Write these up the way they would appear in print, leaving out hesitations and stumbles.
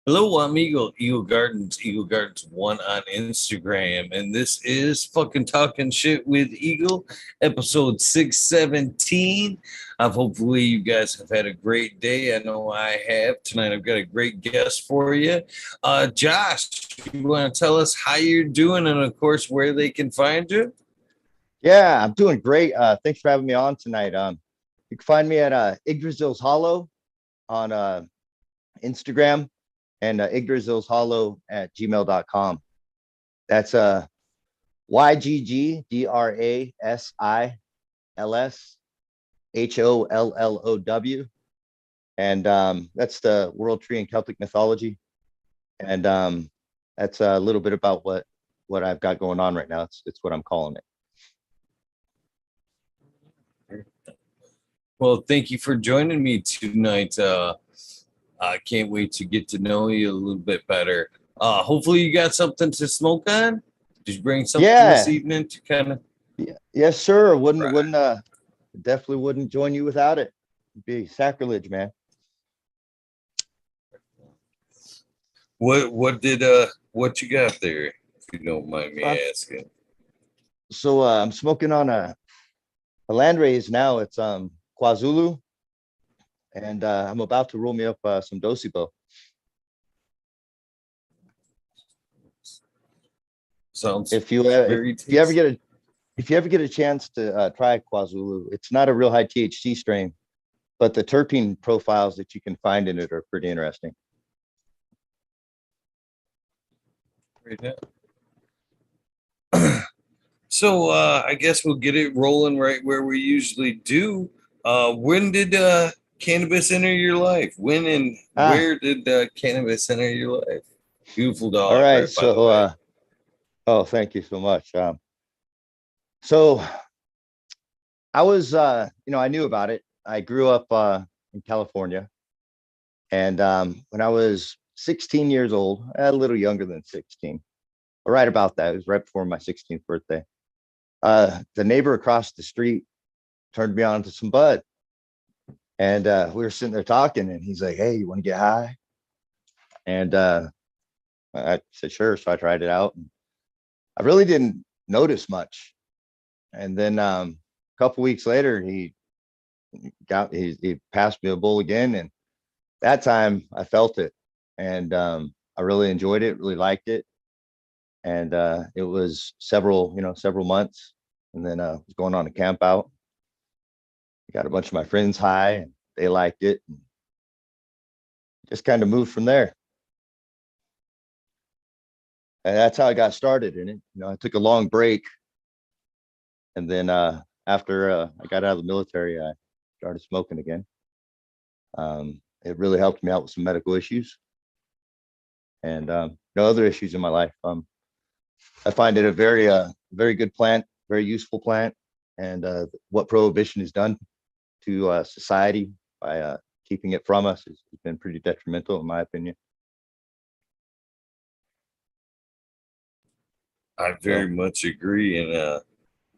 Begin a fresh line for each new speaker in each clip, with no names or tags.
Hello, I'm Eagle Gardens 1 on Instagram, and this is fucking talking shit with Eagle, episode 617. Hopefully you guys have had a great day. I know I have. Tonight I've got a great guest for you. Josh, you want to tell us how you're doing and of course where they can find you?
Yeah, I'm doing great. Thanks for having me on tonight. You can find me at Yggdrasil's Hollow on Instagram and Yggdrasil's Hollow at gmail.com. That's YGGDRASILSHOLLOW. And that's the World Tree in Celtic mythology. And that's a little bit about what I've got going on right now. It's what I'm calling it.
Well, thank you for joining me tonight. I can't wait to get to know you a little bit better. Hopefully you got something to smoke on. Did you bring something this
Yeah,
evening to kind of
yeah, yes, sir. Wouldn't
right.
wouldn't definitely wouldn't join you without it. It'd be sacrilege, man.
What you got there, if you don't mind me
Uh,
asking?
I'm smoking on a land raise now. It's KwaZulu, and I'm about to roll me up some Dosibo.
Sounds
If you if
very
you ever
tasty.
get a if you ever get a chance to try KwaZulu, it's not a real high THC strain, but the terpene profiles that you can find in it are pretty interesting.
Right now. So I guess we'll get it rolling right where we usually do. When did cannabis enter your life? When and
Ah,
where did cannabis enter your life? Beautiful
all
dog,
right.
right, by the way.
Oh, thank you so much. So I was, I knew about it. I grew up in California, and when I was 16 years old, a little younger than 16, or right about that, it was right before my 16th birthday. The neighbor across the street turned me on to some bud, and we were sitting there talking, and he's like, "Hey, you want to get high?" And I said, "Sure." So I tried it out, and I really didn't notice much. And then a couple weeks later, he passed me a bowl again, and that time I felt it, and I really enjoyed it, really liked it, and it was several months, and then I was going on a camp out. I got a bunch of my friends high, and they liked it, and just kind of moved from there. And that's how I got started in it. I took a long break, and then after I got out of the military, I started smoking again. It really helped me out with some medical issues and no other issues in my life. I find it a very good plant, very useful plant, and what prohibition has done to society by keeping it from us has been pretty detrimental, in my opinion.
I very
So,
much agree, and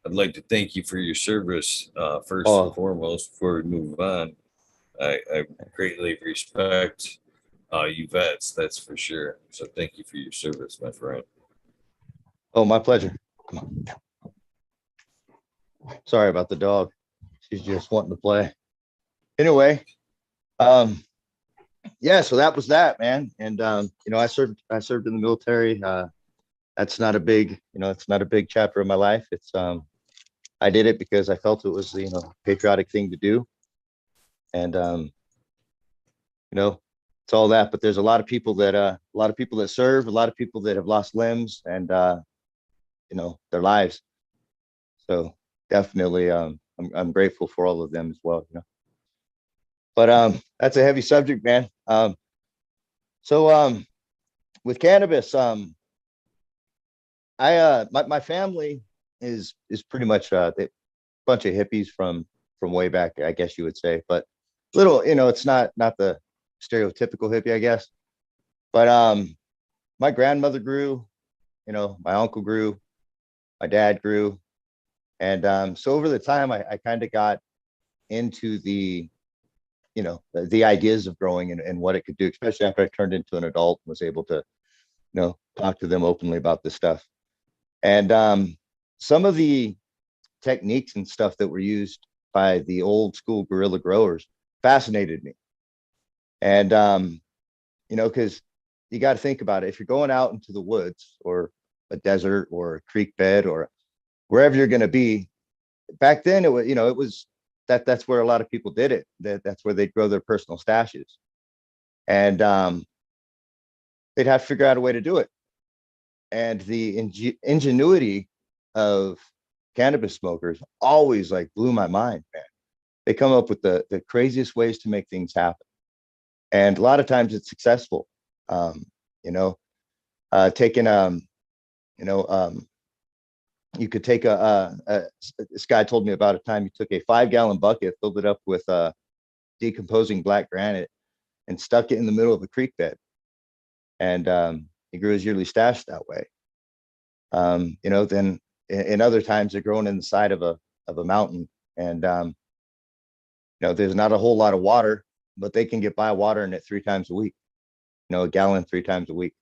I'd like to thank you for your service first and
oh,
foremost. Before we move on, I greatly respect you vets, that's for sure. So thank you for your service, my friend.
oh, my pleasure. Come on. Sorry about the dog. She's just wanting to play. Anyway, um, yeah, so that was that, man. And I served in the military. That's not a big, it's not a big chapter of my life. I did it because I felt it was, patriotic thing to do. And you know, it's all that. But there's a lot of people that serve, a lot of people that have lost limbs and their lives. So definitely I'm grateful for all of them as well. But that's a heavy subject, man. So with cannabis, my family is pretty much a bunch of hippies from way back, I guess you would say, but little, it's not the stereotypical hippie, I guess. But my grandmother grew, my uncle grew, my dad grew, and so over the time, I kind of got into the the ideas of growing and what it could do, especially after I turned into an adult and was able to, talk to them openly about this stuff. And some of the techniques and stuff that were used by the old school guerrilla growers fascinated me. And, because you got to think about it. If you're going out into the woods or a desert or a creek bed or wherever you're going to be, back then it was, it was that's where a lot of people did it. That's where they'd grow their personal stashes. And they'd have to figure out a way to do it. And the ingenuity of cannabis smokers always like blew my mind, man. They come up with the craziest ways to make things happen. And a lot of times it's successful. Taking, you could take this guy told me about a time he took a 5-gallon bucket, filled it up with decomposing black granite and stuck it in the middle of a creek bed. And he grew his yearly stash that way. Then in other times they're growing in the side of a mountain, and there's not a whole lot of water, but they can get by watering it 3 times a week. A gallon 3 times a week.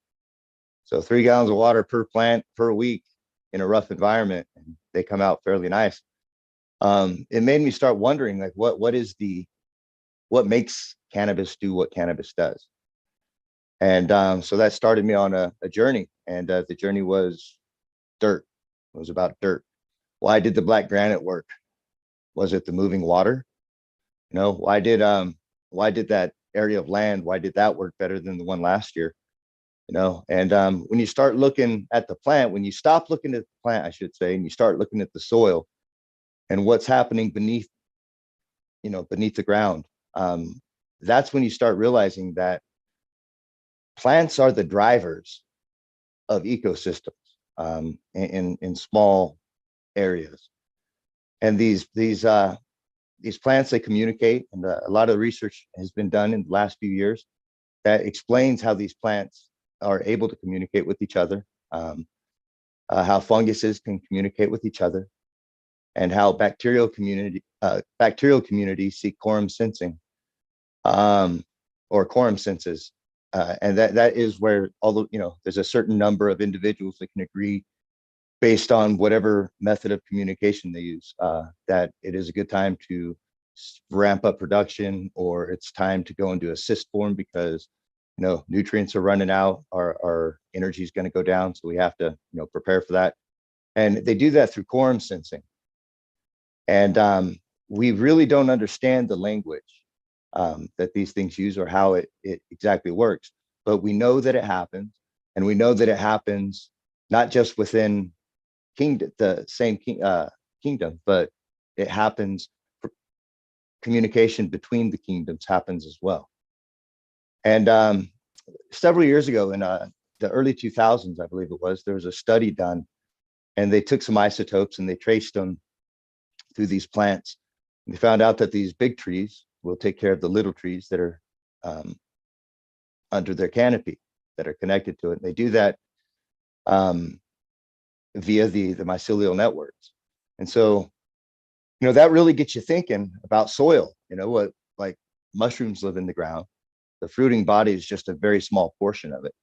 So 3 gallons of water per plant per week in a rough environment, and they come out fairly nice. It made me start wondering, like, what makes cannabis do what cannabis does. And so that started me on a journey, and the journey was dirt. It was about dirt. Why did the black granite work? Was it the moving water? Why did that area of land, why did that work better than the one last year? And when you start looking at the plant, when you stop looking at the plant, I should say, and you start looking at the soil and what's happening beneath the ground, that's when you start realizing that plants are the drivers of ecosystems in small areas. And these plants, they communicate, and a lot of research has been done in the last few years that explains how these plants are able to communicate with each other, how funguses can communicate with each other, and how bacterial communities see quorum sensing, or quorum senses. And that is where there's a certain number of individuals that can agree based on whatever method of communication they use, that it is a good time to ramp up production, or it's time to go into a cyst form because nutrients are running out, our energy is going to go down, so we have to prepare for that. And they do that through quorum sensing. And we really don't understand the language that these things use or how it exactly works, but we know that it happens, and we know that it happens not just within the same kingdom, but it happens, communication between the kingdoms happens as well. And several years ago, in the early 2000s, I believe it was, there was a study done, and they took some isotopes and they traced them through these plants. And they found out that these big trees will take care of the little trees that are under their canopy, that are connected to it. And they do that via the mycelial networks. And so, that really gets you thinking about soil. What, like, mushrooms live in the ground. The fruiting body is just a very small portion of it.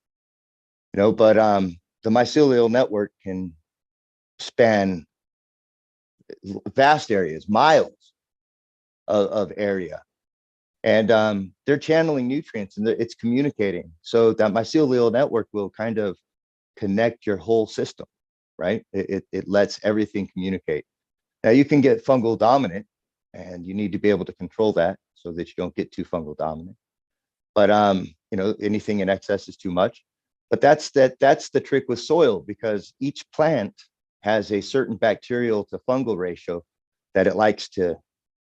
But the mycelial network can span vast areas, miles of area. And they're channeling nutrients, and it's communicating. So that mycelial network will kind of connect your whole system, right? It lets everything communicate. Now you can get fungal dominant, and you need to be able to control that so that you don't get too fungal dominant. But anything in excess is too much. But that's the trick with soil, because each plant has a certain bacterial to fungal ratio that it likes to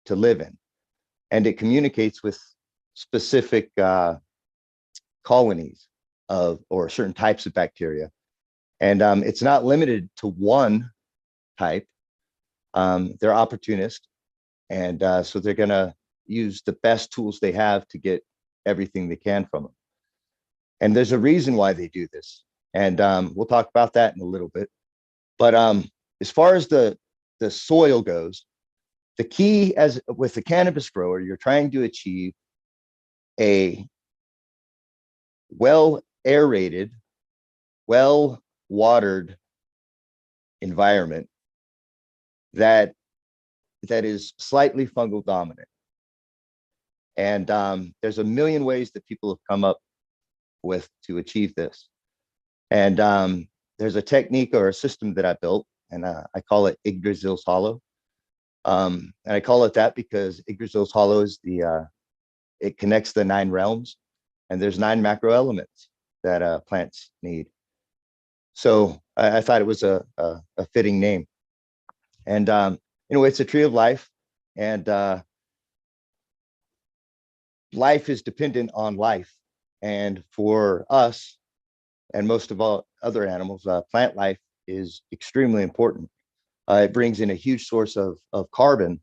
live in, and it communicates with specific colonies or certain types of bacteria. And it's not limited to one type. They're opportunist, and so they're going to use the best tools they have to get everything they can from them. And there's a reason why they do this, and we'll talk about that in a little bit. But as far as the soil goes, the key, as with the cannabis grower, you're trying to achieve a well aerated, well watered environment that is slightly fungal dominant. And there's a million ways that people have come up with to achieve this. And there's a technique or a system that I built, and I call it Yggdrasil's Hollow. And I call it that because Yggdrasil's Hollow is it connects the 9 realms, and there's 9 macro elements that plants need. So I thought it was a fitting name. And it's a tree of life, and life is dependent on life. And for us, and most of all other animals, plant life is extremely important. It brings in a huge source of carbon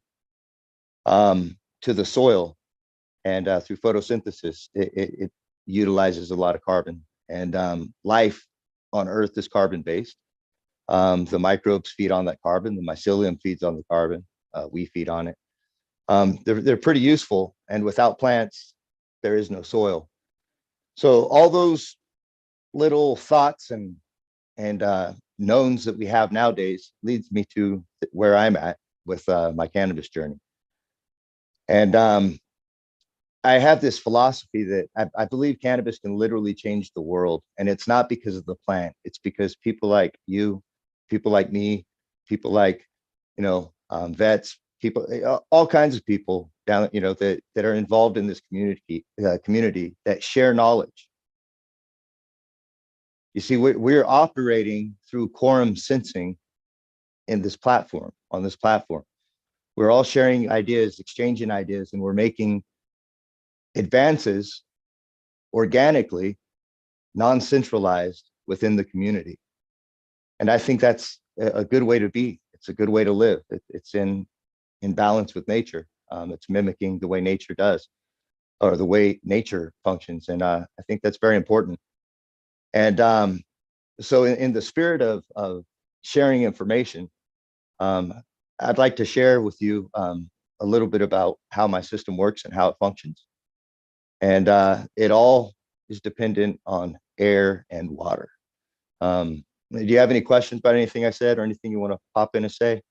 to the soil, and through photosynthesis, it utilizes a lot of carbon. And life on Earth is carbon-based. The microbes feed on that carbon. The mycelium feeds on the carbon. We feed on it. They're pretty useful, and without plants, there is no soil. So all those little thoughts and knowns that we have nowadays leads me to where I'm at with my cannabis journey. And I have this philosophy that I believe cannabis can literally change the world. And it's not because of the plant. It's because people like you, people like me, people like, vets, people, all kinds of people down, that are involved in this community that share knowledge. You see, we're operating through quorum sensing on this platform. We're all sharing ideas, exchanging ideas, and we're making advances organically, non-centralized within the community. And I think that's a good way to be. It's a good way to live. It's in balance with nature. It's mimicking the way nature does, or the way nature functions. And I think that's very important. And so in the spirit of sharing information, I'd like to share with you a little bit about how my system works and how it functions. And it all is dependent on air and water. Do you have any questions about anything I said, or anything you want to pop in and say?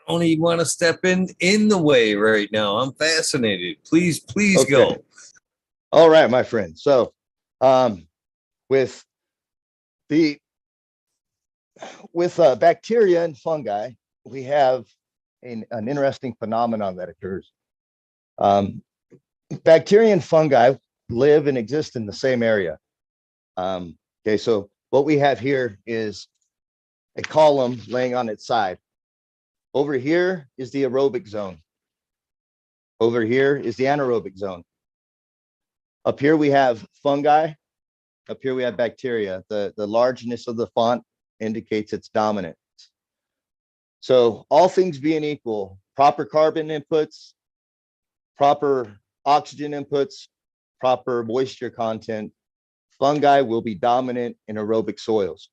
I don't even want to step in the way right now. I'm fascinated. Please
Okay.
go.
All right, my friend. So with bacteria and fungi, we have an interesting phenomenon that occurs. Bacteria and fungi live and exist in the same area. Okay, so what we have here is a column laying on its side. Over here is the aerobic zone. Over here is the anaerobic zone. Up here we have fungi. Up here we have bacteria. The largeness of the font indicates its dominance. So all things being equal, proper carbon inputs, proper oxygen inputs, proper moisture content, fungi will be dominant in aerobic soils.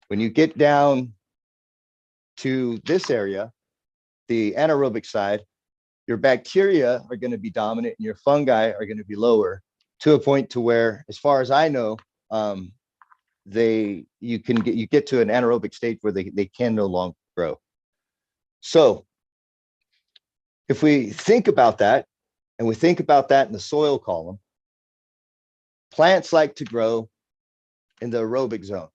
When you get down to this area, the anaerobic side, your bacteria are going to be dominant and your fungi are going to be lower, to a point to where, as far as I know, you get to an anaerobic state where they can no longer grow. So if we think about that, and we think about that in the soil column, plants like to grow in the aerobic zone.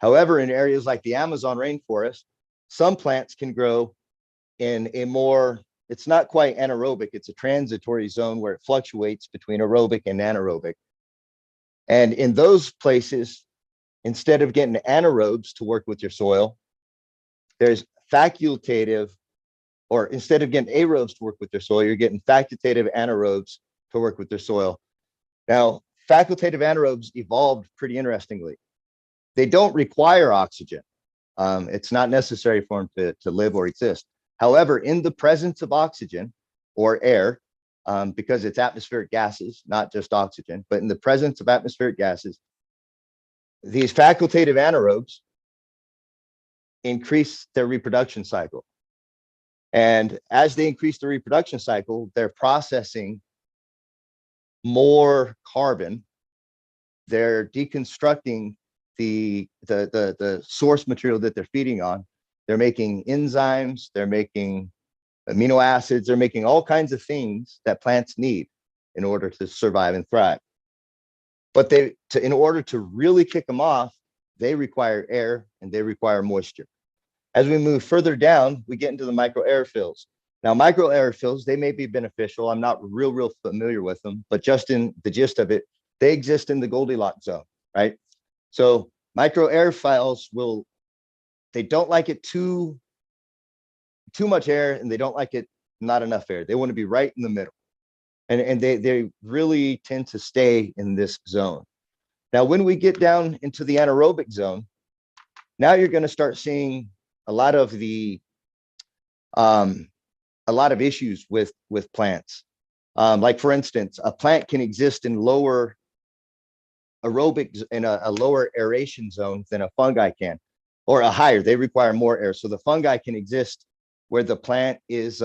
However, in areas like the Amazon rainforest, some plants can grow in a more, it's not quite anaerobic, it's a transitory zone where it fluctuates between aerobic and anaerobic. And in those places, instead of getting anaerobes to work with your soil, there's facultative, or instead of getting aerobes to work with their soil, you're getting facultative anaerobes to work with their soil. Now, facultative anaerobes evolved pretty interestingly. They don't require oxygen. It's not necessary for them to live or exist. However, in the presence of oxygen or air, because it's atmospheric gases, not just oxygen, but in the presence of atmospheric gases, these facultative anaerobes increase their reproduction cycle. And as they increase the reproduction cycle, they're processing more carbon. They're deconstructing the source material that they're feeding on. They're making enzymes, they're making amino acids, they're making all kinds of things that plants need in order to survive and thrive. But in order to really kick them off, they require air and they require moisture. As we move further down, we get into the micro airfills. Now, micro airfills, they may be beneficial. I'm not real familiar with them, but just in the gist of it, they exist in the Goldilocks zone, right? So micro airfills they don't like it too much air, and they don't like it not enough air. They want to be right in the middle. And they really tend to stay in this zone. Now, when we get down into the anaerobic zone, now you're going to start seeing a lot of issues with plants. Like for instance, a plant can exist in lower aerobic, in a lower aeration zone than a fungi can, or a higher. They require more air. So the fungi can exist where the plant is,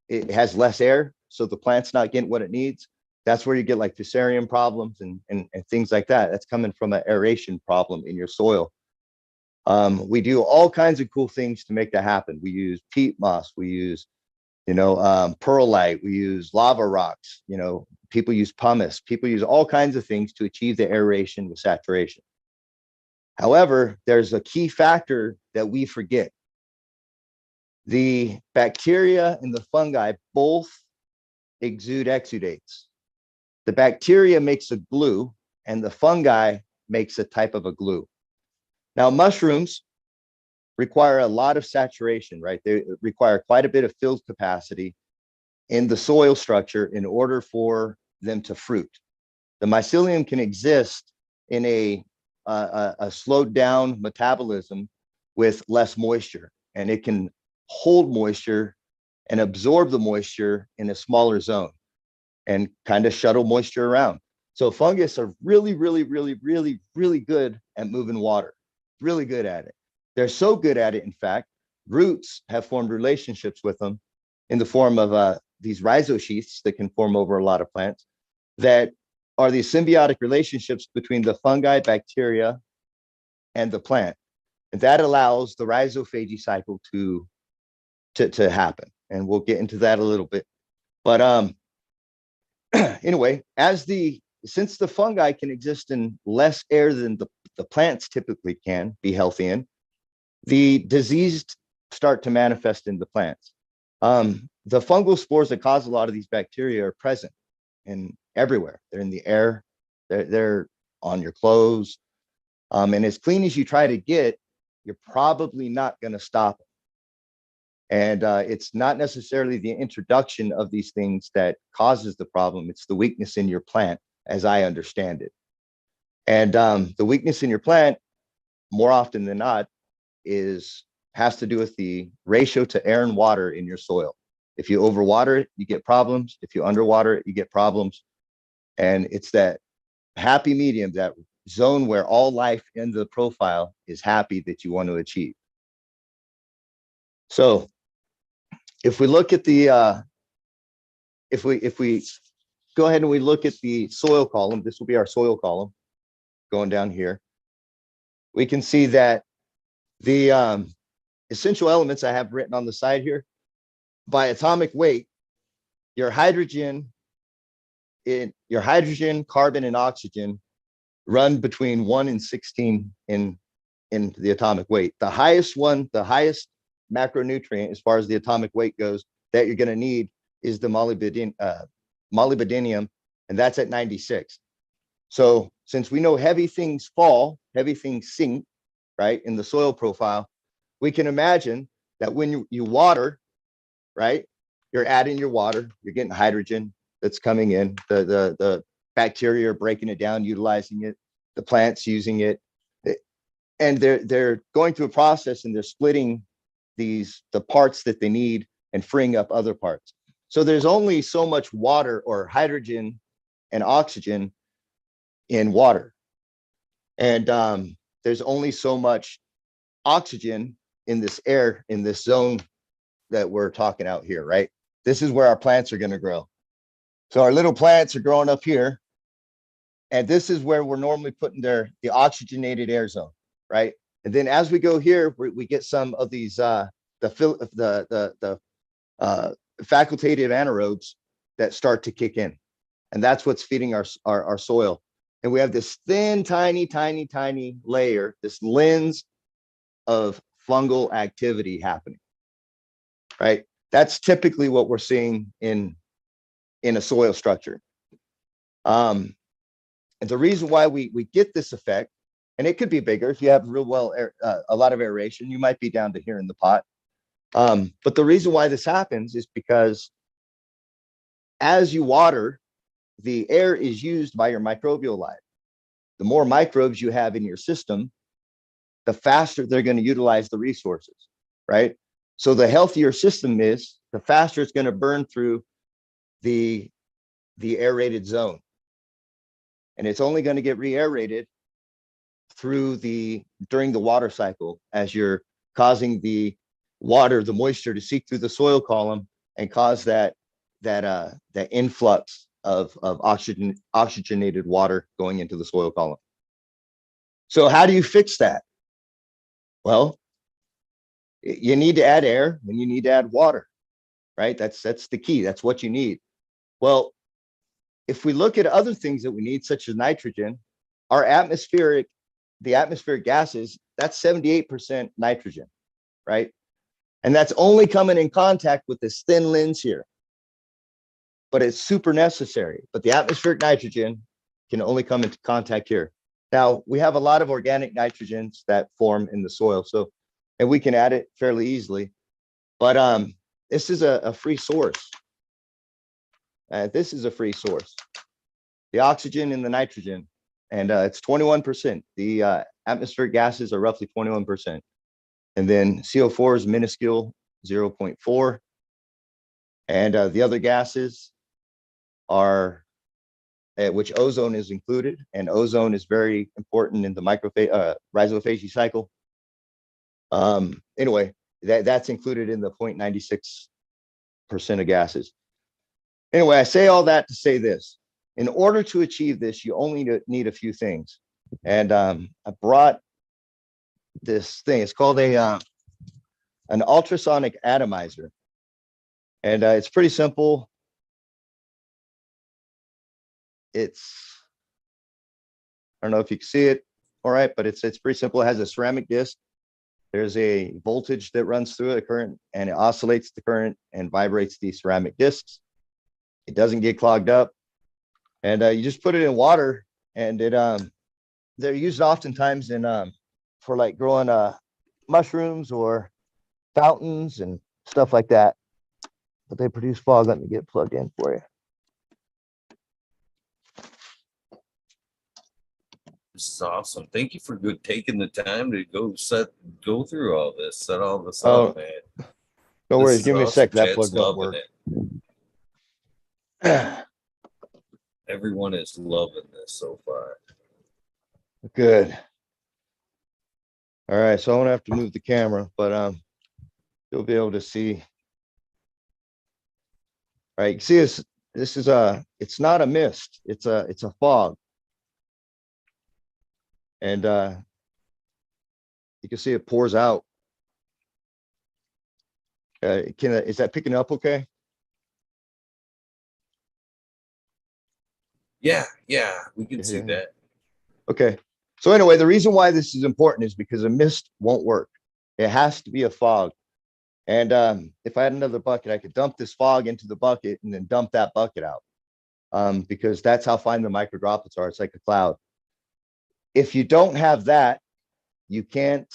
it has less air, so the plant's not getting what it needs. That's where you get like fusarium problems and things like that. That's coming from an aeration problem in your soil. We do all kinds of cool things to make that happen. We use peat moss, we use, perlite, we use lava rocks, people use pumice, people use all kinds of things to achieve the aeration with saturation. However, there's a key factor that we forget. The bacteria and the fungi both exude exudates. The bacteria makes a glue and the fungi makes a type of a glue. Now, mushrooms require a lot of saturation, right? They require quite a bit of field capacity in the soil structure in order for them to fruit. The mycelium can exist in a slowed down metabolism with less moisture, and it can hold moisture and absorb the moisture in a smaller zone and kind of shuttle moisture around. So fungus are really good at moving water, really good at it. They're so good at it, in fact, roots have formed relationships with them in the form of these rhizosheaths that can form over a lot of plants that are these symbiotic relationships between the fungi, bacteria, and the plant. And that allows the rhizophagy cycle to happen. And we'll get into that a little bit. But anyway, since the fungi can exist in less air than the plants typically can be healthy in, the disease start to manifest in the plants. The fungal spores that cause a lot of these bacteria are present and everywhere. They're in the air, they're on your clothes. And as clean as you try to get, you're probably not going to stop it. And it's not necessarily the introduction of these things that causes the problem. It's the weakness in your plant, as I understand it. And the weakness in your plant, more often than not, has to do with the ratio to air and water in your soil. If you overwater it, you get problems. If you underwater it, you get problems. And it's that happy medium, that zone where all life in the profile is happy, that you want to achieve. So if we look at the, if we go ahead and we look at the soil column, this will be our soil column going down here. We can see that the essential elements I have written on the side here, by atomic weight, your hydrogen, carbon, and oxygen run between 1 and 16 in the atomic weight. The highest one, the highest macronutrient as far as the atomic weight goes that you're going to need is the molybdenum, and that's at 96. So since we know heavy things fall, heavy things sink, right, in the soil profile, we can imagine that when you water, right, you're adding your water, you're getting hydrogen that's coming in, the bacteria are breaking it down, utilizing it, the plants using it, and they're going through a process and they're splitting the parts that they need and freeing up other parts. So there's only so much water or hydrogen and oxygen in water, and there's only so much oxygen in this air, in this zone that we're talking out here, right? This is where our plants are going to grow. So our little plants are growing up here. And this is where we're normally putting the oxygenated air zone, right? And then as we go here, we get some of these the facultative anaerobes that start to kick in, and that's what's feeding our soil. And we have this thin, tiny layer, this lens of fungal activity happening, right? That's typically what we're seeing in a soil structure. And the reason why we get this effect, and it could be bigger if you have a lot of aeration, you might be down to here in the pot. But the reason why this happens is because as you water, the air is used by your microbial life. The more microbes you have in your system, the faster they're going to utilize the resources, right? So the healthier system is, the faster it's going to burn through the aerated zone. And it's only going to get re-aerated during the water cycle, as you're causing the moisture to seep through the soil column and cause that influx of oxygenated water going into the soil column. So how do you fix that? Well, you need to add air and you need to add water, right? That's the key. That's what you need. Well, if we look at other things that we need, such as nitrogen, the atmospheric gases, that's 78% nitrogen, right? And that's only coming in contact with this thin lens here. But it's super necessary. But the atmospheric nitrogen can only come into contact here. Now, we have a lot of organic nitrogens that form in the soil, and we can add it fairly easily. But this is a free source. This is a free source. The oxygen and the nitrogen, and it's 21%. The atmospheric gases are roughly 21%. And then CO4 is minuscule, 0.4. And the other gases are, which ozone is included, and ozone is very important in the rhizophagy cycle. Anyway, that's included in the 0.96% of gases. Anyway, I say all that to say this. In order to achieve this, you only need a few things. And I brought this thing. It's called an ultrasonic atomizer. And it's pretty simple. I don't know if you can see it all right, but it's pretty simple. It has a ceramic disc. There's a voltage that runs through it, a current, and it oscillates the current and vibrates these ceramic discs. It doesn't get clogged up. And you just put it in water, and they're used oftentimes for like growing mushrooms or fountains and stuff like that. But they produce fog. Let me get plugged in for you.
This is awesome. Thank you for taking the time to go through all this, set all this
Oh,
up, man.
No worries. Give me a sec. That
Chad's
plug don't work.
Everyone is loving this so far.
Good. All right, so I won't have to move the camera, but you'll be able to see. All right, you see this is it's not a mist, it's a fog. And you can see it pours out. Is that picking up okay?
Yeah, we can see that.
Okay. So anyway, the reason why this is important is because a mist won't work. It has to be a fog. And if I had another bucket, I could dump this fog into the bucket and then dump that bucket out, because that's how fine the micro droplets are. It's like a cloud. If you don't have that, you can't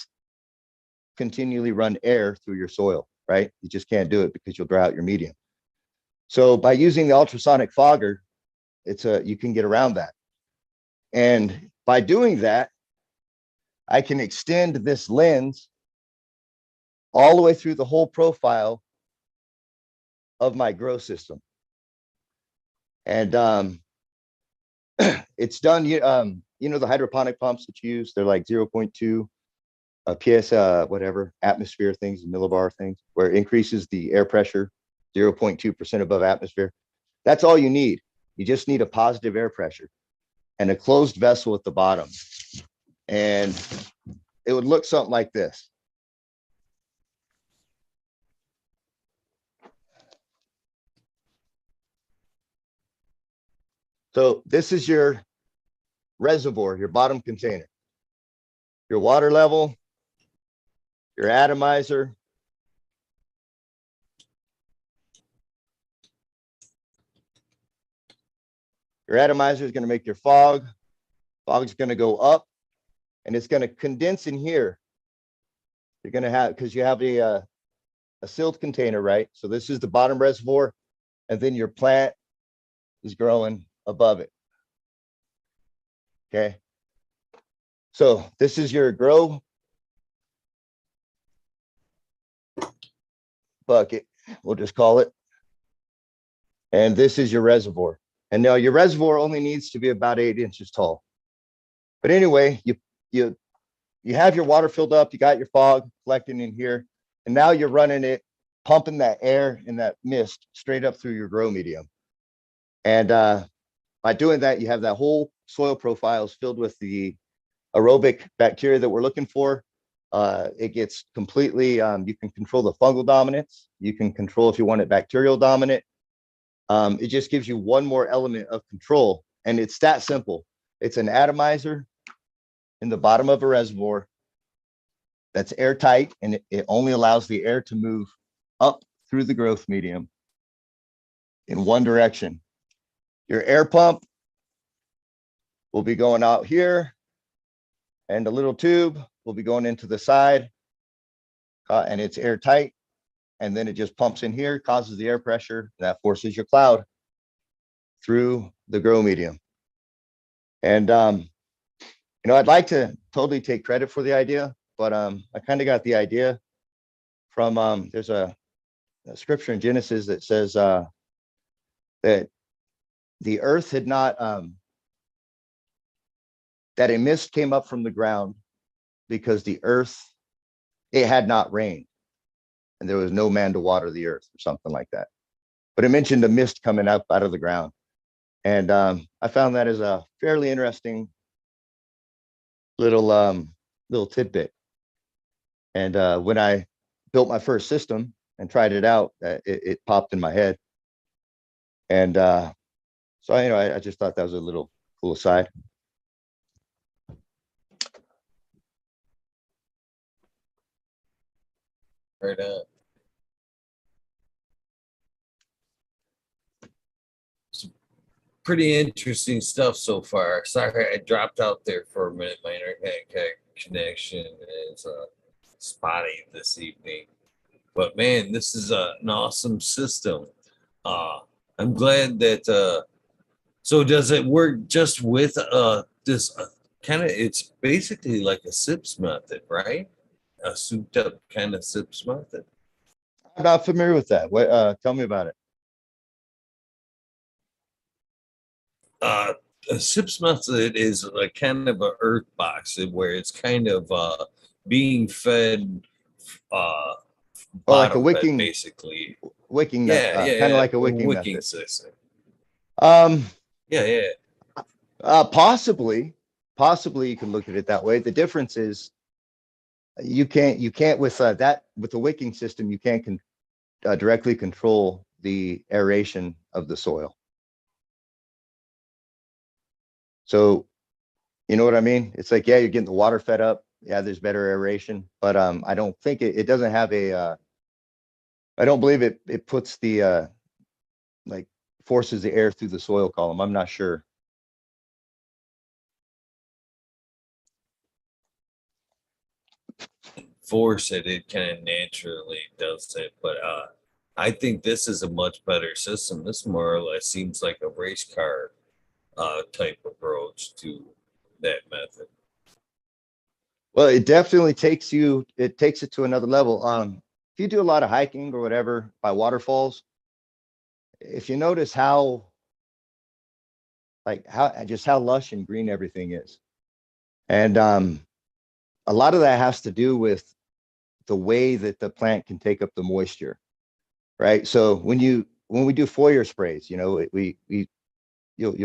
continually run air through your soil, right? You just can't do it because you'll dry out your medium. So by using the ultrasonic fogger, you can get around that. And by doing that, I can extend this lens all the way through the whole profile of my grow system. And it's done, you know, the hydroponic pumps that you use, they're like 0.2 PS, whatever, atmosphere things, millibar things, where it increases the air pressure 0.2% above atmosphere. That's all you need. You just need a positive air pressure and a closed vessel at the bottom. And it would look something like this. So this is your reservoir, your bottom container, your water level, your atomizer, your atomizer is going to make your fog. Fog is going to go up and it's going to condense in here. You're going to have, because you have a sealed container, right? So this is the bottom reservoir, and then your plant is growing above it. Okay. So this is your grow bucket, we'll just call it. And this is your reservoir. And now your reservoir only needs to be about 8 inches tall. But anyway, you have your water filled up, you got your fog collecting in here, and now you're running it, pumping that air and that mist straight up through your grow medium. And by doing that, you have that whole soil profiles filled with the aerobic bacteria that we're looking for. It gets completely, you can control the fungal dominance. You can control if you want it bacterial dominant. It just gives you one more element of control, and it's that simple. It's an atomizer in the bottom of a reservoir that's airtight, and it only allows the air to move up through the growth medium in one direction. Your air pump will be going out here, and the little tube will be going into the side, and it's airtight. And then it just pumps in here, causes the air pressure, and that forces your cloud through the grow medium. And I'd like to totally take credit for the idea, but I kind of got the idea from there's a scripture in Genesis that says that the earth had not that a mist came up from the ground because the earth, it had not rained, and there was no man to water the earth or something like that. But it mentioned a mist coming up out of the ground. And I found that as a fairly interesting little tidbit. And when I built my first system and tried it out, it popped in my head. And so I just thought that was a little cool aside.
Right on. Some pretty interesting stuff so far. Sorry, I dropped out there for a minute. My internet connection is spotty this evening. But man, this is an awesome system. I'm glad that. So does it work just with this kind of? It's basically like a SIPS method, right? A souped up kind of SIPS method.
I'm not familiar with that. What? Tell me about it.
A SIPS method is like kind of a earth box where it's kind of being fed
Oh, like a
bottom fed
wicking,
basically.
wicking
Yeah,
method,
yeah,
kind of
yeah.
like a wicking
Wicking
method.
system.
Um,
Yeah, yeah.
possibly you can look at it that way. The difference is you can't with that, with the wicking system, you can't directly control the aeration of the soil. So you know what I mean? It's like, yeah, you're getting the water fed up. Yeah, there's better aeration, but I don't think it doesn't have a I don't believe it puts the like forces the air through the soil column. I'm not sure.
Force it, it kind of naturally does it. But I think this is a much better system. This more or less seems like a race car type approach to that method.
Well, it definitely takes it to another level. If you do a lot of hiking or whatever by waterfalls, if you notice how how lush and green everything is, and a lot of that has to do with the way that the plant can take up the moisture, right? So when we do foliar sprays, you'll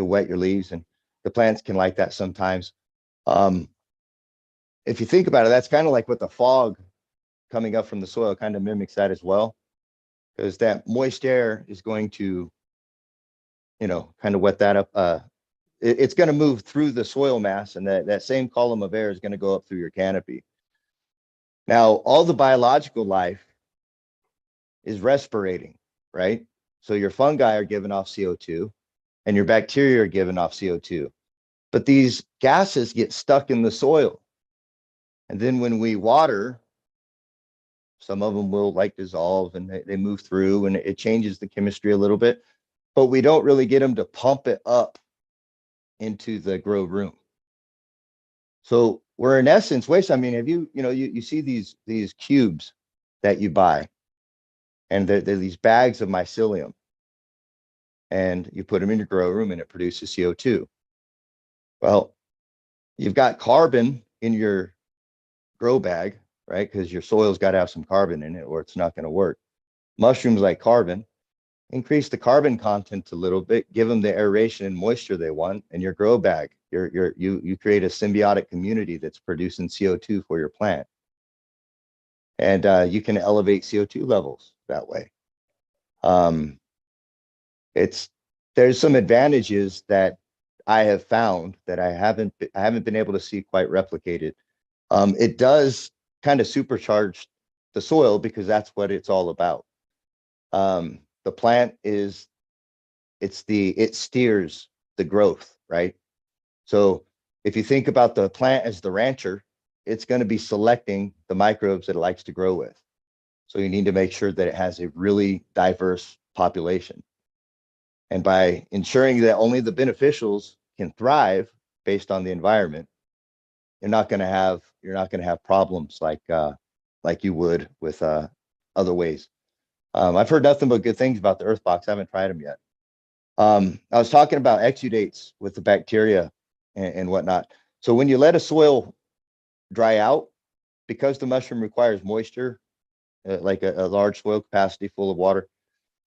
wet your leaves, and the plants can like that sometimes. If you think about it, that's kind of like what the fog coming up from the soil kind of mimics that as well, because that moist air is going to, kind of wet that up. It's going to move through the soil mass, and that same column of air is going to go up through your canopy. Now, all the biological life is respirating, right? So your fungi are giving off CO2 and your bacteria are giving off CO2. But these gases get stuck in the soil. And then when we water, some of them will like dissolve and they move through, and it changes the chemistry a little bit, but we don't really get them to pump it up into the grow room. So we're in essence waste. I mean, have you see these cubes that you buy, and they're these bags of mycelium, and you put them in your grow room and it produces CO2. Well, you've got carbon in your grow bag, right? Because your soil's got to have some carbon in it or it's not going to work. Mushrooms like carbon. Increase the carbon content a little bit, give them the aeration and moisture they want, and your grow bag, you create a symbiotic community that's producing CO2 for your plant. And you can elevate CO2 levels that way. There's some advantages that I have found that I haven't been able to see quite replicated. It does kind of supercharge the soil because that's what it's all about. The plant it steers the growth, right? So if you think about the plant as the rancher, it's going to be selecting the microbes that it likes to grow with. So you need to make sure that it has a really diverse population. And by ensuring that only the beneficials can thrive based on the environment, you're not going to have problems like you would with other ways. I've heard nothing but good things about the earth box. I haven't tried them yet. I was talking about exudates with the bacteria and whatnot. So when you let a soil dry out, because the mushroom requires moisture, like a large soil capacity full of water,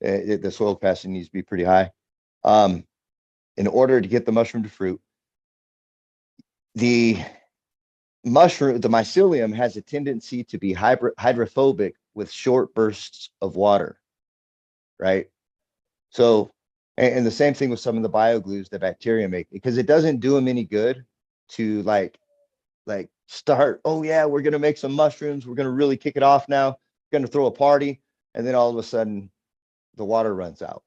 the soil capacity needs to be pretty high. In order to get the mushroom to fruit, the mycelium has a tendency to be hydrophobic with short bursts of water, right? So, and the same thing with some of the bioglues that bacteria make, because it doesn't do them any good to like start, oh yeah, we're going to make some mushrooms. We're going to really kick it off now. We're going to throw a party. And then all of a sudden the water runs out.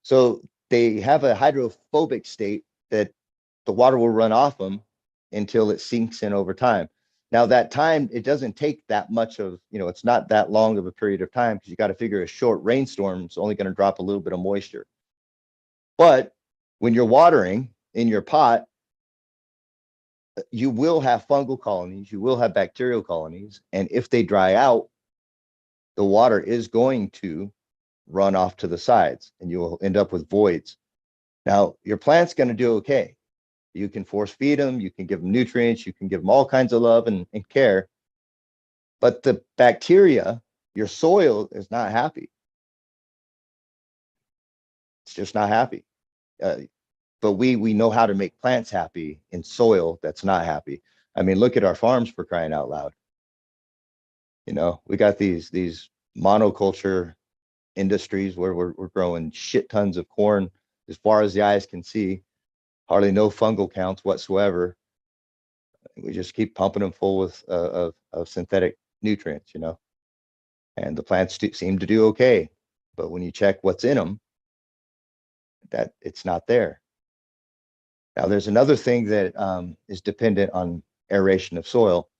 So they have a hydrophobic state that the water will run off them until it sinks in over time. Now that time, it doesn't take that much of, it's not that long of a period of time, because you got to figure a short rainstorm is only going to drop a little bit of moisture. But when you're watering in your pot, you will have fungal colonies, you will have bacterial colonies, and if they dry out, the water is going to run off to the sides and you will end up with voids. Now, your plant's going to do okay. You can force feed them, you can give them nutrients, you can give them all kinds of love and care. But the bacteria, your soil is not happy. It's just not happy. But we know how to make plants happy in soil that's not happy. I mean, look at our farms, for crying out loud. We got these monoculture industries where we're growing shit tons of corn as far as the eyes can see, hardly no fungal counts whatsoever. We just keep pumping them full of synthetic nutrients, and the plants seem to do okay. But when you check what's in them, that it's not there. Now, there's another thing that is dependent on aeration of soil,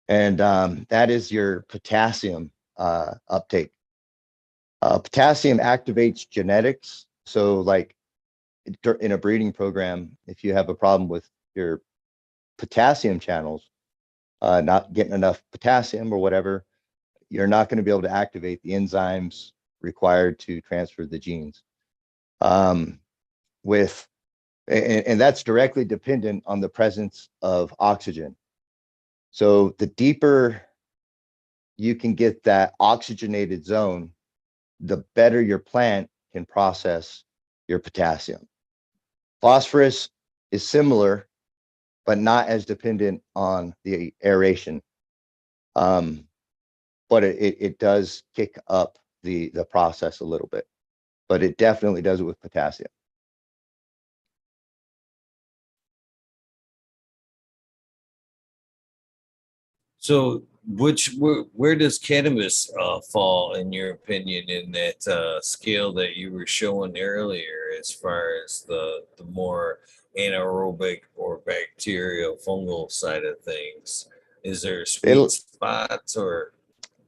and that is your potassium uptake. Potassium activates genetics. So like in a breeding program, if you have a problem with your potassium channels, not getting enough potassium or whatever, you're not going to be able to activate the enzymes required to transfer the genes. And that's directly dependent on the presence of oxygen. So the deeper you can get that oxygenated zone, the better your plant can process your potassium. Phosphorus is similar, but not as dependent on the aeration. But it does kick up the process a little bit, but it definitely does it with potassium.
So, where does cannabis fall in your opinion in that scale that you were showing earlier, as far as the more anaerobic or bacterial fungal side of things? Is there sweet
It,
spots or?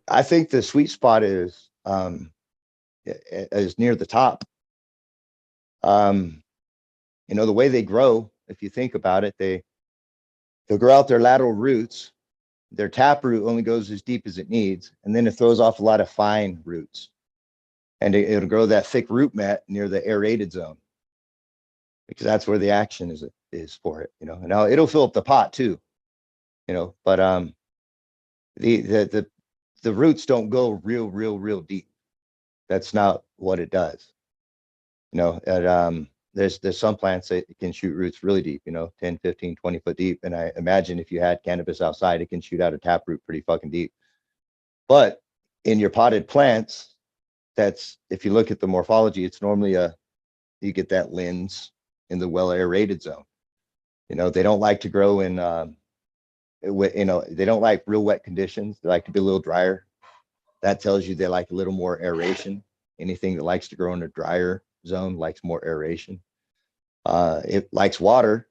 I think the sweet spot is near the top. Um, the way they grow, if you think about it, they'll grow out their lateral roots. Their tap root only goes as deep as it needs, and then it throws off a lot of fine roots, and it'll grow that thick root mat near the aerated zone, because that's where the action is for it. And now it'll fill up the pot too, but the roots don't go real deep. That's not what it does. There's some plants that can shoot roots really deep, 10, 15, 20 foot deep. And I imagine if you had cannabis outside, it can shoot out a tap root pretty fucking deep. But in your potted plants, if you look at the morphology, it's normally you get that lens in the well aerated zone. They don't like to grow in, they don't like real wet conditions. They like to be a little drier. That tells you they like a little more aeration. Anything that likes to grow in a drier zone likes more aeration. It likes water,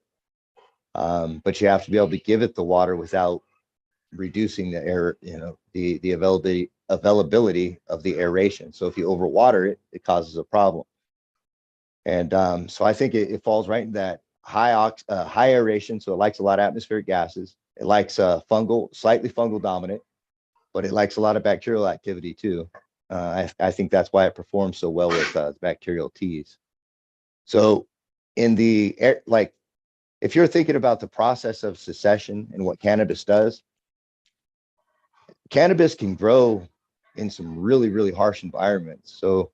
but you have to be able to give it the water without reducing the air, the availability of the aeration. So if you overwater it, it causes a problem. And so I think it falls right in that high aeration. So it likes a lot of atmospheric gases. It likes slightly fungal dominant, but it likes a lot of bacterial activity too. I think that's why it performs so well with bacterial teas. So in the air, like, if you're thinking about the process of succession and what cannabis does, cannabis can grow in some really harsh environments. So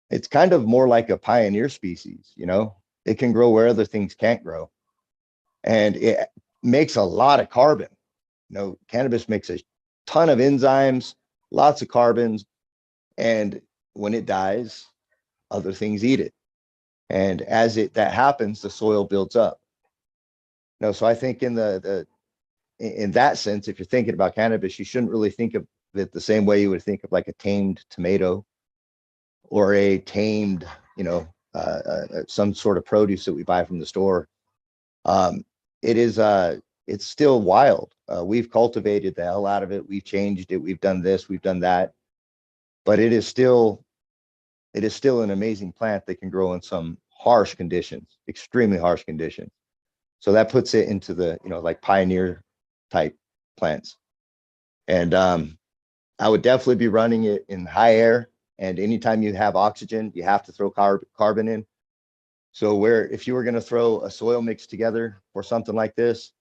it's kind of more like a pioneer species, it can grow where other things can't grow. And it makes a lot of carbon. Cannabis makes a ton of enzymes, lots of carbons. And when it dies, other things eat it. And as that happens, the soil builds up. So I think in that sense, if you're thinking about cannabis, you shouldn't really think of it the same way you would think of like a tamed tomato or a tamed, some sort of produce that we buy from the store. It's still wild. We've cultivated the hell out of it. We've changed it. We've done this. We've done that. But it is still an amazing plant that can grow in some harsh conditions, extremely harsh conditions. So that puts it into the, like pioneer type plants. And I would definitely be running it in high air. And anytime you have oxygen, you have to throw carbon in. So if you were going to throw a soil mix together for something like this,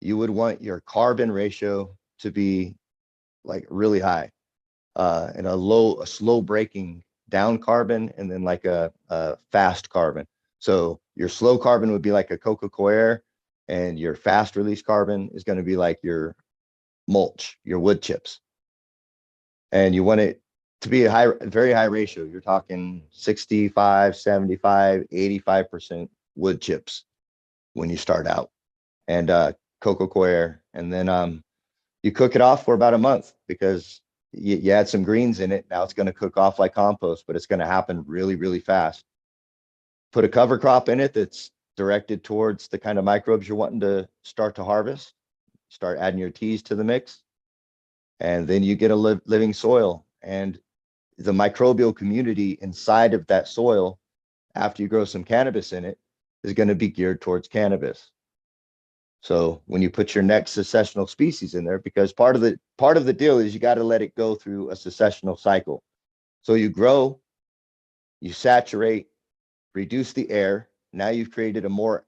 you would want your carbon ratio to be like really high, and a slow breaking down carbon, and then like a fast carbon. So your slow carbon would be like a coca coir, and your fast release carbon is going to be like your mulch, your wood chips. And you want it to be a very high ratio. You're talking 65, 75, 85% wood chips when you start out, and coca coir. And then you cook it off for about a month, because you add some greens in it. Now it's going to cook off like compost, but it's going to happen really fast. Put a cover crop in it that's directed towards the kind of microbes you're wanting to start to harvest. Start adding your teas to the mix, and then you get a living soil. And the microbial community inside of that soil, after you grow some cannabis in it, is going to be geared towards cannabis. So when you put your next successional species in there, because part of the deal is you got to let it go through a successional cycle. So you grow, you saturate, reduce the air. Now you've created a more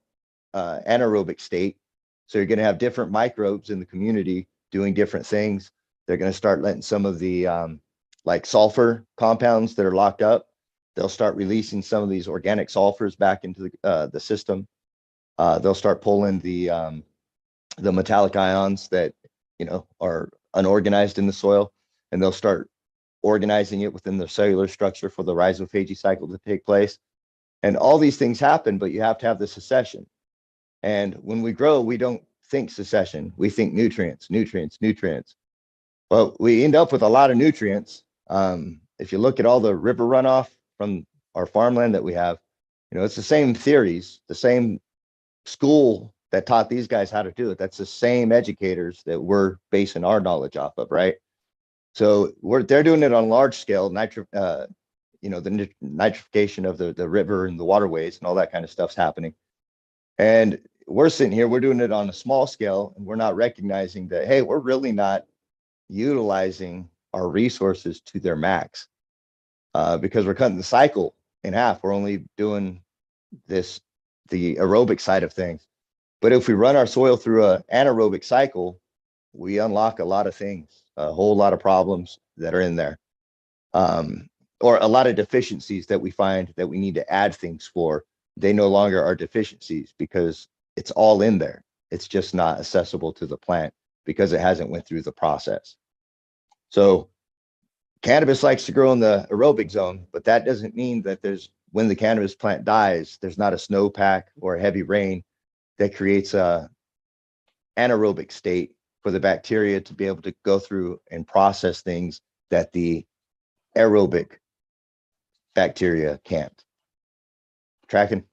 anaerobic state. So you're going to have different microbes in the community doing different things. They're going to start letting some of the like sulfur compounds that are locked up. They'll start releasing some of these organic sulfurs back into the system. They'll start pulling the metallic ions that, you know, are unorganized in the soil, and they'll start organizing it within the cellular structure for the rhizophagy cycle to take place. And all these things happen, but you have to have the succession. And when we grow, we don't think succession. We think nutrients, nutrients, nutrients. Well, we end up with a lot of nutrients. If you look at all the river runoff from our farmland that we have, you know, it's the same theories, the same school that taught these guys how to do it. That's the same educators that we're basing our knowledge off of, right? So they're doing it on large scale, you know, the nitrification of the river and the waterways and all that kind of stuff's happening. And we're sitting here, we're doing it on a small scale, and we're not recognizing that, hey, we're really not utilizing our resources to their max because we're cutting the cycle in half. We're only doing the aerobic side of things. But if we run our soil through an anaerobic cycle, we unlock a lot of things, a whole lot of problems that are in there, or a lot of deficiencies that we find that we need to add things for. They no longer are deficiencies because it's all in there. It's just not accessible to the plant because it hasn't went through the process. So cannabis likes to grow in the aerobic zone, but that doesn't mean that when the cannabis plant dies, there's not a snowpack or a heavy rain that creates a anaerobic state for the bacteria to be able to go through and process things that the aerobic bacteria can't. Tracking?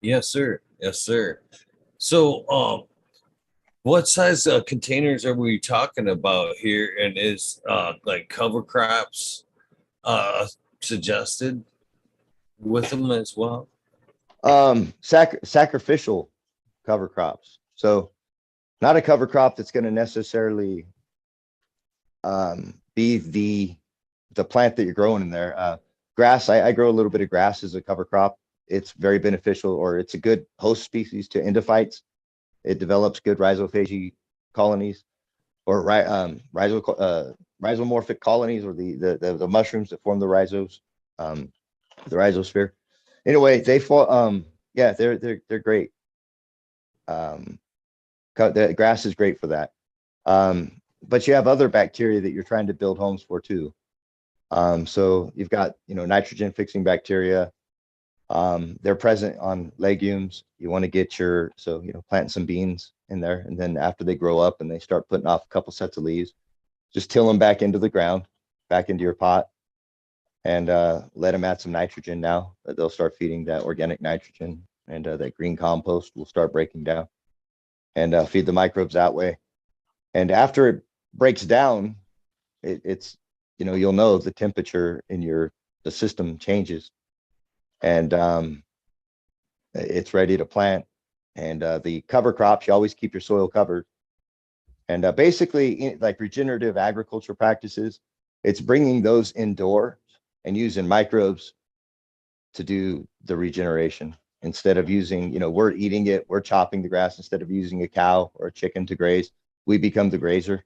Yes, sir. Yes, sir. So, what size containers are we talking about here? And is like cover crops suggested with them as well?
Sacrificial cover crops. So not a cover crop that's going to necessarily be the plant that you're growing in there. Grass, I grow a little bit of grass as a cover crop. It's very beneficial, or it's a good host species to endophytes. It develops good rhizophagy colonies, or rhizomorphic colonies, or the mushrooms that form the rhizos, the rhizosphere. Anyway, they fall. Yeah, they're great. The grass is great for that. But you have other bacteria that you're trying to build homes for too. So you've got, you know, nitrogen fixing bacteria. They're present on legumes. You want to get planting some beans in there, and then after they grow up and they start putting off a couple sets of leaves, just till them back into the ground, back into your pot, and let them add some nitrogen. Now they'll start feeding that organic nitrogen, and that green compost will start breaking down, and feed the microbes that way. And after it breaks down, it's, you know, you'll know the temperature in the system changes, and it's ready to plant. And the cover crops, you always keep your soil covered. And basically, like regenerative agriculture practices, it's bringing those indoors and using microbes to do the regeneration instead of using, you know, we're eating it, we're chopping the grass instead of using a cow or a chicken to graze. We become the grazer.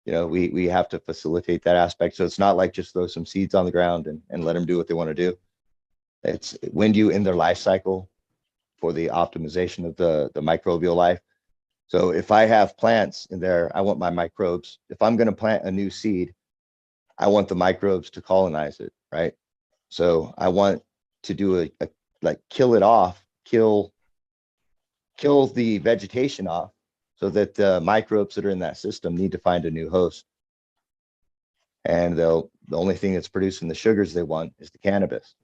You know, we have to facilitate that aspect. So it's not like just throw some seeds on the ground and let them do what they want to do. It's when you in their life cycle for the optimization of the microbial life. So if I have plants in there, I want my microbes. If I'm going to plant a new seed, I want the microbes to colonize it, right? So I want to do a like kill it off, kill the vegetation off, so that the microbes that are in that system need to find a new host. And the only thing that's producing the sugars they want is the cannabis.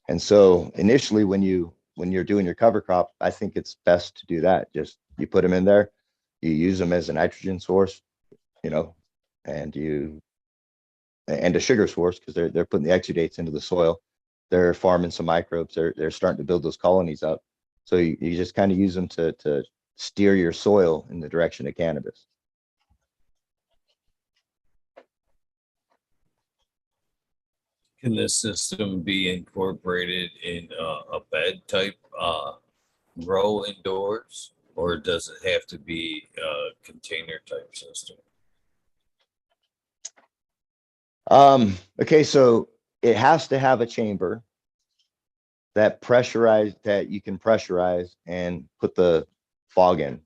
And so initially, when you're doing your cover crop, I think it's best to do that. Just you put them in there, you use them as a nitrogen source, you know, and a sugar source, because they're putting the exudates into the soil. They're farming some microbes. They're starting to build those colonies up. So you just kind of use them to steer your soil in the direction of cannabis.
Can this system be incorporated in a bed type grow indoors, or does it have to be a container type system?
Okay, so it has to have a chamber that you can pressurize and put the fog in.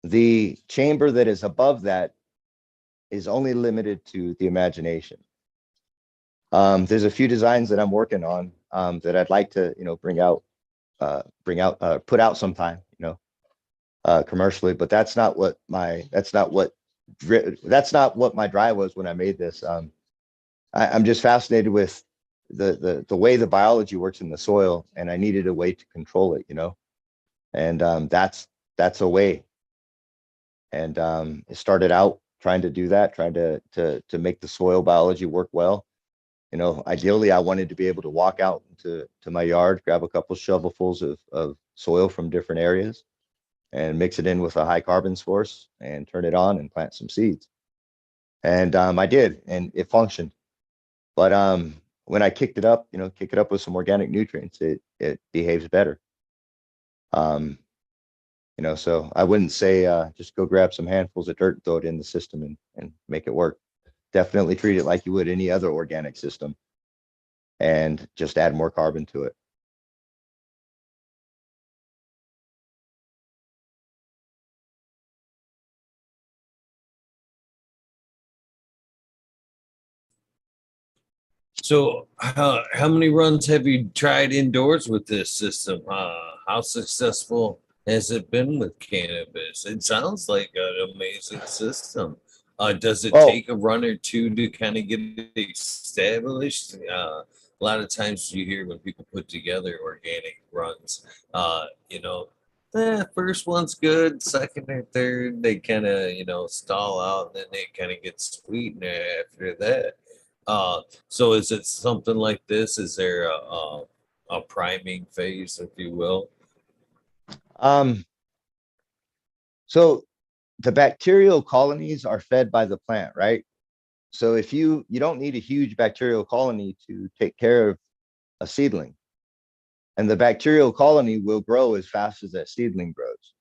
The chamber that is above that is only limited to the imagination. There's a few designs that I'm working on that I'd like to, put out sometime, commercially, but that's not what my drive was when I made this. I'm just fascinated with the way the biology works in the soil, and I needed a way to control it, and that's a way. And it started out trying to do that, trying to make the soil biology work well. Ideally, I wanted to be able to walk out to my yard, grab a couple shovelfuls of soil from different areas, and mix it in with a high carbon source, and turn it on and plant some seeds. And I did, and it functioned. But when I kick it up with some organic nutrients, it behaves better. So I wouldn't say just go grab some handfuls of dirt and throw it in the system and make it work. Definitely treat it like you would any other organic system, and just add more carbon to it.
So, how many runs have you tried indoors with this system? How successful has it been with cannabis? It sounds like an amazing system. Does it
Well,
take a run or two to kind of get it established? A lot of times you hear when people put together organic runs, first one's good, second or third, they kind of, stall out, and then they kind of get sweetener after that. So is it something like this? Is there a priming phase, if you will?
um, so the bacterial colonies are fed by the plant, right? So if you don't need a huge bacterial colony to take care of a seedling, and the bacterial colony will grow as fast as that seedling grows.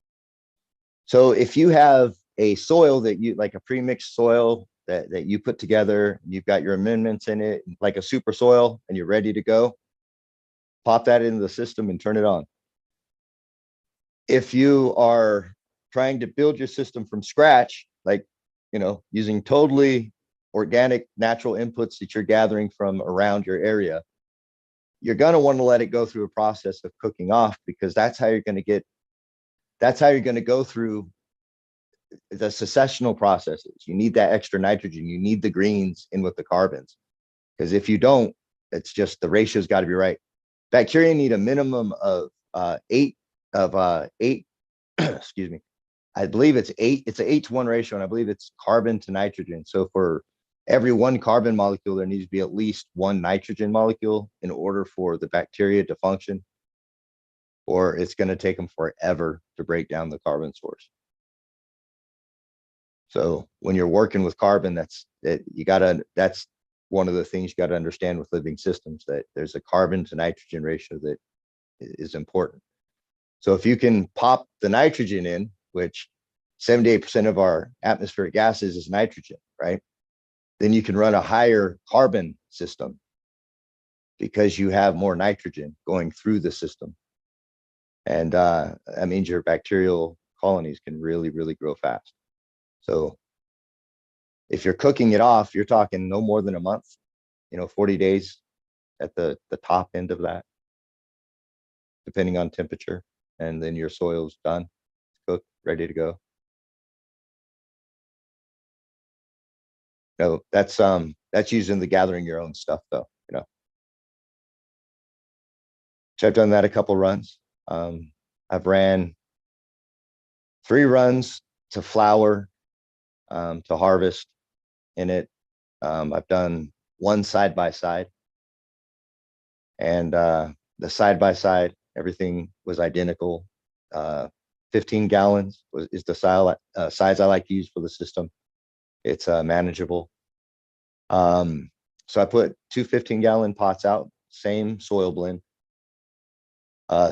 So if you have a soil that you like, a pre-mixed soil that you put together, you've got your amendments in it, like a super soil, and you're ready to go, pop that into the system and turn it on. If you are trying to build your system from scratch, like, using totally organic, natural inputs that you're gathering from around your area, you're going to want to let it go through a process of cooking off, because that's how you're going to go through the successional processes. You need that extra nitrogen. You need the greens in with the carbons, because if you don't, it's just the ratio's got to be right. Bacteria need a minimum of eight, excuse me. I believe it's 8. It's an 8-to-1 ratio, and I believe it's carbon to nitrogen. So for every one carbon molecule, there needs to be at least one nitrogen molecule in order for the bacteria to function, or it's going to take them forever to break down the carbon source. So when you're working with carbon, that's one of the things you got to understand with living systems, that there's a carbon to nitrogen ratio that is important. So if you can pop the nitrogen in, which 78% of our atmospheric gases is nitrogen, right? Then you can run a higher carbon system, because you have more nitrogen going through the system. And that means your bacterial colonies can really, really grow fast. So if you're cooking it off, you're talking no more than a month, 40 days at the top end of that, depending on temperature. And then your soil's done, cooked, ready to go. No, that's using the gathering your own stuff though, So I've done that a couple runs. I've ran 3 runs to flower, to harvest in it. I've done 1 side by side, and the side by side, everything was identical. 15 gallons is the size I like to use for the system. It's manageable. So I put 2 15-gallon pots out, same soil blend,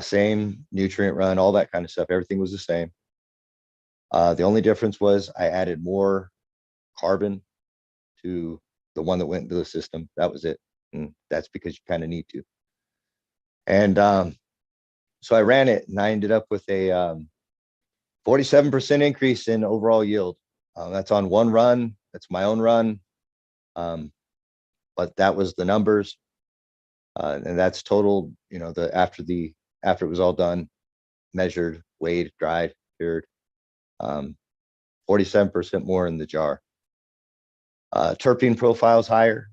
same nutrient run, all that kind of stuff. Everything was the same. The only difference was I added more carbon to the one that went into the system. That was it. And that's because you kind of need to. And so I ran it, and I ended up with a 47% increase in overall yield. That's on one run. That's my own run. But that was the numbers. And that's total, you know, after it was all done, measured, weighed, dried, cured, 47% more in the jar. Terpene profile is higher.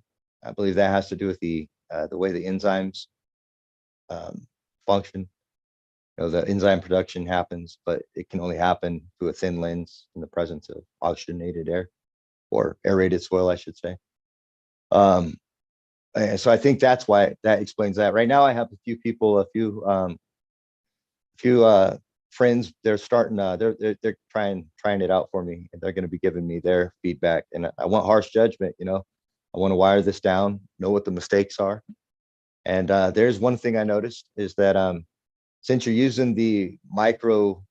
I believe that has to do with the way the enzymes function. You know, the enzyme production happens, but it can only happen through a thin lens in the presence of oxygenated air, or aerated soil, I should say. And so I think that's why that explains that. Right now, I have a few people, a few friends. They're starting. They're trying it out for me, and they're going to be giving me their feedback. And I want harsh judgment. You know, I want to wire this down, know what the mistakes are. And there's one thing I noticed is that since you're using the micro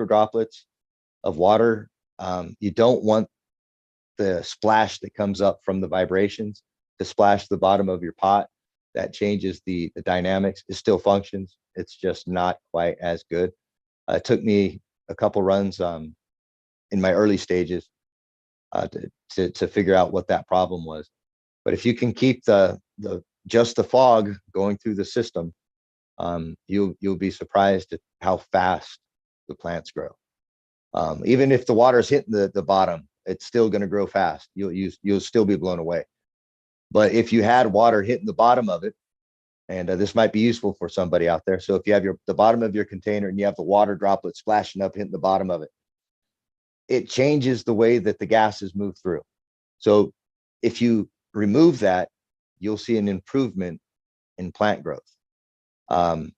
droplets of water, you don't want the splash that comes up from the vibrations to splash the bottom of your pot. That changes the dynamics. It still functions. It's just not quite as good. It took me a couple runs in my early stages to figure out what that problem was. But if you can keep just the fog going through the system, you'll be surprised at how fast the plants grow. Even if the water's hitting the bottom, it's still going to grow fast. You'll still be blown away. But if you had water hitting the bottom of it, and this might be useful for somebody out there. So if you have the bottom of your container and you have the water droplet splashing up, hitting the bottom of it, it changes the way that the gases move through. So if you remove that, you'll see an improvement in plant growth. You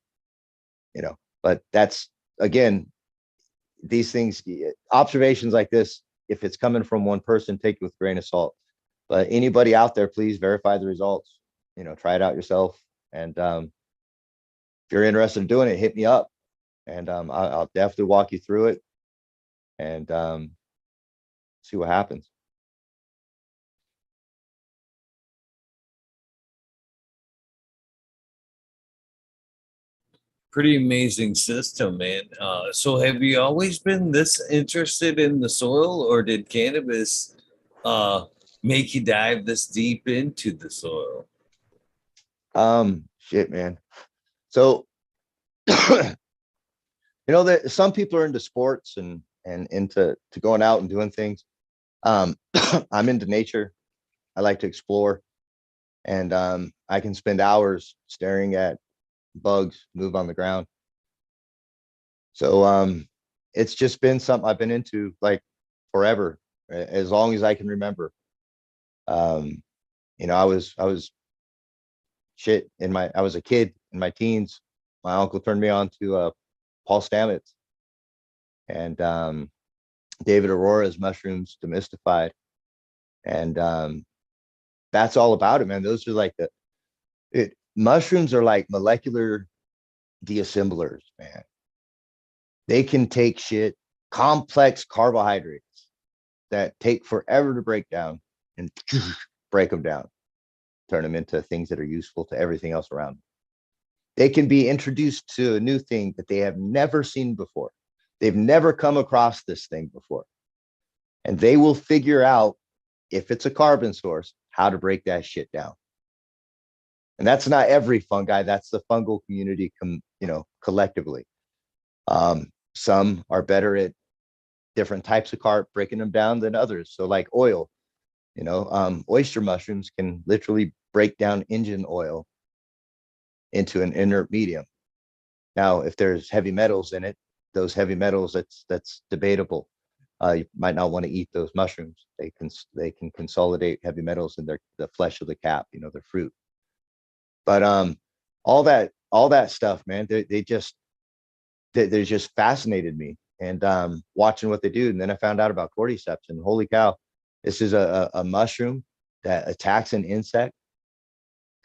know, but that's, again, these things, observations like this, if it's coming from one person, take it with a grain of salt. But anybody out there, please verify the results. You know, try it out yourself. And if you're interested in doing it, hit me up, and I'll definitely walk you through it and see what happens.
Pretty amazing system, man. So have you always been this interested in the soil, or did cannabis make you dive this deep into the soil?
Shit, man. So you know that some people are into sports and into going out and doing things. I'm into nature. I like to explore, and I can spend hours staring at bugs move on the ground. So it's just been something I've been into like forever, as long as I can remember. You know, I was shit I was a kid in my teens. My uncle turned me on to Paul Stamets and David Aurora's Mushrooms Demystified. And that's all about it, man. Those are like mushrooms are like molecular deassemblers, man. They can take shit, complex carbohydrates that take forever to break down, and break them down, turn them into things that are useful to everything else around them. They can be introduced to a new thing that they have never seen before. They've never come across this thing before. And they will figure out, if it's a carbon source, how to break that shit down. And that's not every fungi. That's the fungal community, collectively. Some are better at different types of carp, breaking them down, than others. So like oil, oyster mushrooms can literally break down engine oil into an inert medium. Now, if there's heavy metals in it, those heavy metals, that's debatable. You might not want to eat those mushrooms. They can consolidate heavy metals in the flesh of the cap, their fruit. But all that stuff, man, they just fascinated me, and watching what they do. And then I found out about cordyceps, and holy cow, this is a mushroom that attacks an insect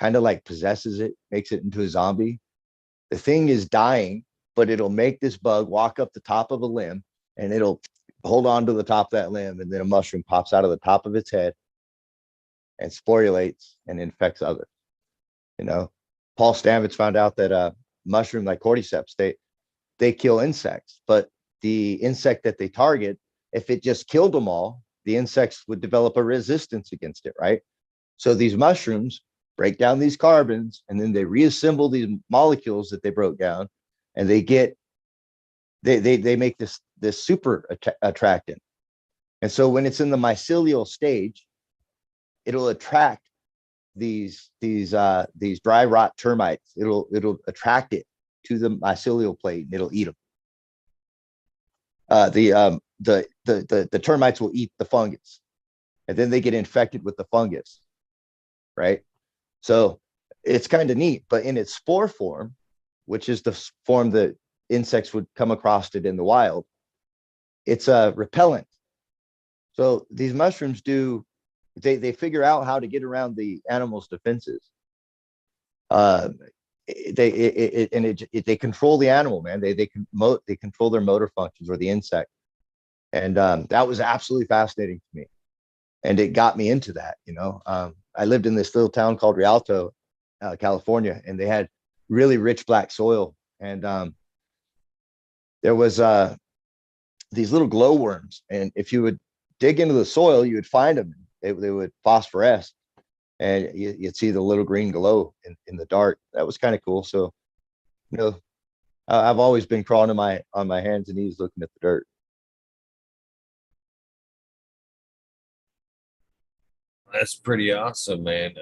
kind of like possesses it, makes it into a zombie. The thing is dying, but it'll make this bug walk up the top of a limb and it'll hold on to the top of that limb. And then a mushroom pops out of the top of its head and sporulates and infects others. You know, Paul Stamets found out that mushroom like cordyceps, they kill insects, but the insect that they target, if it just killed them all, the insects would develop a resistance against it, right? So these mushrooms break down these carbons and then they reassemble these molecules that they broke down, and they make this super attractant. And so when it's in the mycelial stage, it'll attract these dry rot termites. It'll attract it to the mycelial plate and it'll eat them. The termites will eat the fungus, and then they get infected with the fungus, right? So it's kind of neat. But in its spore form, which is the form that insects would come across it in the wild, it's a repellent. So these mushrooms they figure out how to get around the animal's defenses. They control the animal, man. They control their motor functions, or the insect. And that was absolutely fascinating to me. And it got me into that, you know. I lived in this little town called Rialto, California, and they had really rich black soil. And there was these little glowworms. And if you would dig into the soil, you would find them. They would phosphoresce, and you'd see the little green glow in the dark. That was kind of cool. So, you know, I've always been crawling on my hands and knees looking at the dirt.
That's pretty awesome, man.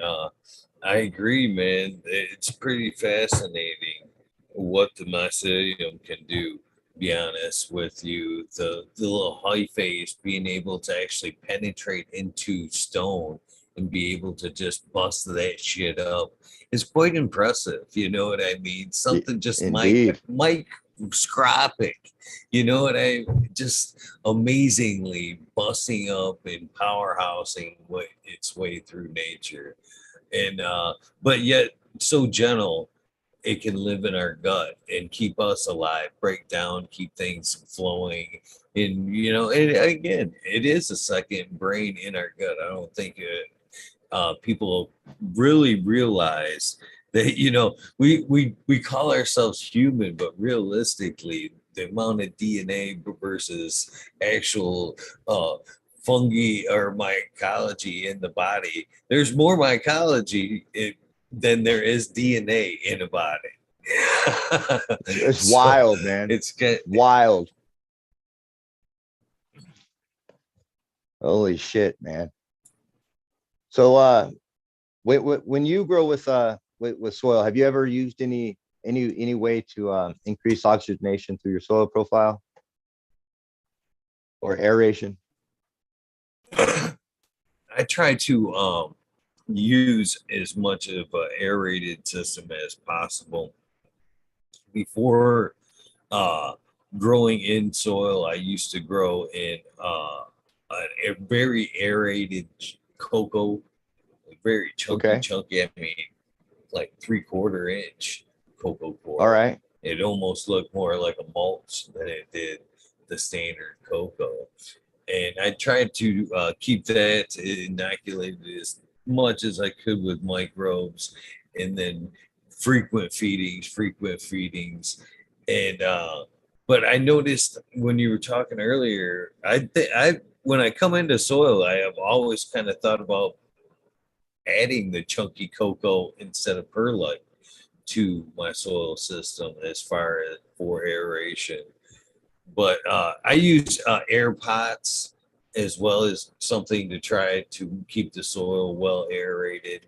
I agree, man. It's pretty fascinating what the mycelium can do. Be honest with you, the little hyphae being able to actually penetrate into stone and be able to just bust that shit up is quite impressive. You know what I mean? Something just
Indeed.
microscopic. You know what I just amazingly busting up and powerhousing its way through nature, and but yet so gentle, it can live in our gut and keep us alive, break down, keep things flowing. And you know, and again, it is a second brain in our gut. I don't think people really realize that, you know, we call ourselves human, but realistically the amount of DNA versus actual fungi or mycology in the body, there's more mycology than there is DNA in a body.
It's
So
wild, man.
it's good.
Wild. Holy shit, man. So when you grow with soil, have you ever used any way to increase oxygenation through your soil profile or aeration?
I try to use as much of an aerated system as possible. Before uh, growing in soil, I used to grow in a very aerated cocoa, very
Okay.
chunky. I mean, like 3/4 inch cocoa
All
core.
right.
It almost looked more like a mulch than it did the standard cocoa. And I tried to keep that inoculated as much as I could with microbes, and then frequent feedings, and but I noticed when you were talking earlier, I when I come into soil, I have always kind of thought about adding the chunky cocoa instead of perlite to my soil system as far as for aeration. But I use air pots as well as something to try to keep the soil well aerated.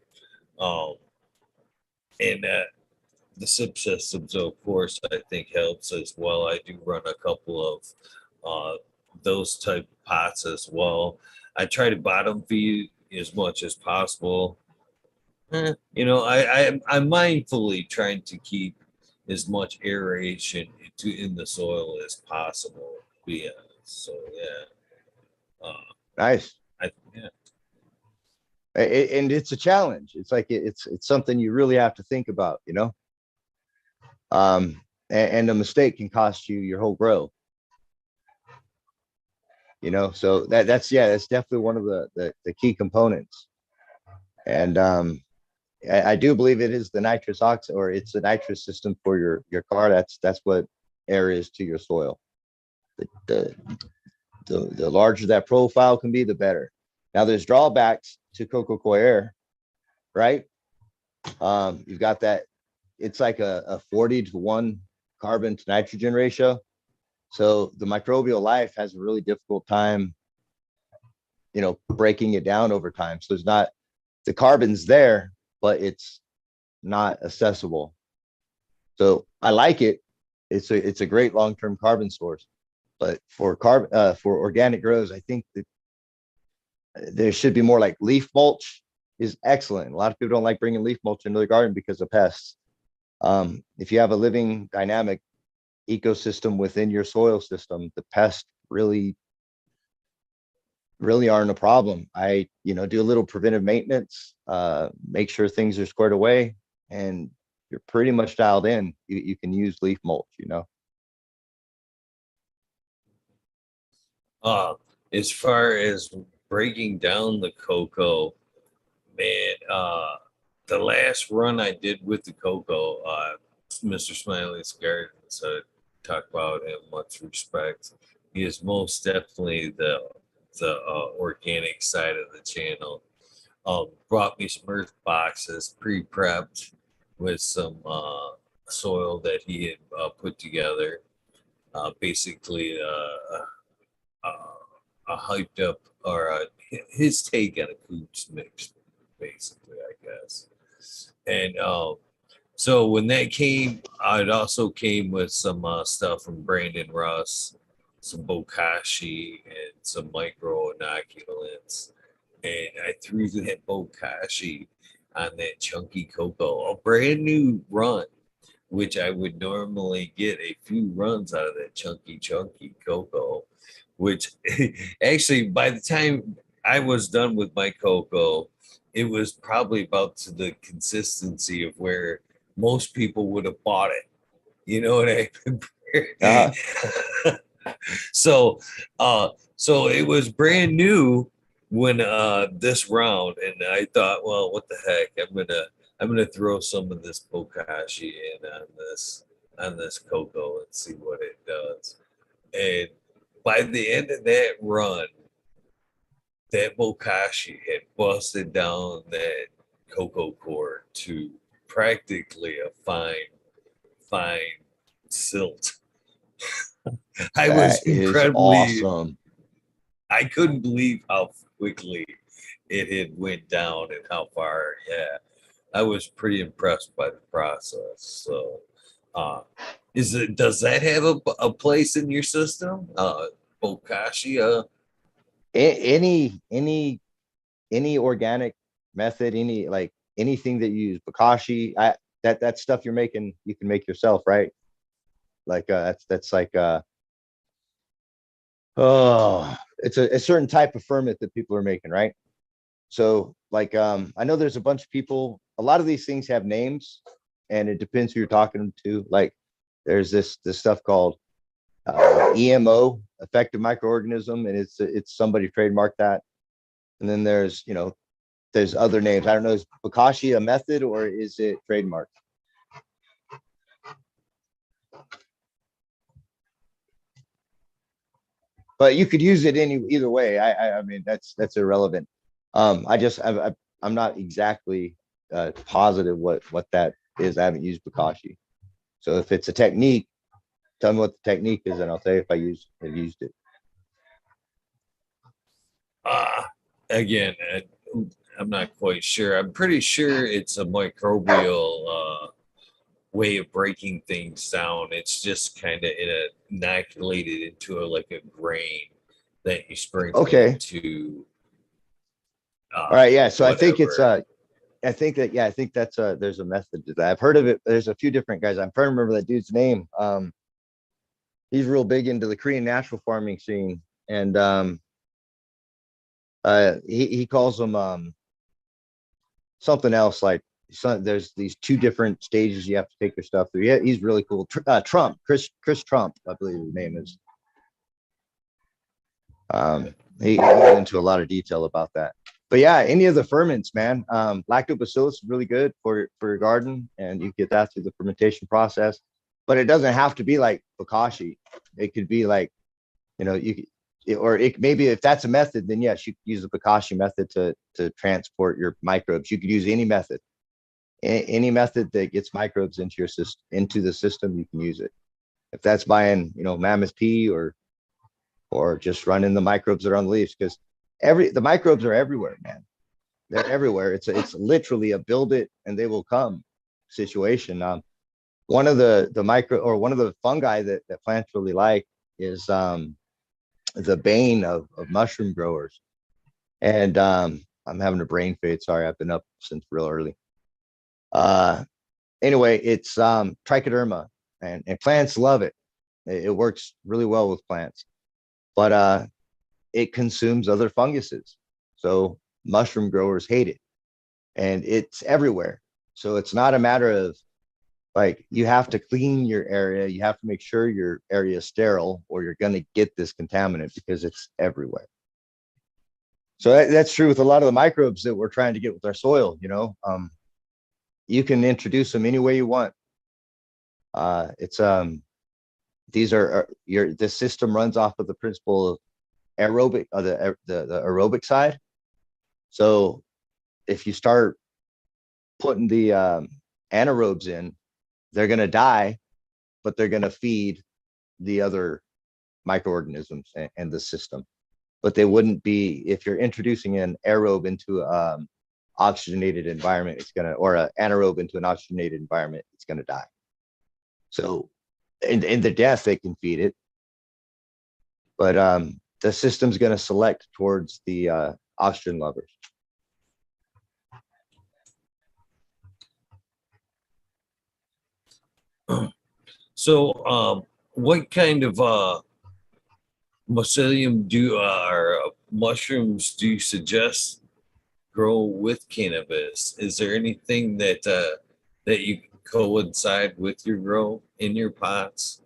Um, and the sip systems, of course, I think helps as well. I do run a couple of those type of pots as well. I try to bottom feed as much as possible. You know, I'm mindfully trying to keep as much aeration in the soil as possible. Yeah. So yeah. Uh,
Nice.
yeah.
And it's a challenge. It's like it's something you really have to think about, you know. And a mistake can cost you your whole grow, you know. So that's definitely one of the key components. And I do believe it is the nitrous oxide, or it's the nitrous system for your car. That's what air is to your soil. The, the larger that profile can be, the better. Now there's drawbacks to coco coir, right? You've got that, it's like a 40-to-1 carbon to nitrogen ratio. So the microbial life has a really difficult time, you know, breaking it down over time. So it's not, the carbon's there, but it's not accessible. So I like it. It's a great long-term carbon source. But for for organic grows, I think that there should be more, like leaf mulch is excellent. A lot of people don't like bringing leaf mulch into the garden because of pests. If you have a living dynamic ecosystem within your soil system, the pests really aren't a problem. I, you know, do a little preventive maintenance, make sure things are squared away, and you're pretty much dialed in. You can use leaf mulch, you know.
Uh, as far as breaking down the cocoa, man, the last run I did with the cocoa, Mr. Smiley's Gardens, talk about in much respect. He is most definitely the organic side of the channel. Brought me some earth boxes pre-prepped with some soil that he had put together. Basically, a hyped up, or his take on a Coops mix, basically, I guess. And so when that came, it also came with some stuff from Brandon Russ, some bokashi, and some micro inoculants. And I threw that bokashi on that chunky cocoa, a brand new run, which I would normally get a few runs out of that chunky cocoa, which actually by the time I was done with my cocoa, it was probably about to the consistency of where most people would have bought it. You know what I mean?
Uh-huh.
So so it was brand new when this round, and I thought, well, what the heck? I'm gonna throw some of this bokashi in on this cocoa and see what it does. And by the end of that run, that bokashi had busted down that cocoa core to practically a fine silt. I was
That is
incredibly,
awesome.
I couldn't believe how quickly it had went down and how far. Yeah, I was pretty impressed by the process. So, uh, does that have a place in your system? Bokashi,
Any organic method, any, like anything that you use, bokashi, that stuff you're making, you can make yourself, right? Like that's like oh, it's a certain type of ferment that people are making, right? So like I know there's a bunch of people, a lot of these things have names, and it depends who you're talking to. Like there's this stuff called EMO, effective microorganism, and it's somebody trademarked that. And then there's, you know, there's other names. I don't know, is bokashi a method or is it trademarked? But you could use it either way. I mean, that's irrelevant. I'm not exactly positive what that is. I haven't used bokashi. So if it's a technique, tell me what the technique is, and I'll tell you if have used it.
uh, again, I'm not quite sure. I'm pretty sure it's a microbial way of breaking things down. It's just kind of inoculated into like a grain that you sprinkle
Okay.
into
All right. Yeah. So I think it's
whatever.
I think that, yeah, I think that's there's a method to that. I've heard of it. There's a few different guys. I'm trying to remember that dude's name. He's real big into the Korean natural farming scene, and he calls them something else like there's these two different stages you have to take your stuff through. Yeah, he's really cool. Trump, Chris Trump, I believe his name is. He goes into a lot of detail about that. But yeah, any of the ferments, man. Lactobacillus is really good for your garden, and you get that through the fermentation process. But it doesn't have to be like bokashi. It could be like, or it maybe if that's a method, then yes, you could use the bokashi method to transport your microbes. You could use any method, any method that gets microbes into your system, into the system, you can use it. If that's buying, mammoth pea or just running the microbes that are on the leaves, because the microbes are everywhere, man. They're everywhere. It's literally a build it and they will come situation. One of the one of the fungi that plants really like is the bane of mushroom growers. And I'm having a brain fade. Sorry, I've been up since real early. Anyway, it's trichoderma, and plants love it. It works really well with plants, but it consumes other funguses. So mushroom growers hate it, and it's everywhere. So it's not a matter of like you have to clean your area. You have to make sure your area is sterile, or you're going to get this contaminant because it's everywhere. So that's true with a lot of the microbes that we're trying to get with our soil. You can introduce them any way you want. These are the system runs off of the principle of aerobic, the aerobic side. So if you start putting the anaerobes in, they're going to die, but they're going to feed the other microorganisms and the system. But they wouldn't be, if you're introducing an aerobe into oxygenated environment, it's going to, or an anaerobe into an oxygenated environment, it's going to die. So in the death, they can feed it. But the system's going to select towards the oxygen lovers.
So, what kind of mycelium or mushrooms do you suggest grow with cannabis? Is there anything that you coincide with your grow in your pots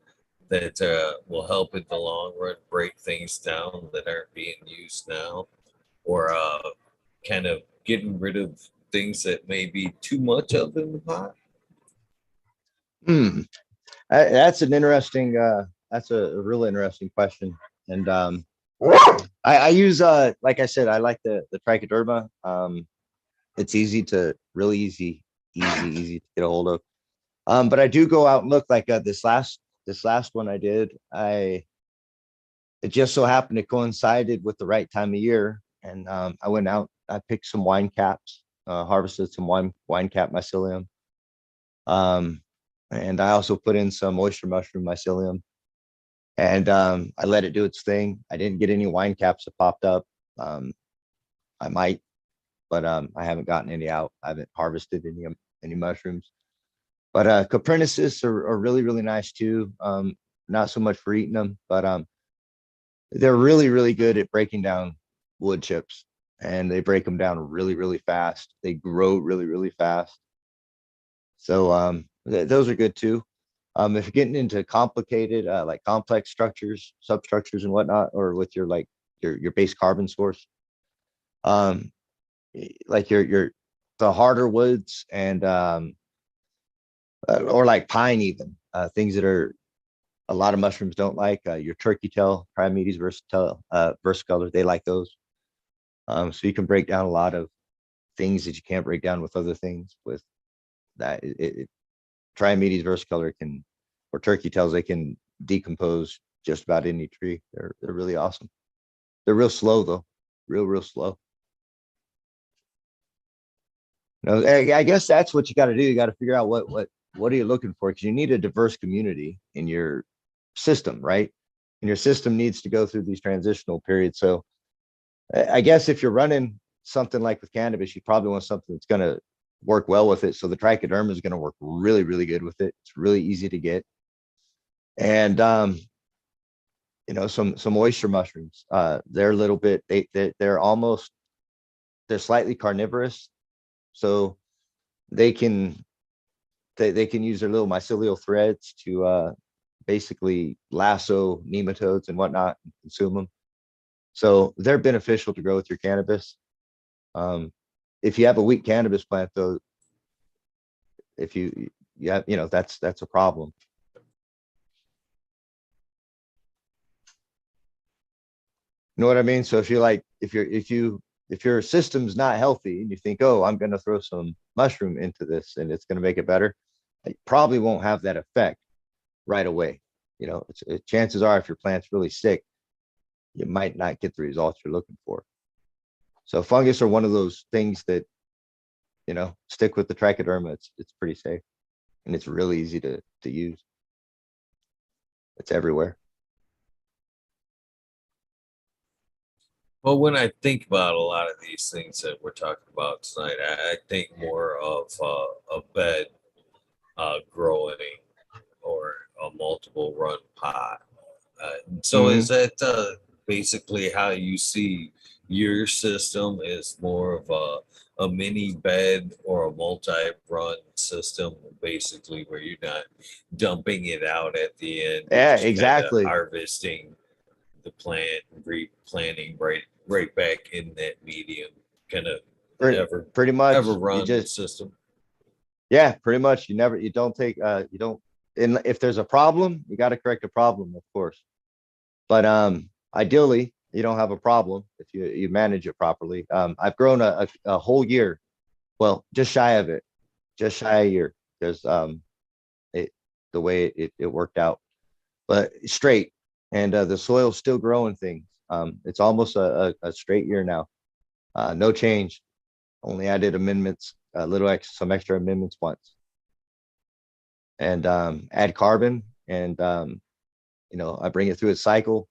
that will help in the long run break things down that aren't being used now, or kind of getting rid of things that may be too much of in the pot?
That's an interesting. That's a really interesting question, and I use like I said, I like the trichoderma. It's really easy to get a hold of. But I do go out and look like this last one I did. It just so happened to coincided with the right time of year, and I went out. I picked some wine caps, harvested some wine cap mycelium. And I also put in some oyster mushroom mycelium, and I let it do its thing. I didn't get any wine caps that popped up. I might, but I haven't gotten any out. I haven't harvested any mushrooms. But Copernicus are really, really nice too. Not so much for eating them, but they're really, really good at breaking down wood chips, and they break them down really, really fast. They grow really, really fast. So those are good too. If you're getting into complicated, like complex structures, substructures and whatnot, or with your your base carbon source, like the harder woods and or like pine, even things that are a lot of mushrooms don't like, your turkey tail, Primetes versicolor, they like those. So you can break down a lot of things that you can't break down with other things. With that, Trimedes versicolor or turkey tails, they can decompose just about any tree. They're really awesome. They're real slow though, real slow. I guess that's what you got to do. You got to figure out what are you looking for, because you need a diverse community in your system, right? And your system needs to go through these transitional periods. So I guess if you're running something like with cannabis, you probably want something that's going to work well with it. So the trichoderma is going to work really, really good with it. It's really easy to get. And some oyster mushrooms, they're a little bit, they're slightly carnivorous. So they can they can use their little mycelial threads to basically lasso nematodes and whatnot and consume them. So they're beneficial to grow with your cannabis. If you have a weak cannabis plant, though, if you have, that's a problem. You know what I mean? So if you're like, if your system's not healthy and you think, oh, I'm going to throw some mushroom into this and it's going to make it better, it probably won't have that effect right away. Chances are, if your plant's really sick, you might not get the results you're looking for. So fungus are one of those things that, stick with the trichoderma. It's pretty safe and it's really easy to use. It's everywhere.
Well, when I think about a lot of these things that we're talking about tonight, I think more of a bed growing or a multiple run pot. So is that basically how you see your system? Is more of a mini bed or a multi-run system, basically, where you're not dumping it out at the end, you're
Yeah,
just kind of
exactly.
harvesting the plant, replanting right back in that medium, kind of
Pretty
ever
much.
run system.
Yeah, pretty much. You don't take, you don't, and if there's a problem, you got to correct a problem, of course. But ideally, you don't have a problem if you manage it properly. I've grown a whole year, well, just shy of it, just shy a year, because it the way it worked out, but straight, and the soil's still growing things. It's almost a straight year now. No change. Only added amendments, some extra amendments once, and add carbon, and I bring it through its cycle,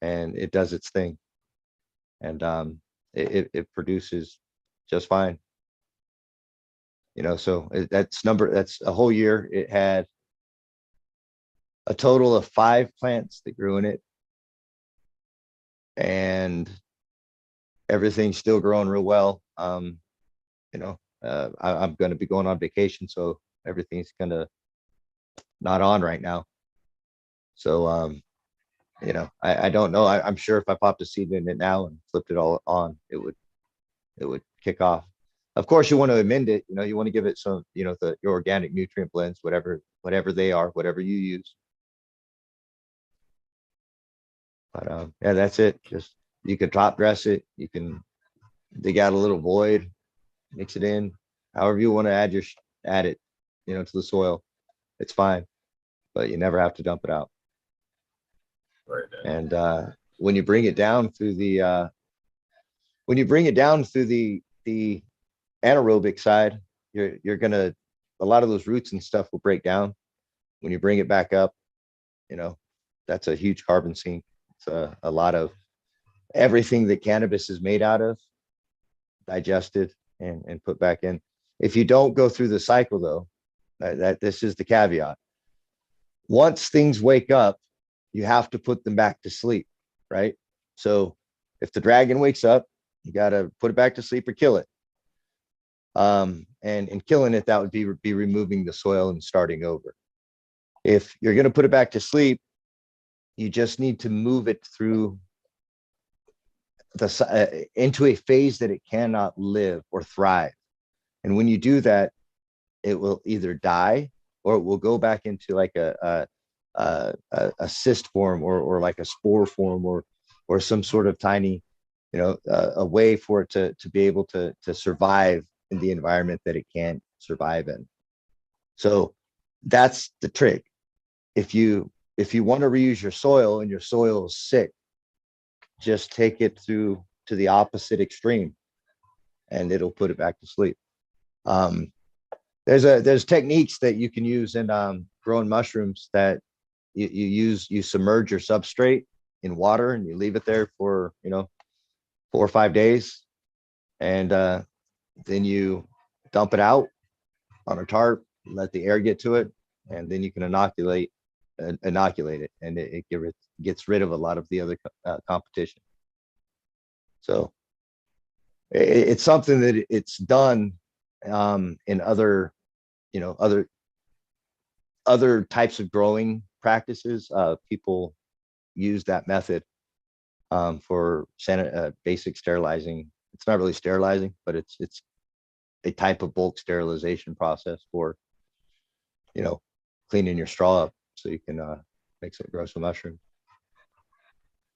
and it does its thing, and it produces just fine. So that's a whole year. It had a total of 5 plants that grew in it, and everything's still growing real well. I'm going to be going on vacation, so everything's kind of not on right now. So I don't know. I'm sure if I popped a seed in it now and flipped it all on, it would kick off. Of course, you want to amend it. You want to give it some, your organic nutrient blends, whatever they are, whatever you use. But yeah, that's it. Just, you could top dress it. You can dig out a little void, mix it in, however you want to add it, to the soil. It's fine, but you never have to dump it out.
Right.
And when you bring it down through the anaerobic side, you're gonna, a lot of those roots and stuff will break down. When you bring it back up, that's a huge carbon sink. It's a lot of everything that cannabis is made out of digested and put back in. If you don't go through the cycle, though, that this is the caveat. Once things wake up, you have to put them back to sleep, right? So if the dragon wakes up, you got to put it back to sleep or kill it. And killing it, that would be removing the soil and starting over. If you're going to put it back to sleep, you just need to move it through into a phase that it cannot live or thrive. And when you do that, it will either die or it will go back into like a cyst form or like a spore form or some sort of tiny, a way for it to be able to survive in the environment that it can't survive in. So that's the trick. If you want to reuse your soil and your soil is sick, just take it through to the opposite extreme and it'll put it back to sleep. There's techniques that you can use in growing mushrooms that you submerge your substrate in water and you leave it there for 4 or 5 days, and then you dump it out on a tarp, let the air get to it, and then you can inoculate it, and it gets rid of a lot of the other competition. So It's something that it's done in other, other types of growing practices. People use that method for basic sterilizing. It's not really sterilizing, but it's a type of bulk sterilization process for, cleaning your straw up so you can grow some mushrooms.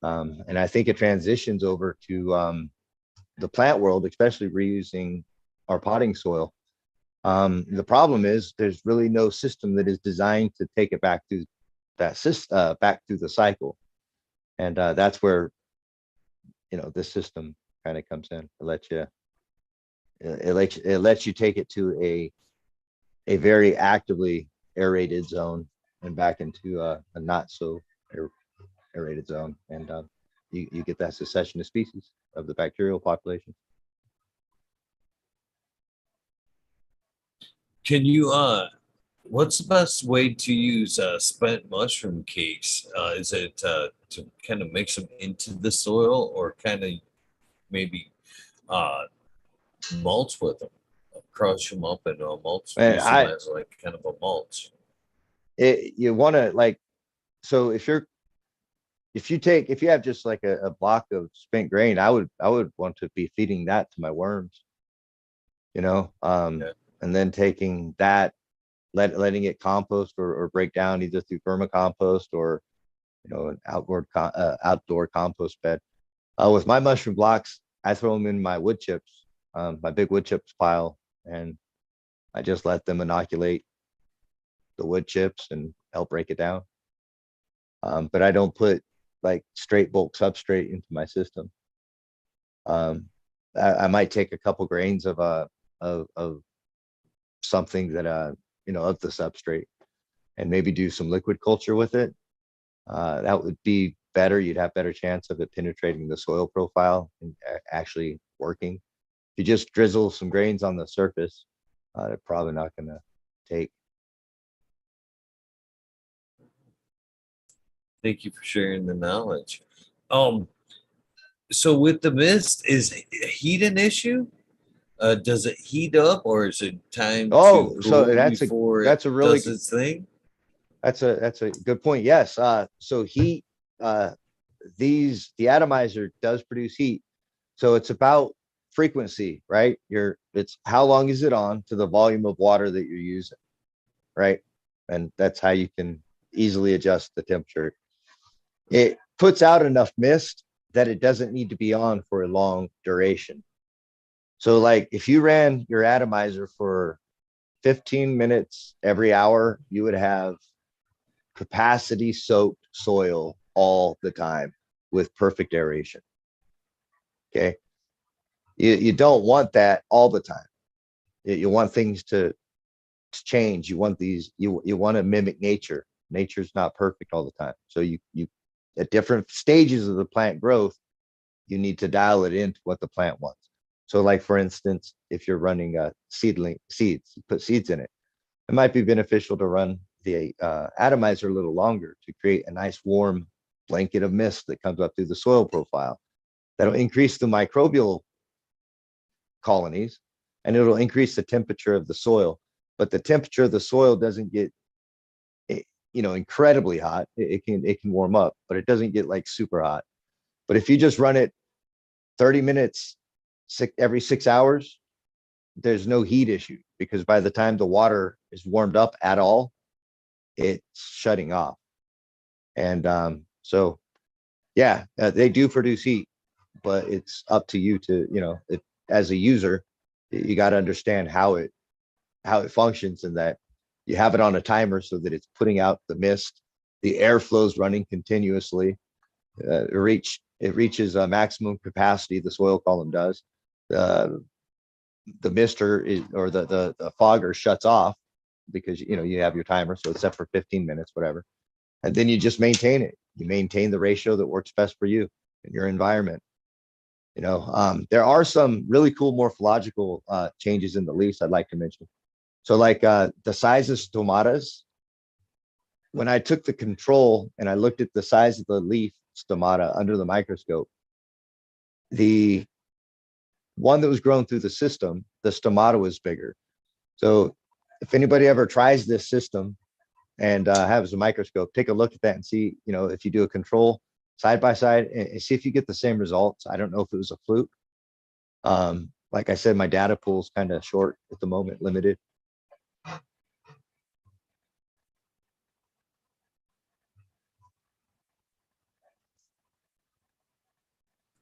And I think it transitions over to the plant world, especially reusing our potting soil. The problem is there's really no system that is designed to take it back through that back through the cycle. And that's where, this system kind of comes in. It lets you take it to a very actively aerated zone and back into a not so aerated zone. And you get that succession of species of the bacterial population.
Can you what's the best way to use spent mushroom cakes? Is it to kind of mix them into the soil, or kind of maybe mulch with them, crush them up and mulch,
And
use them as like kind of a mulch?
You want to, like, so if you have just like a block of spent grain, I would want to be feeding that to my worms,
Yeah.
and then taking that, letting it compost or break down either through vermicompost or, an outdoor compost bed. With my mushroom blocks, I throw them in my wood chips, my big wood chips pile, and I just let them inoculate the wood chips and help break it down. But I don't put like straight bulk substrate into my system. I might take a couple grains of something that of the substrate, and maybe do some liquid culture with it. That would be better. You'd have better chance of it penetrating the soil profile and actually working. If you just drizzle some grains on the surface, they're probably not going to take.
Thank you for sharing the knowledge. So with the mist, is heat an issue? Does it heat up, or is it time to
So
cool before it does its thing?
That's a good point. Yes. So heat, the atomizer does produce heat. So it's about frequency, right? It's how long is it on to the volume of water that you're using, right? And that's how you can easily adjust the temperature. It puts out enough mist that it doesn't need to be on for a long duration. So like if you ran your atomizer for 15 minutes every hour, you would have capacity soaked soil all the time with perfect aeration. Okay. You don't want that all the time. You want things to change. You want you want to mimic nature. Nature's not perfect all the time. So you at different stages of the plant growth, you need to dial it into what the plant wants. So like, for instance, if you're running seeds, you put seeds in it, it might be beneficial to run the atomizer a little longer to create a nice warm blanket of mist that comes up through the soil profile. That'll increase the microbial colonies, and it'll increase the temperature of the soil. But the temperature of the soil doesn't get, incredibly hot. It can warm up, but it doesn't get like super hot. But if you just run it 30 minutes every 6 hours, there's no heat issue, because by the time the water is warmed up at all, it's shutting off. And so, yeah, they do produce heat, but it's up to you to, as a user, you got to understand how it functions, and that you have it on a timer so that it's putting out the mist. The air flows running continuously. It reaches a maximum capacity. The soil column does. The mister or the fogger shuts off, because you have your timer, so it's set for 15 minutes, whatever, and then you just maintain it. You maintain the ratio that works best for you and your environment. There are some really cool morphological changes in the leaves I'd like to mention. So like the size of stomatas, when I took the control and I looked at the size of the leaf stomata under the microscope, the one that was grown through the system, the stomata is bigger. So if anybody ever tries this system and has a microscope, take a look at that and see, if you do a control side by side and see if you get the same results. I don't know if it was a fluke. Like I said, my data pool is kind of short at the moment, limited.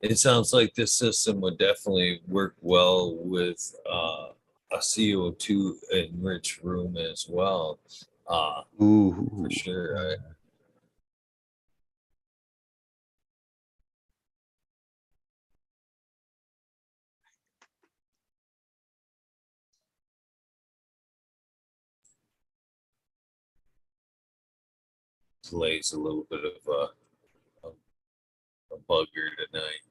It sounds like this system would definitely work well with a CO2 enriched room as well.
Ooh,
for sure. Lays a little bit of a bugger tonight.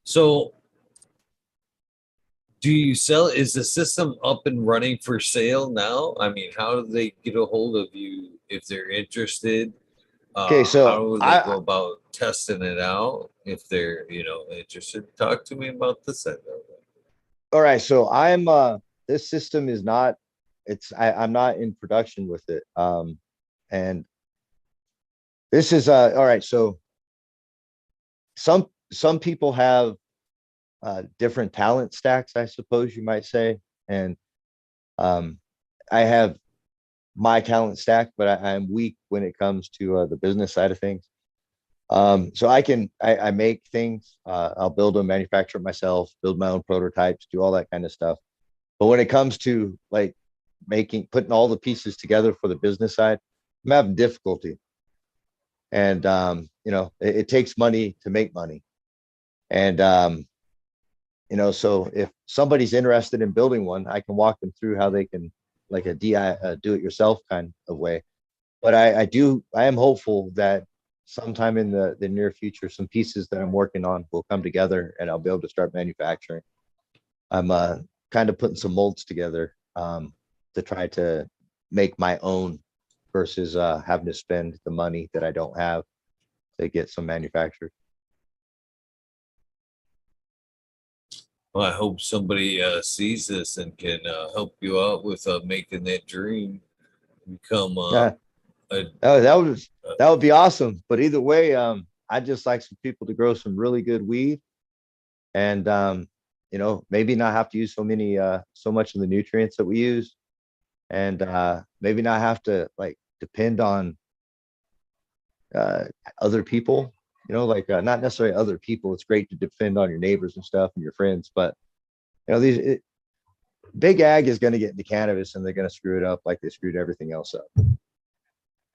So, do you sell? Is the system up and running for sale now? I mean, how do they get a hold of you if they're interested?
okay,
How
so
do they go about testing it out if they're interested? Talk to me about this end of it.
all right, so I'm this system is not, I'm not in production with it. And this is all right, so some people have different talent stacks, I suppose you might say. And um I have my talent stack, but I'm weak when it comes to the business side of things. So I make things, I'll build them, manufacture it myself, build my own prototypes, do all that kind of stuff. But when it comes to like putting all the pieces together for the business side, I'm having difficulty. And it takes money to make money. And so if somebody's interested in building one, I can walk them through how they can, like a do it yourself kind of way. But I am hopeful that sometime in the near future, some pieces that I'm working on will come together and I'll be able to start manufacturing. I'm kind of putting some molds together to try to make my own versus having to spend the money that I don't have to get some manufactured.
Well, I hope somebody sees this and can help you out with making that dream become
Yeah,
a,
that would be awesome. But either way, I'd just like some people to grow some really good weed and maybe not have to use so much of the nutrients that we use, and maybe not have to like depend on uh other people, like not necessarily other people. It's great to depend on your neighbors and stuff and your friends, but big ag is going to get into cannabis and they're going to screw it up like they screwed everything else up.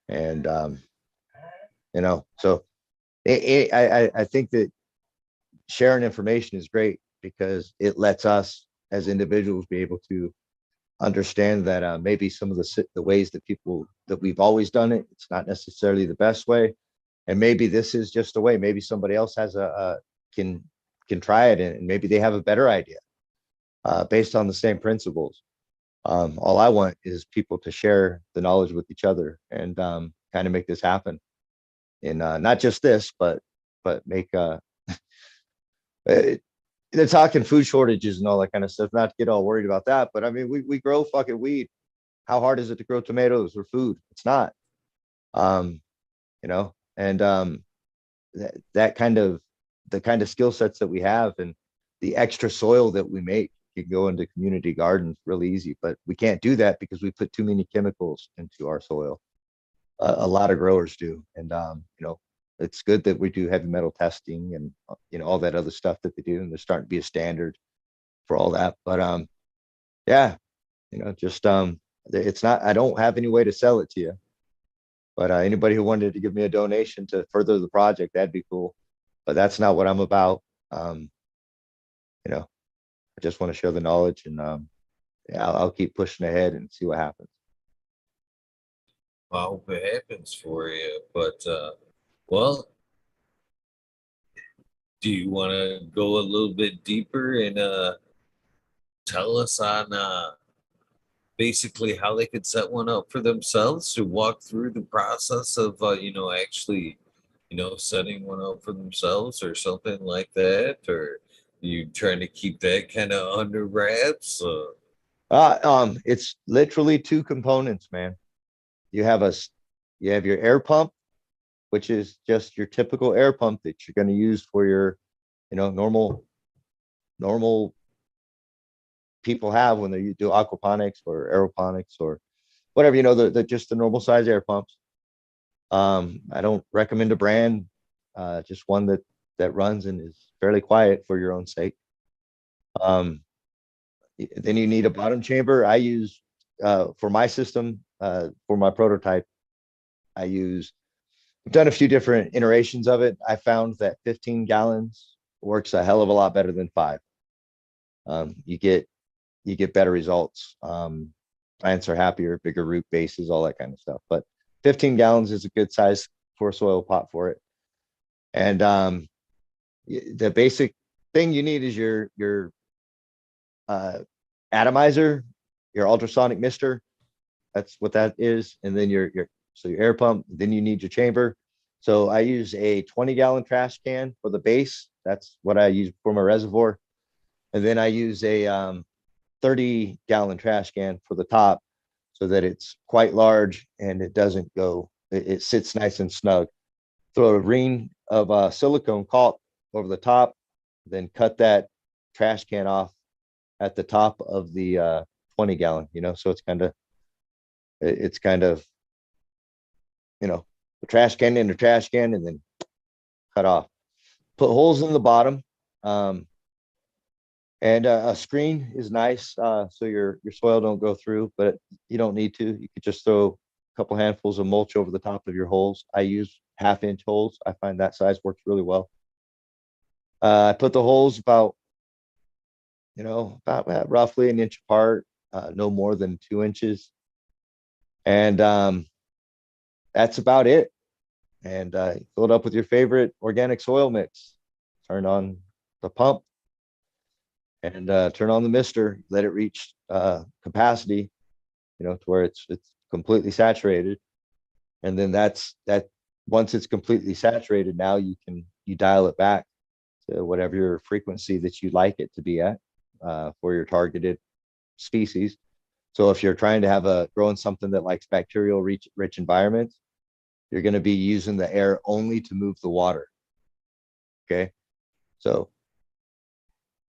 And so I think that sharing information is great because it lets us as individuals be able to understand that maybe some of the ways that we've always done it, it's not necessarily the best way, and maybe this is just a way. Maybe somebody else has can try it and maybe they have a better idea based on the same principles. All I want is people to share the knowledge with each other and kind of make this happen. And not just this, but make they're talking food shortages and all that kind of stuff. Not to get all worried about that, but I mean, we grow fucking weed. How hard is it to grow tomatoes or food? It's not. Um, and that kind of the kind of skill sets that we have and the extra soil that we make can go into community gardens really easy. But we can't do that because we put too many chemicals into our soil. A lot of growers do, and it's good that we do heavy metal testing and all that other stuff that they do, and there's starting to be a standard for all that. But yeah, just it's not. I don't have any way to sell it to you, but anybody who wanted to give me a donation to further the project, that'd be cool. But that's not what I'm about. I just want to share the knowledge, and yeah, I'll keep pushing ahead and see what happens.
I hope it happens for you. But well, do you want to go a little bit deeper and tell us on basically how they could set one up for themselves to walk through the process of actually setting one up for themselves or something like that? Or trying to keep that kind of under wraps?
It's literally two components, man. You have you have your air pump, which is just your typical air pump that you're going to use for your, normal people have when they do aquaponics or aeroponics or whatever, the just the normal size air pumps. I don't recommend a brand, just one that runs and is fairly quiet for your own sake. Then you need a bottom chamber. I use for my system, for my prototype, I've done a few different iterations of it. I found that 15 gallons works a hell of a lot better than 5. You get better results. Plants are happier, bigger root bases, all that kind of stuff. But 15 gallons is a good size for a soil pot for it. And the basic thing you need is your atomizer, your ultrasonic mister. That's what that is. And then your air pump. Then you need your chamber. So I use a 20-gallon trash can for the base. That's what I use for my reservoir. And then I use a 30-gallon trash can for the top, so that it's quite large and it doesn't go. It sits nice and snug. Throw a ring of silicone caulk over the top, then cut that trash can off at the top of the 20-gallon. So it's kind of the trash can in the trash can, and then cut off. Put holes in the bottom, and a screen is nice, so your soil don't go through, but you don't need to. You could just throw a couple handfuls of mulch over the top of your holes. I use 1/2-inch holes. I find that size works really well. I put the holes about roughly an inch apart, no more than 2 inches. And that's about it. And fill it up with your favorite organic soil mix. Turn on the pump and turn on the mister. Let it reach capacity, to where it's completely saturated. And then that. Once it's completely saturated, now you dial it back to whatever your frequency that you like it to be at for your targeted species. So if you're trying to have growing something that likes bacterial rich environments, you're going to be using the air only to move the water. Okay. So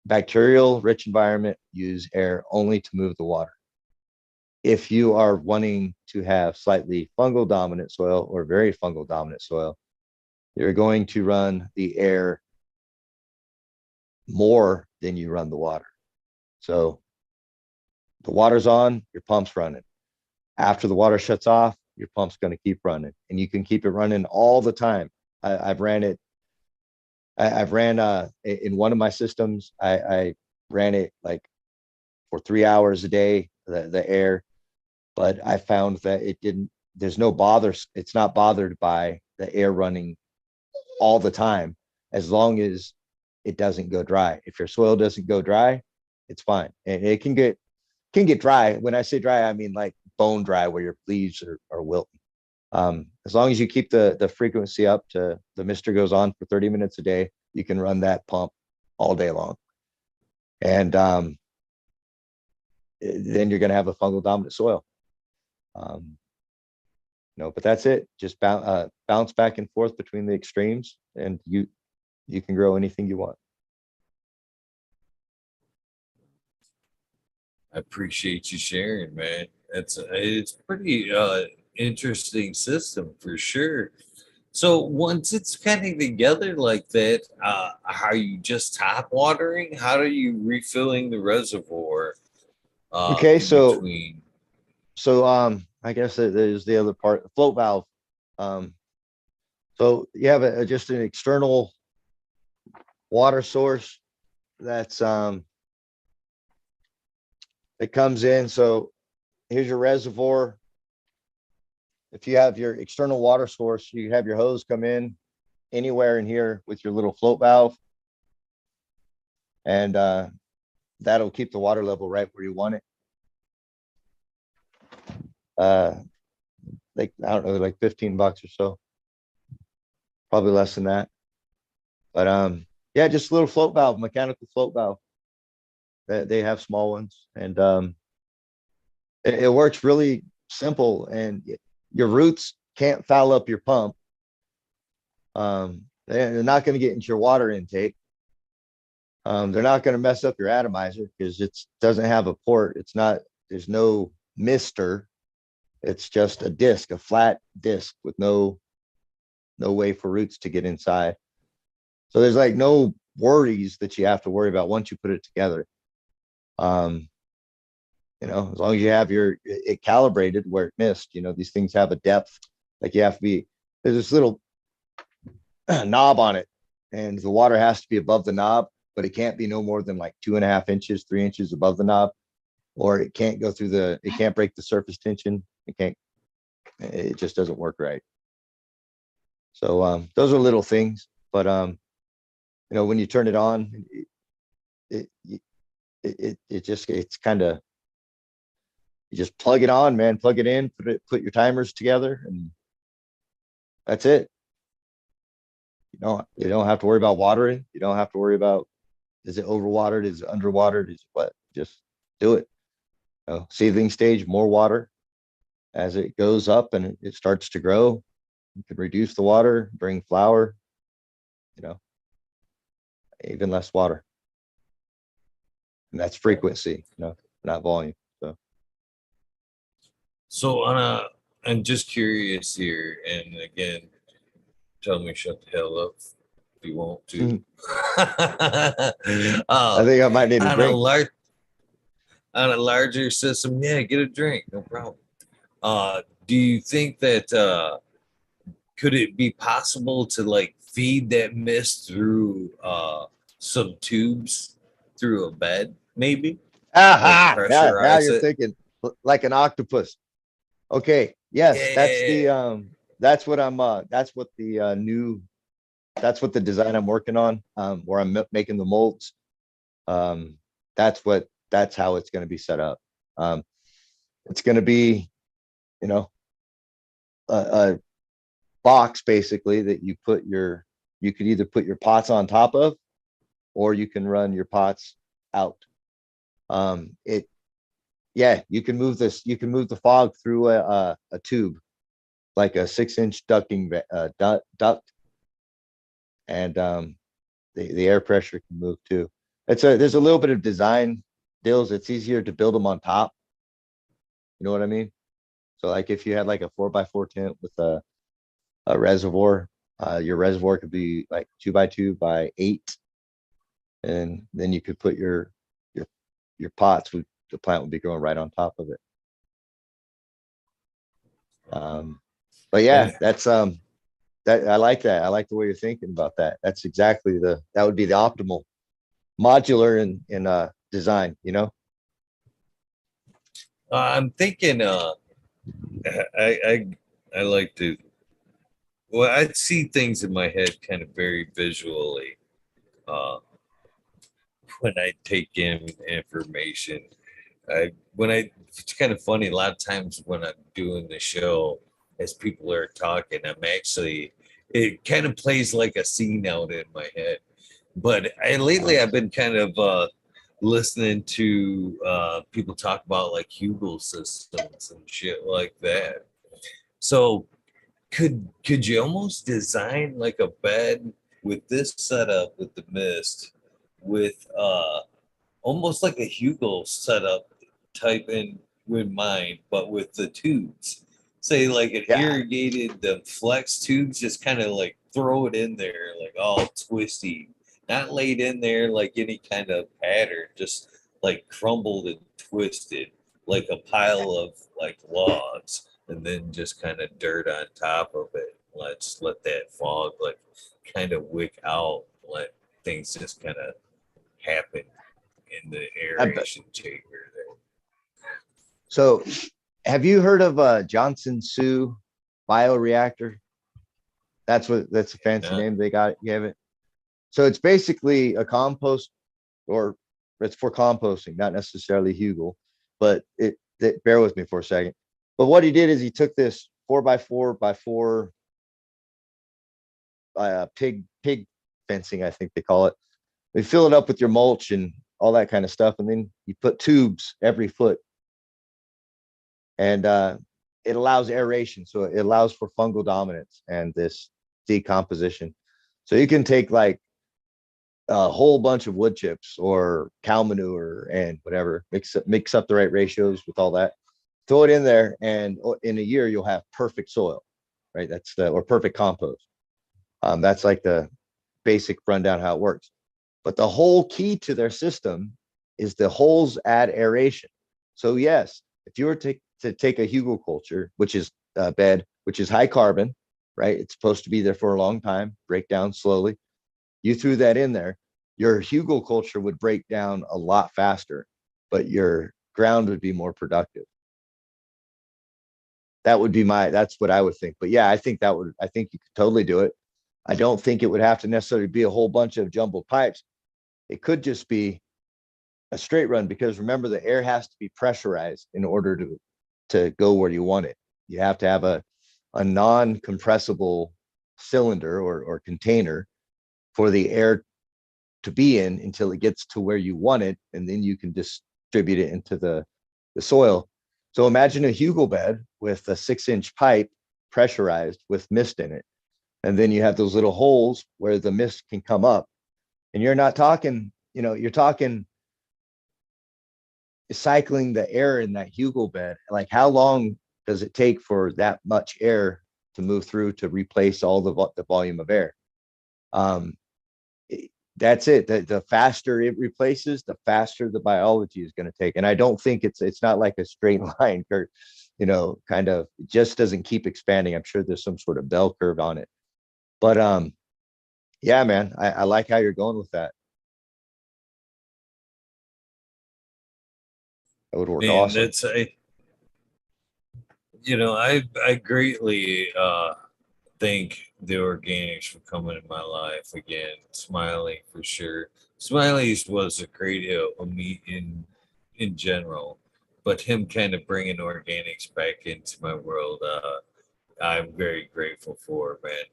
bacterial rich environment, use air only to move the water. If you are wanting to have slightly fungal dominant soil or very fungal dominant soil, you're going to run the air more than you run the water. So the water's on, your pump's running. After the water shuts off, your pump's going to keep running, and you can keep it running all the time. I've ran in one of my systems. I ran it like for 3 hours a day, the air, but I found that there's no bother. It's not bothered by the air running all the time, as long as it doesn't go dry. If your soil doesn't go dry, it's fine. And it can get dry. When I say dry, I mean like bone dry, where your leaves are wilting. As long as you keep the frequency up to the mister goes on for 30 minutes a day, you can run that pump all day long. And then you're going to have a fungal dominant soil. But that's it. Just bounce back and forth between the extremes, and you can grow anything you want.
I appreciate you sharing, man. It's pretty interesting system for sure. So once it's kind of together like that, are you just top watering? How are you refilling the reservoir
Okay,
in between?
So I guess there's the other part, the float valve. So you have just an external water source that's it comes in. So here's your reservoir. If you have your external water source, you have your hose come in anywhere in here with your little float valve, and that'll keep the water level right where you want it. Like, I don't know, like $15 or so, probably less than that. But Yeah, just a little float valve, mechanical float valve. They have small ones, and it works really simple. And your roots can't foul up your pump. They're not going to get into your water intake. They're not going to mess up your atomizer because it doesn't have a port. It's not. There's no mister. It's just a disc, a flat disc with no way for roots to get inside. So there's like no worries that you have to worry about once you put it together. You know, as long as you have it calibrated where it missed, you know, these things have a depth. Like you have to be, there's this little knob on it, and the water has to be above the knob, but it can't be no more than like 2.5 inches, 3 inches above the knob, or it can't go through it can't break the surface tension. It just doesn't work right. So those are little things, but you know, when you turn it on, it's kind of, you just plug it on, man, plug it in, put your timers together, and that's it. You don't have to worry about watering. You don't have to worry about, is it overwatered? Is it underwatered? Is it what? Just do it. You know, seedling stage, more water. As it goes up and it starts to grow, you can reduce the water, bring flower, you know, even less water. And that's frequency, you know, not volume.
So I'm just curious here, and again, tell me shut the hell up if you want to.
I think I might need a
on a
drink.
larger system, yeah, get a drink, no problem. Do you think that could it be possible to like feed that mist through some tubes through a bed, maybe? Like
Aha! Now
pressurize
you're
it?
thinking like an octopus. Okay. Yes,
Yeah.
that's what I'm that's what the new that's what the design I'm working on, where I'm making the molds. Um, that's how it's going to be set up. Um, it's going to be, you know, a box basically that you could either put your pots on top of, or you can run your pots out. It Yeah, you can move the fog through a tube, like a 6-inch duct, and the air pressure can move too. There's a little bit of design deals. It's easier to build them on top. You know what I mean? So like if you had like a 4x4 tent with a reservoir, your reservoir could be like 2x2x8, and then you could put your pots with the plant would be growing right on top of it. But yeah,
And
that I like that. I like the way you're thinking about that. That's exactly that would be the optimal modular in design, you know?
I'm thinking I I like to, well, I see things in my head kind of very visually when I take in information. It's kind of funny. A lot of times when I'm doing the show, as people are talking, it kind of plays like a scene out in my head. But lately I've been kind of listening to people talk about like Hugel systems and shit like that. So could you almost design like a bed with this setup with the mist, with almost like a Hugel setup type in with mine, but with the tubes. Say like an
Yeah,
irrigated the flex tubes, just kind of like throw it in there, like all twisty, not laid in there like any kind of pattern, just like crumbled and twisted, like a pile of like logs, and then just kind of dirt on top of it. Let's let that fog like kind of wick out, let things just kind of happen in the
I bet.
aeration chamber there.
So have you heard of Johnson Sue bioreactor? That's a fancy
Not
name they gave it. So it's basically a compost, or it's for composting, not necessarily Hugel, but bear with me for a second. But what he did is he took this 4x4x4 pig fencing, I think they call it. They fill it up with your mulch and all that kind of stuff, and then you put tubes every foot, and it allows aeration, so it allows for fungal dominance and this decomposition. So you can take like a whole bunch of wood chips or cow manure and whatever, mix up the right ratios with all that, throw it in there, and in a year you'll have perfect soil, right? That's the, or perfect compost. That's like the basic rundown how it works. But the whole key to their system is the holes add aeration. So yes, if you were to take a hugelkultur, which is a bed, which is high carbon, right? It's supposed to be there for a long time, break down slowly. You threw that in there, your hugelkultur would break down a lot faster, but your ground would be more productive. That would be that's what I would think. But yeah, I think you could totally do it. I don't think it would have to necessarily be a whole bunch of jumbled pipes. It could just be a straight run, because remember, the air has to be pressurized in order to go where you want it. You have to have a non-compressible cylinder or container for the air to be in until it gets to where you want it, and then you can distribute it into the soil. So imagine a hugel bed with a 6-inch pipe pressurized with mist in it, and then you have those little holes where the mist can come up. And you're not talking, you're talking cycling the air in that hugel bed. Like, how long does it take for that much air to move through to replace all the volume of air? That's it. The faster it replaces, the faster the biology is going to take. And I don't think it's not like a straight line, Kurt. Kind of, it just doesn't keep expanding. I'm sure there's some sort of bell curve on it. But yeah, man, I like how you're going with that. That would work
Man,
awesome.
that's I greatly thank the organics for coming in my life again. Smiley for sure. Smiley's was a great meet in general, but him kind of bringing organics back into my world, I'm very grateful for, man.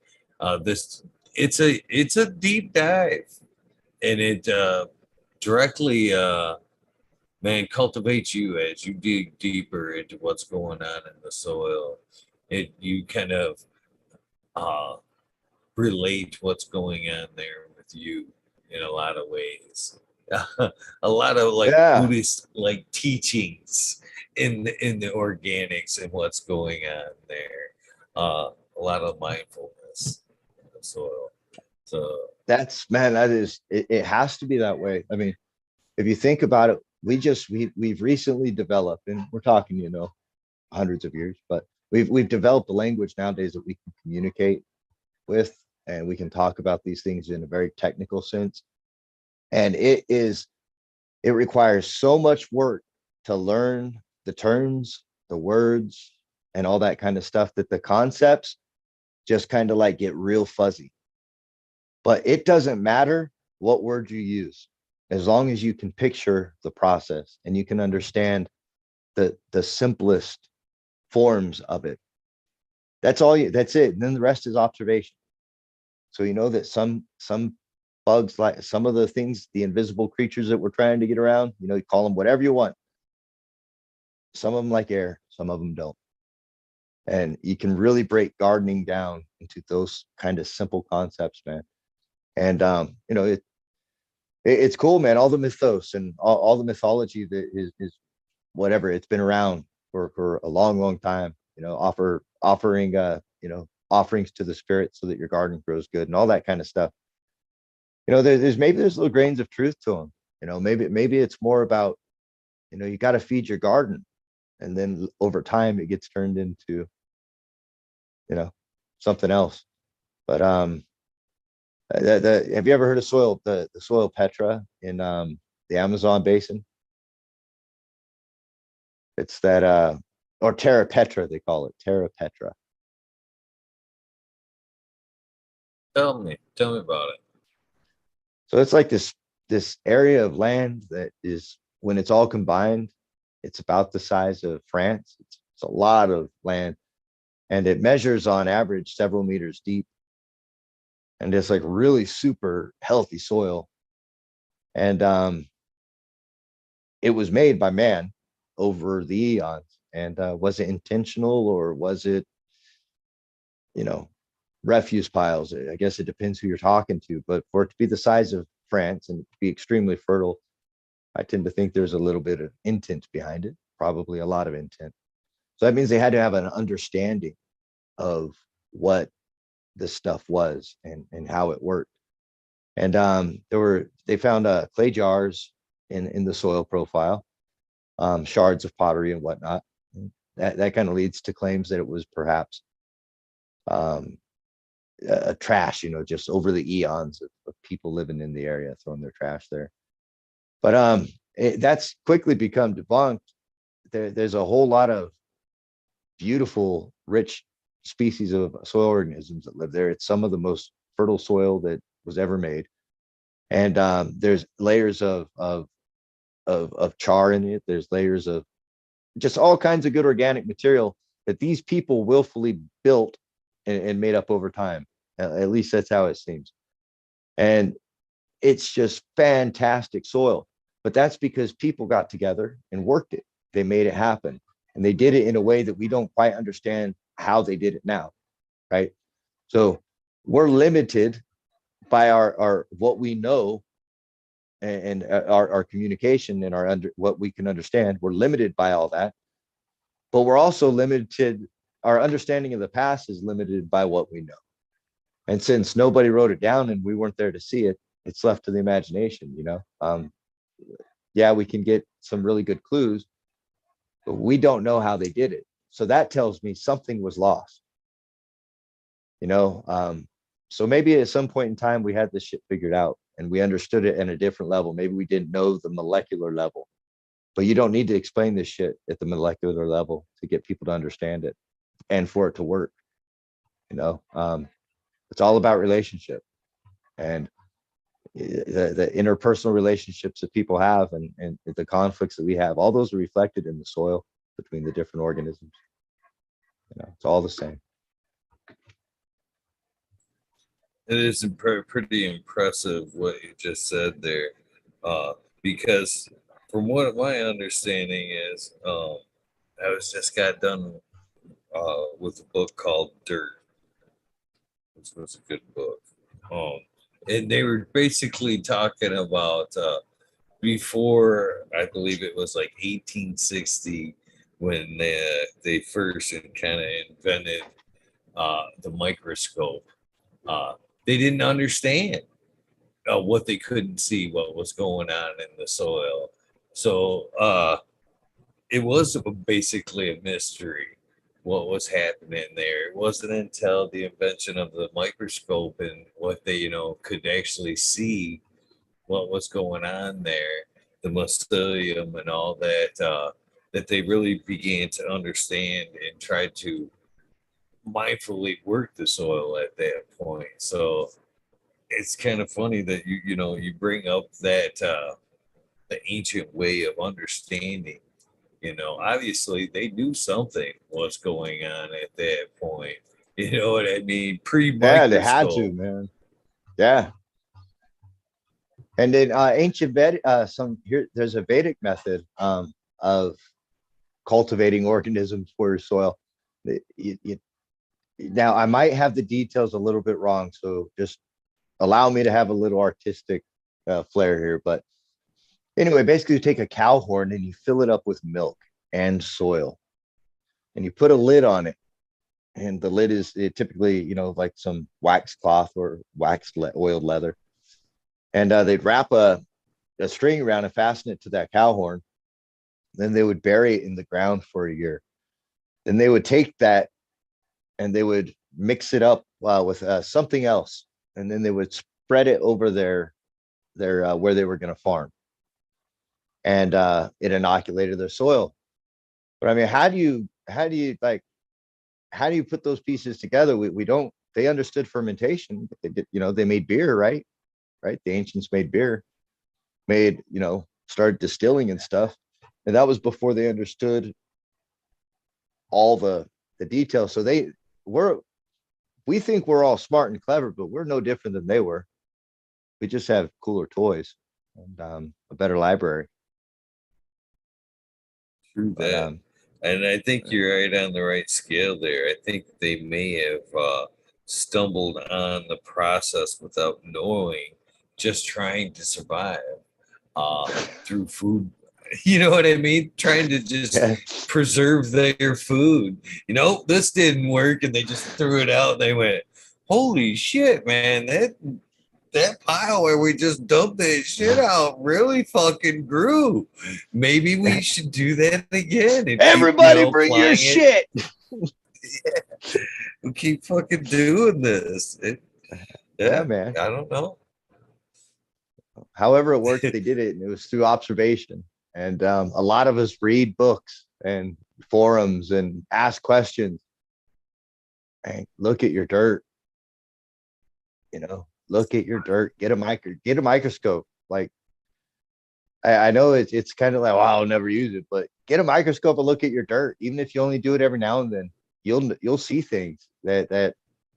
This it's a deep dive, and it directly man, cultivates you as you dig deeper into what's going on in the soil. You kind of uh, relate what's going on there with you in a lot of ways. A lot of like
Yeah,
Buddhist like teachings in the organics and what's going on there. A lot of mindfulness in the soil. So
that's, man, that is, it has to be that way. I mean, if you think about it, we've recently developed, and we're talking, hundreds of years, but we've developed a language nowadays that we can communicate with, and we can talk about these things in a very technical sense. And it requires so much work to learn the terms, the words, and all that kind of stuff, that the concepts just kind of like get real fuzzy. But it doesn't matter what word you use, as long as you can picture the process and you can understand the simplest forms of it. That's it. And then the rest is observation. So you know that some bugs, like some of the things, the invisible creatures that we're trying to get around, you call them whatever you want. Some of them like air, some of them don't. And you can really break gardening down into those kind of simple concepts, man. And it's cool, man. All the mythos and all the mythology that is whatever, it's been around for a long, long time. Offering offerings to the spirit so that your garden grows good and all that kind of stuff. There's little grains of truth to them. Maybe it's more about, you got to feed your garden, and then over time it gets turned into, something else. But have you ever heard of the soil petra in the Amazon basin? It's that or terra petra, they call it terra petra.
tell me about it.
So it's like this area of land that is, when it's all combined, it's about the size of France. It's a lot of land, and it measures on average several meters deep. and it's like really super healthy soil. And it was made by man over the eons. And was it intentional, or was it, you know, refuse piles? I guess it depends who you're talking to. But for it to be the size of France and to be extremely fertile, I tend to think there's a little bit of intent behind it, probably a lot of intent. So that means they had to have an understanding of what this stuff was and how it worked. And they found clay jars in the soil profile, shards of pottery and whatnot. That kind of leads to claims that it was perhaps a trash, just over the eons of people living in the area throwing their trash there. But that's quickly become debunked. There's a whole lot of beautiful, rich species of soil organisms that live there. It's some of the most fertile soil that was ever made. And there's layers of char in it. There's layers of just all kinds of good organic material that these people willfully built and made up over time. At least that's how it seems. And it's just fantastic soil. But that's because people got together and worked it. They made it happen. And they did it in a way that we don't quite understand how they did it now, right? So we're limited by our what we know, and our communication and what we can understand. We're limited by all that, but we're also limited. Our understanding of the past is limited by what we know. And since nobody wrote it down and we weren't there to see it, it's left to the imagination, yeah, we can get some really good clues, but we don't know how they did it. So that tells me something was lost, so maybe at some point in time we had this shit figured out and we understood it at a different level. Maybe we didn't know the molecular level, but you don't need to explain this shit at the molecular level to get people to understand it and for it to work. It's all about relationship and the interpersonal relationships that people have, and the conflicts that we have. All those are reflected in the soil between the different organisms. It's all the same.
It is pretty impressive what you just said there, because from what my understanding is, I was just got done with a book called Dirt. This was a good book, and they were basically talking about before, I believe it was like 1860 when they first kind of invented the microscope. They didn't understand what they couldn't see, what was going on in the soil. So it was basically a mystery what was happening there. It wasn't until the invention of the microscope and what they, could actually see what was going on there, the mycelium and all that, that they really began to understand and try to mindfully work the soil at that point. So it's kind of funny that you bring up that the ancient way of understanding. Obviously they knew something was going on at that point. You know what I mean?
Yeah, they had to,
Pre-microscope.
man. Yeah. And then ancient Vedic, there's a Vedic method of cultivating organisms for your soil. Now I might have the details a little bit wrong, so just allow me to have a little artistic flair here. But anyway, basically you take a cow horn and you fill it up with milk and soil, and you put a lid on it. And the lid is typically, like some wax cloth or oiled leather. And they'd wrap a string around and fasten it to that cow horn. Then they would bury it in the ground for a year. Then they would take that and they would mix it up with something else. And then they would spread it over their where they were going to farm. And it inoculated their soil. But I mean, how do you put those pieces together? We don't. They understood fermentation, but they did, they made beer, right? The ancients made beer, started distilling and stuff. And that was before they understood all the details. So we think we're all smart and clever, but we're no different than they were. We just have cooler toys and a better library.
True
But
that. And I think you're right on the right scale there. I think they may have stumbled on the process without knowing, just trying to survive through food. You know what I mean? Trying to just
yeah,
preserve their food. You know, this didn't work, and they just threw it out. And they went, "Holy shit, man! That pile where we just dumped that shit out really fucking grew. Maybe we should do that again and keep,
everybody bring your
applying it.
shit.
We keep fucking doing this.
Yeah,
Yeah,
man.
I don't know.
However it works, they did it, and it was through observation. And a lot of us read books and forums and ask questions. And look at your dirt. Look at your dirt. Get a microscope. Like I know it's kind of like, well, I'll never use it, but get a microscope and look at your dirt. Even if you only do it every now and then, you'll see things that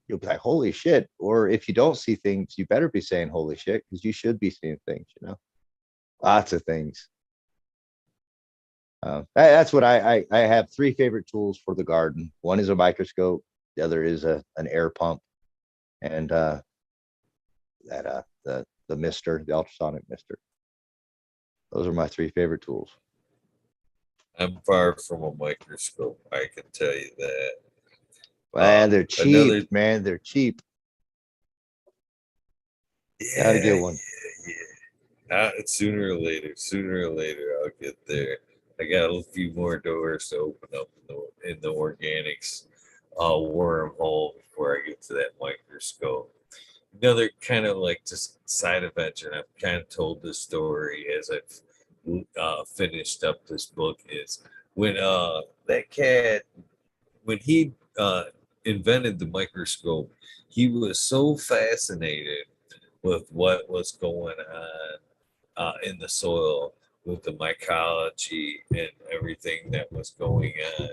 you'll be like, holy shit. Or if you don't see things, you better be saying holy shit, because you should be seeing things, lots of things. That's what I have three favorite tools for the garden. One is a microscope, the other is an air pump, and the mister, the ultrasonic mister. Those are my three favorite tools.
I'm far from a microscope. I can tell you that.
And they're cheap, man. They're cheap.
Yeah,
Gotta get one.
yeah. Sooner or later, I'll get there. I got a few more doors to open up in the organics wormhole before I get to that microscope. Another kind of like just side adventure, and I've kind of told this story as I've finished up this book, is when that cat, when he invented the microscope, he was so fascinated with what was going on in the soil, with the mycology and everything that was going on.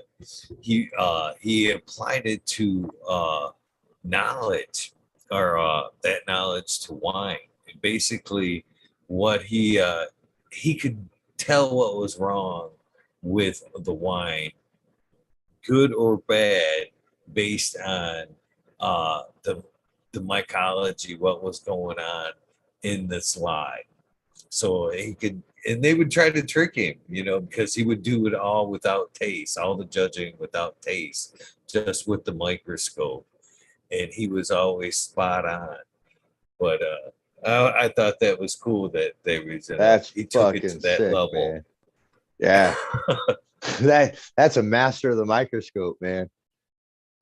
He applied it to knowledge, or that knowledge to wine. And basically, what he could tell what was wrong with the wine, good or bad, based on uh, the the mycology, what was going on in the slide. So he could, and they would try to trick him, because he would do it all without taste, all the judging without taste, just with the microscope, and he was always spot on. But I thought that was cool that they was,
That's
he took it to
fucking
that
sick,
level.
man. Yeah. That's a master of the microscope, man.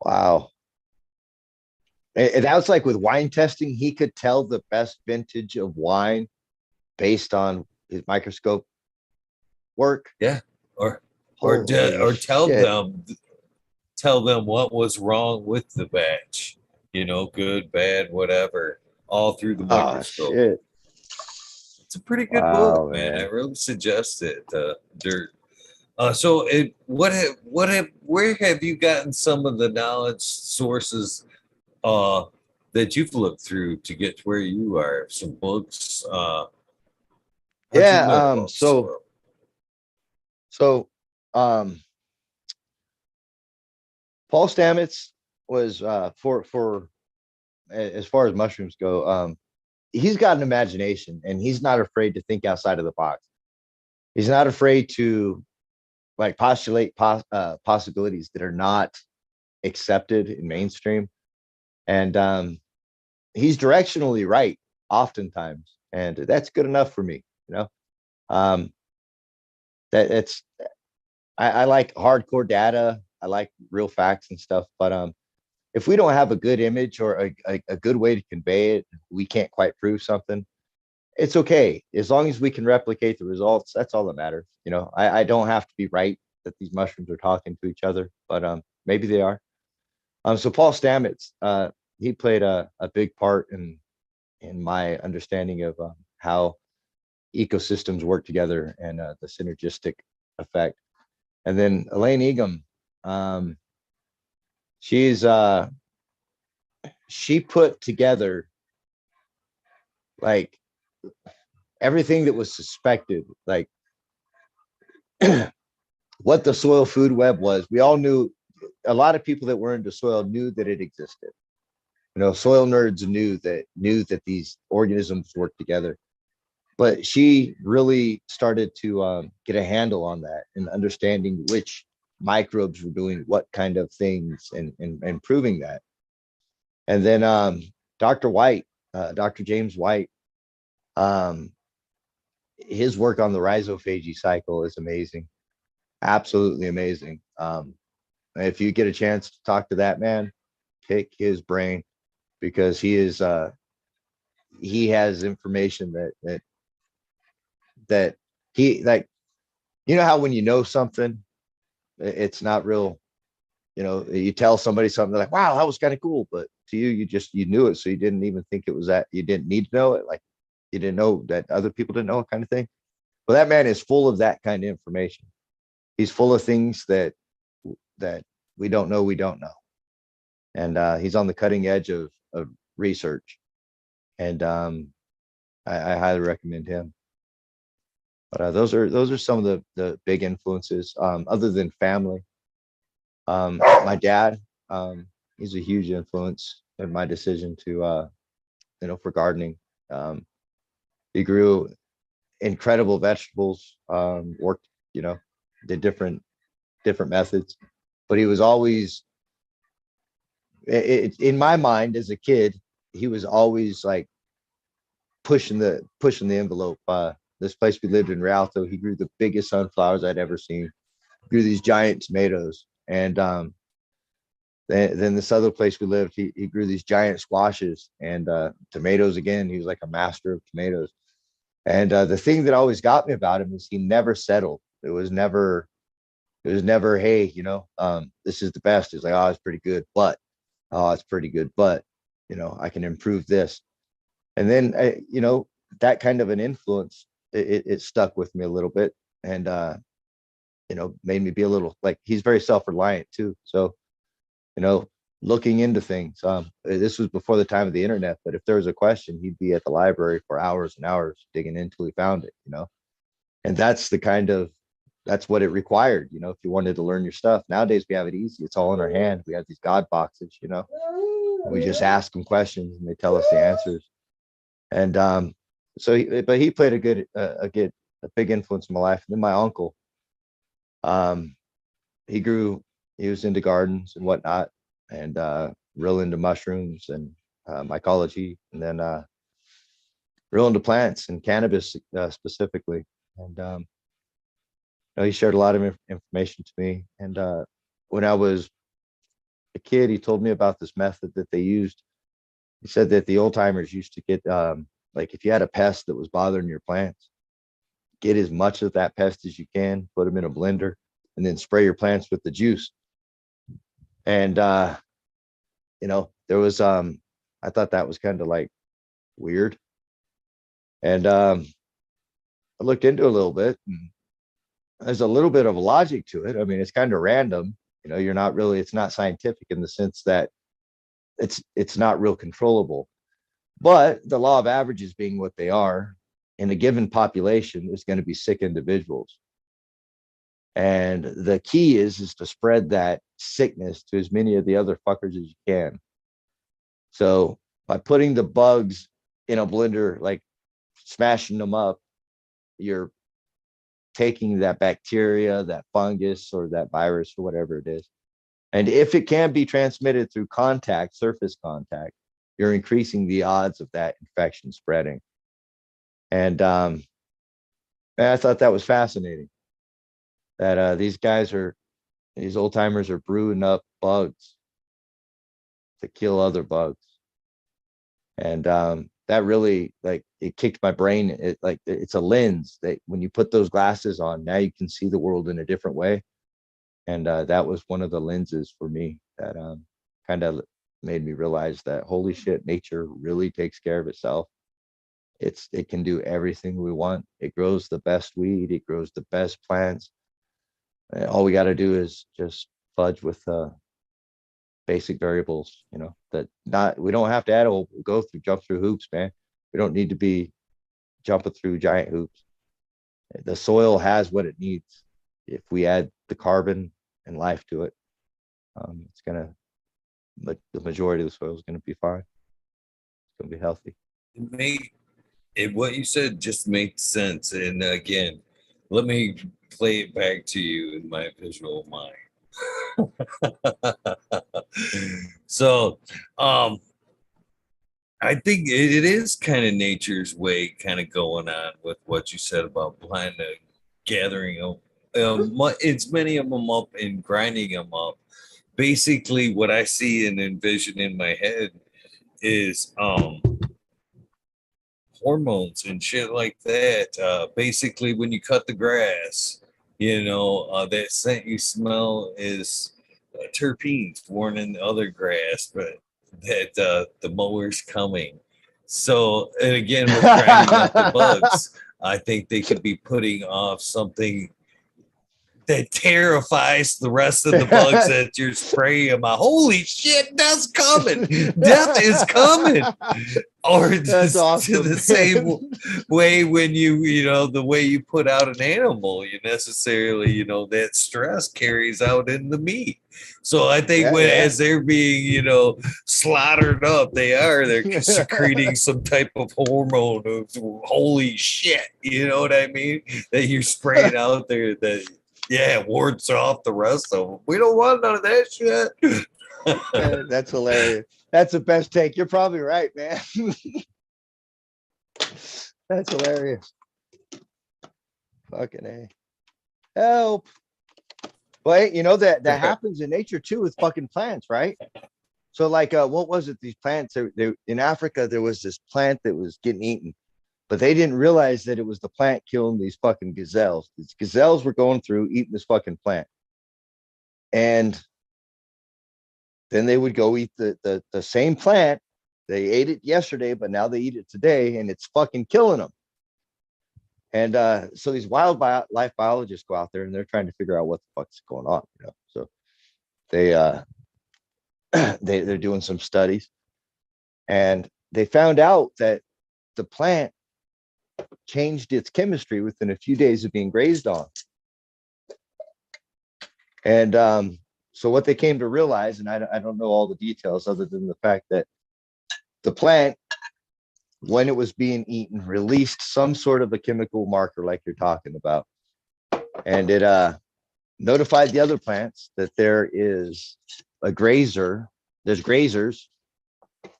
Wow. And that was like with wine testing, he could tell the best vintage of wine based on his microscope work.
Yeah, or
Holy
or
shit.
tell them what was wrong with the batch, good, bad, whatever, all through the
Oh
microscope.
shit.
It's a pretty good book,
Wow,
man. I
man.
really suggest it. Dirt. So, where have you gotten some of the knowledge sources uh, that you've looked through to get to where you are? Some books. How'd you
Yeah,
learn about soil?
so um Paul Stamets was for as far as mushrooms go, he's got an imagination, and he's not afraid to think outside of the box. He's not afraid to like postulate possibilities that are not accepted in mainstream, and he's directionally right oftentimes, and that's good enough for me. Um, that it's I like hardcore data. I like real facts and stuff, but if we don't have a good image or a good way to convey it, we can't quite prove something. It's okay as long as we can replicate the results. That's all that matters. I don't have to be right that these mushrooms are talking to each other, but maybe they are. So Paul Stamets, he played a big part in my understanding of how ecosystems work together and the synergistic effect. And then Elaine Egum, um, she's she put together like everything that was suspected, like what the soil food web was. We all knew, a lot of people that were into soil knew that it existed. You know, soil nerds knew that these organisms work together. But she really started to get a handle on that and understanding which microbes were doing what kind of things and proving that. And then Dr. White, Dr. James White, um, his work on the rhizophagy cycle is amazing, absolutely amazing. If you get a chance to talk to that man, pick his brain because he has information that he like. You know how when you know something, it's not real. You know, you tell somebody something, they're like, "Wow, that was kind of cool," but to you, you knew it, so you didn't even think it was that. You didn't need to know it, like you didn't know that other people didn't know it, kind of thing. Well, that man is full of that kind of information. He's full of things that we don't know, and he's on the cutting edge of research. And I highly recommend him. But those are some of the big influences, other than family. My dad, he's a huge influence in my decision to for gardening. Um, he grew incredible vegetables, worked, did different methods, but he was always, in my mind as a kid, he was always like pushing the envelope. This place we lived in, Rialto, he grew the biggest sunflowers I'd ever seen. Grew these giant tomatoes, and then this other place we lived, he grew these giant squashes and tomatoes again. He was like a master of tomatoes. And the thing that always got me about him is he never settled. It was never, hey, this is the best. It's like, oh, it's pretty good, but oh, it's pretty good, but I can improve this. And then that kind of an influence, it stuck with me a little bit, and made me be a little, like, he's very self-reliant too. So you know, looking into things. This was before the time of the internet, but if there was a question, he'd be at the library for hours and hours digging until he found it. And that's what it required, if you wanted to learn your stuff. Nowadays we have it easy. It's all in our hand. We have these God boxes. We just ask them questions and they tell us the answers. And but he played a big influence in my life. And then my uncle, um, he was into gardens and whatnot, and real into mushrooms and mycology, and then real into plants and cannabis specifically. And he shared a lot of information to me. And when I was a kid, he told me about this method that they used. He said that the old timers used to get, like, if you had a pest that was bothering your plants, get as much of that pest as you can, put them in a blender, and then spray your plants with the juice. And there was I thought that was kind of like weird. And I looked into it a little bit, and there's a little bit of a logic to it. I mean, it's kind of random. It's not scientific in the sense that it's not real controllable. But the law of averages being what they are, in a given population, there's going to be sick individuals. And the key is to spread that sickness to as many of the other fuckers as you can. So by putting the bugs in a blender, like smashing them up, you're taking that bacteria, that fungus, or that virus, or whatever it is. And if it can be transmitted through contact, surface contact, you're increasing the odds of that infection spreading. And I thought that was fascinating. That these old timers are brewing up bugs to kill other bugs. And that really, like, it kicked my brain. It's a lens that when you put those glasses on, now you can see the world in a different way. And that was one of the lenses for me that kind of made me realize that, holy shit, nature really takes care of itself. It can do everything we want. It grows the best weed. It grows the best plants. All we got to do is just fudge with basic variables, that we don't have to add, we'll jump through hoops, man. We don't need to be jumping through giant hoops. The soil has what it needs. If we add the carbon and life to it, the majority of the soil is going to be fine. It's going to be healthy.
What you said just made sense. And again, let me play it back to you in my visual mind. So, I think it is kind of nature's way kind of going on with what you said about gathering them. It's many of them up and grinding them up. Basically, what I see and envision in my head is hormones and shit like that. Basically, when you cut the grass, that scent you smell is terpenes warning other grass, but that the mower's coming. So, and again, with grinding up the bugs, I think they could be putting off something that terrifies the rest of the bugs that you're spraying them. Holy shit, death's coming. Death is coming. Or
That's awesome,
to the same way when the way you put out an animal, you necessarily, that stress carries out in the meat. So I think as they're being, slaughtered up, they're secreting some type of hormone of holy shit. You know what I mean? That you're spraying out there that wards off the rest of them. We don't want none of that shit.
That's hilarious. That's the best take. You're probably right, man. That's hilarious. Fucking A. Help. Well, that happens in nature too with fucking plants, right? So like, what was it? These plants, they in Africa, there was this plant that was getting eaten, but they didn't realize that it was the plant killing these fucking gazelles. These gazelles were going through eating this fucking plant. And then they would go eat the same plant. They ate it yesterday, but now they eat it today, and it's fucking killing them. And so these wildlife biologists go out there, and they're trying to figure out what the fuck's going on. So they they're doing some studies, and they found out that the plant changed its chemistry within a few days of being grazed on. And so what they came to realize, and I don't know all the details other than the fact that the plant, when it was being eaten, released some sort of a chemical marker like you're talking about. And it notified the other plants that there is a grazer, there's grazers.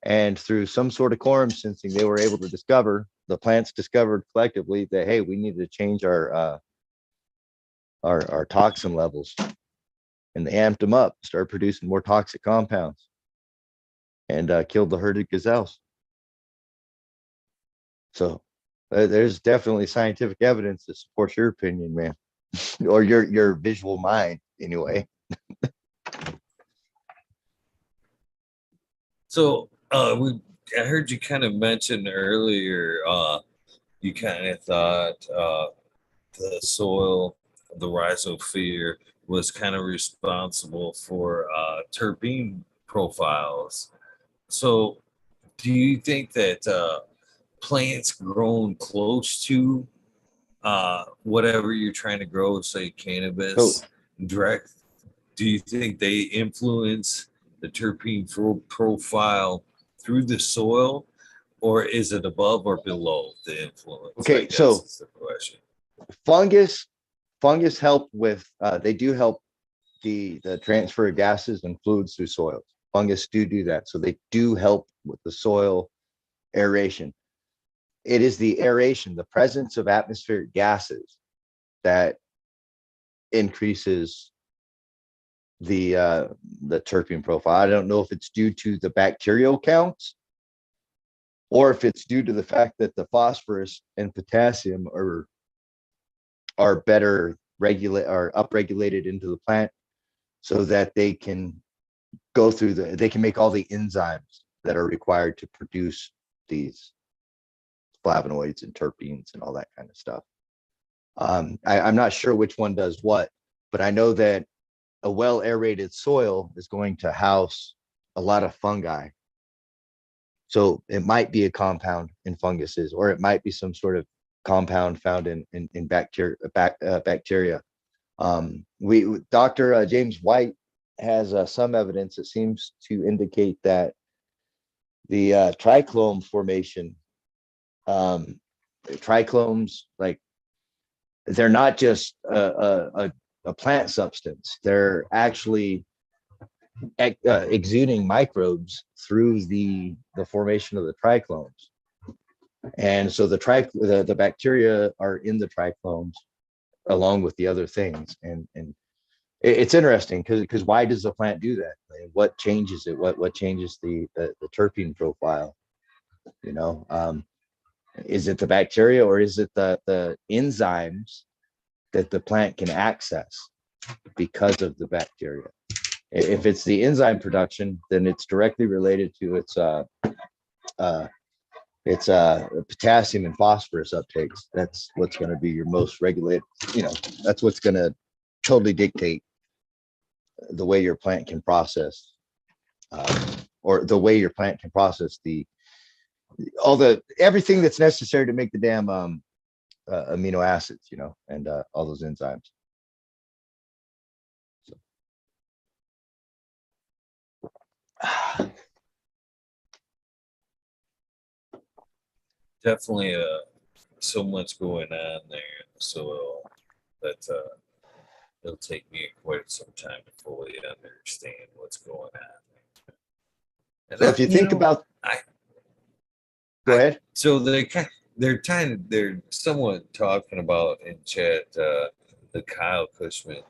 And through some sort of quorum sensing, they were able to discover, the plants discovered collectively that, hey, we need to change our toxin levels. And they amped them up, started producing more toxic compounds, and killed the herd of gazelles. So there's definitely scientific evidence that supports your opinion, man, or your visual mind, anyway.
So I heard you kind of mention earlier, you kind of thought the soil, the rhizosphere, was kind of responsible for terpene profiles. So do you think that plants grown close to whatever you're trying to grow, say cannabis, direct, do you think they influence the terpene profile through the soil, or is it above or below the influence?
Okay, so
is the question.
Fungus help with, they do help the transfer of gases and fluids through soils. Fungus do that. So they do help with the soil aeration. It is the aeration, the presence of atmospheric gases, that increases the terpene profile. I don't know if it's due to the bacterial counts, or if it's due to the fact that the phosphorus and potassium are better upregulated into the plant, so that they can go through they can make all the enzymes that are required to produce these flavonoids and terpenes and all that kind of stuff. I'm not sure which one does what, but I know that a well aerated soil is going to house a lot of fungi. So it might be a compound in funguses, or it might be some sort of compound found in bacteria. Dr. James White has some evidence that seems to indicate that the triclone formation, triclones, like, they're not just a plant substance. They're actually exuding microbes through the formation of the triclones. And so the bacteria are in the triclones along with the other things. And it's interesting because why does the plant do that? What changes it? What changes the terpene profile? You know, is it the bacteria, or is it the enzymes that the plant can access because of the bacteria? If it's the enzyme production, then it's directly related to its potassium and phosphorus uptakes. That's what's going to be your most regulated. You know, that's what's going to totally dictate the way your plant can process, or the way your plant can process everything that's necessary to make the damn amino acids, you know, and all those enzymes. So.
Definitely so much going on there in the soil that it'll take me quite some time to fully understand what's going on. And
So if you think about, go ahead.
So they're somewhat talking about in chat the Kyle Cushman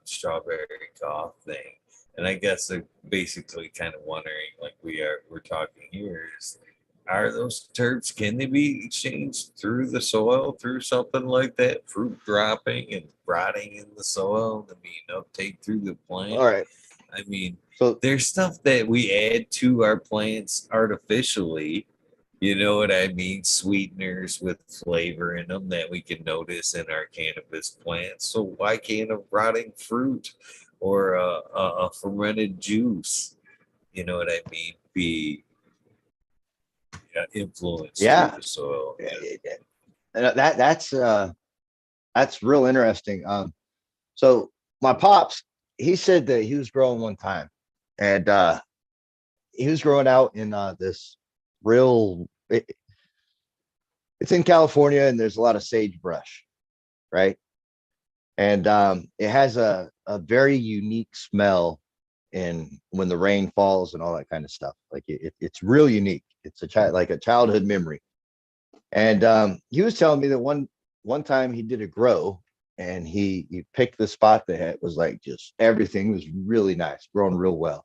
strawberry cough thing, and I guess they're basically kind of wondering, like we're talking here, is are those terps, can they be exchanged through the soil through something like that, fruit dropping and rotting in the soil and being uptake through the plant?
All right.
I mean, so there's stuff that we add to our plants artificially. You know what I mean? Sweeteners with flavor in them that we can notice in our cannabis plants. So why can't a rotting fruit or a fermented juice, you know what I mean, be influenced through the soil?
That's real interesting. So my pops, he said that he was growing one time, and he was growing out in this it's in California, and there's a lot of sagebrush, right? And it has a very unique smell when the rain falls and all that kind of stuff. Like it's real unique. It's like a childhood memory. And he was telling me that one time he did a grow, and he picked the spot that was like just everything was really nice, growing real well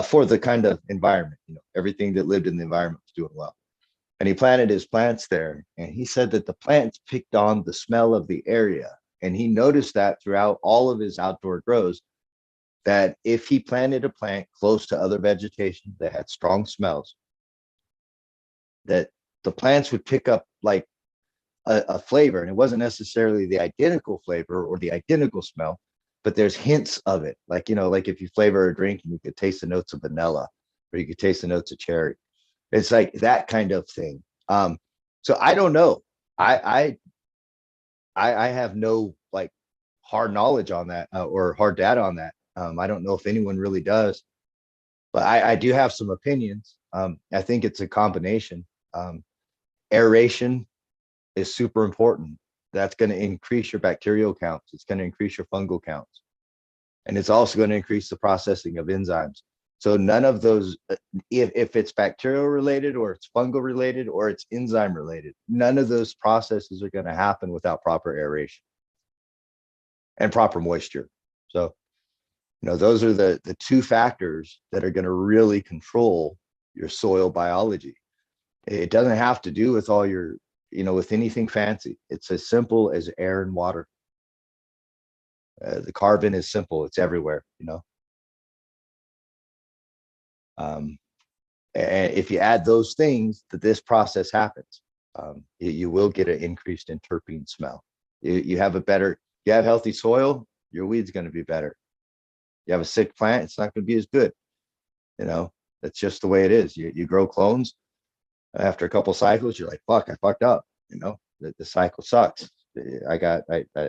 for the kind of environment. You know, everything that lived in the environment was doing well. And he planted his plants there, and he said that the plants picked on the smell of the area, and he noticed that throughout all of his outdoor grows, that if he planted a plant close to other vegetation that had strong smells, that the plants would pick up like a flavor, and it wasn't necessarily the identical flavor or the identical smell, but there's hints of it. Like, you know, like if you flavor a drink and you could taste the notes of vanilla, or you could taste the notes of cherry. It's like that kind of thing. So I don't know. I have no like hard knowledge on that, or hard data on that. I don't know if anyone really does, but I do have some opinions. I think it's a combination. Aeration is super important. That's going to increase your bacterial counts. It's going to increase your fungal counts. And it's also going to increase the processing of enzymes. So none of those, if it's bacterial related, or it's fungal related, or it's enzyme related, none of those processes are going to happen without proper aeration and proper moisture. So, you know, those are the two factors that are going to really control your soil biology. It doesn't have to do with all your, you know, with anything fancy. It's as simple as air and water. The carbon is simple. It's everywhere, you know. And if you add those things, that this process happens, you will get an increased in terpene smell. You have healthy soil, your weed's going to be better. You have a sick plant, it's not going to be as good. You know, that's just the way it is. You grow clones. After a couple cycles, you're like, fuck, I fucked up. You know, the cycle sucks. I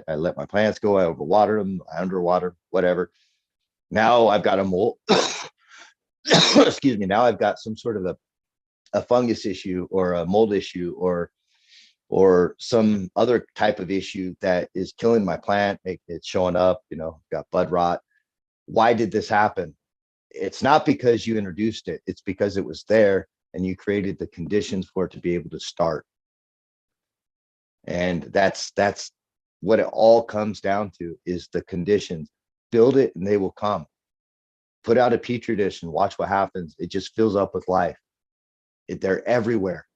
let my plants go. I overwater them. I underwater, whatever. Now I've got a mold. Excuse me. Now I've got some sort of a fungus issue or a mold issue or some other type of issue that is killing my plant. It's showing up, you know, got bud rot. Why did this happen? It's not because you introduced it. It's because it was there and you created the conditions for it to be able to start. And that's what it all comes down to, is the conditions. Build it and they will come. Put out a petri dish and watch what happens. It just fills up with life. They're everywhere.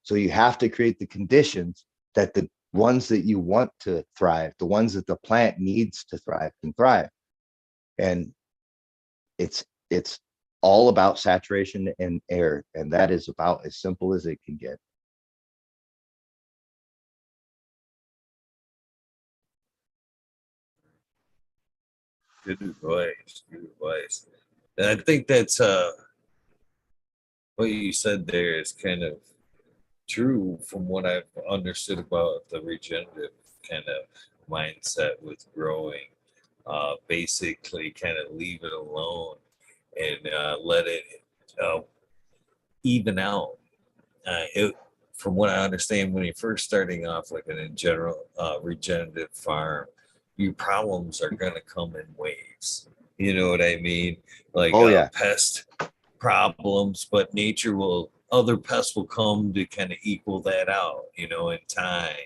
So you have to create the conditions that the ones that you want to thrive, the ones that the plant needs to thrive, can thrive. And it's all about saturation and air. And that is about as simple as it can get.
Good advice. Good advice. And I think that's what you said there is kind of true from what I've understood about the regenerative kind of mindset with growing. Basically, kind of leave it alone and let it uh, even out. From what I understand, when you're first starting off, like in a general regenerative farm, your problems are going to come in waves. You know what I mean? Like
Oh yeah,
pest problems, but nature will, other pests will come to kind of equal that out, you know, in time,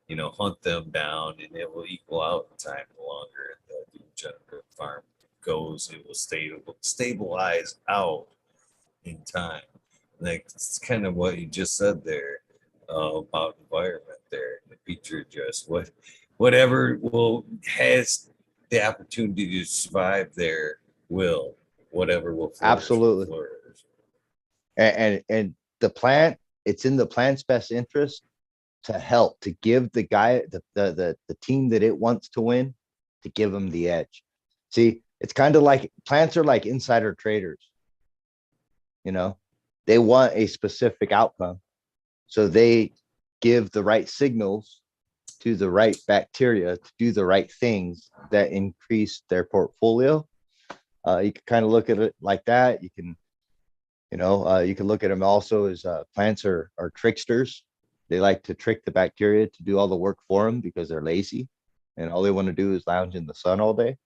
you know, hunt them down and it will equal out in time. The longer the regenerative farm goes, it will stabilize out in time. Like it's kind of what you just said there about environment there, the petri dish. Whatever will has the opportunity to survive there will, whatever will flourish will
absolutely.
flourish.
And the plant, it's in the plant's best interest to help, to give the guy, the team that it wants to win, to give them the edge. See, it's kind of like plants are like insider traders. You know, they want a specific outcome, so they give the right signals to the right bacteria to do the right things that increase their portfolio. You can kind of look at it like that. You can, you can look at them also as plants are tricksters. They like to trick the bacteria to do all the work for them because they're lazy and all they want to do is lounge in the sun all day.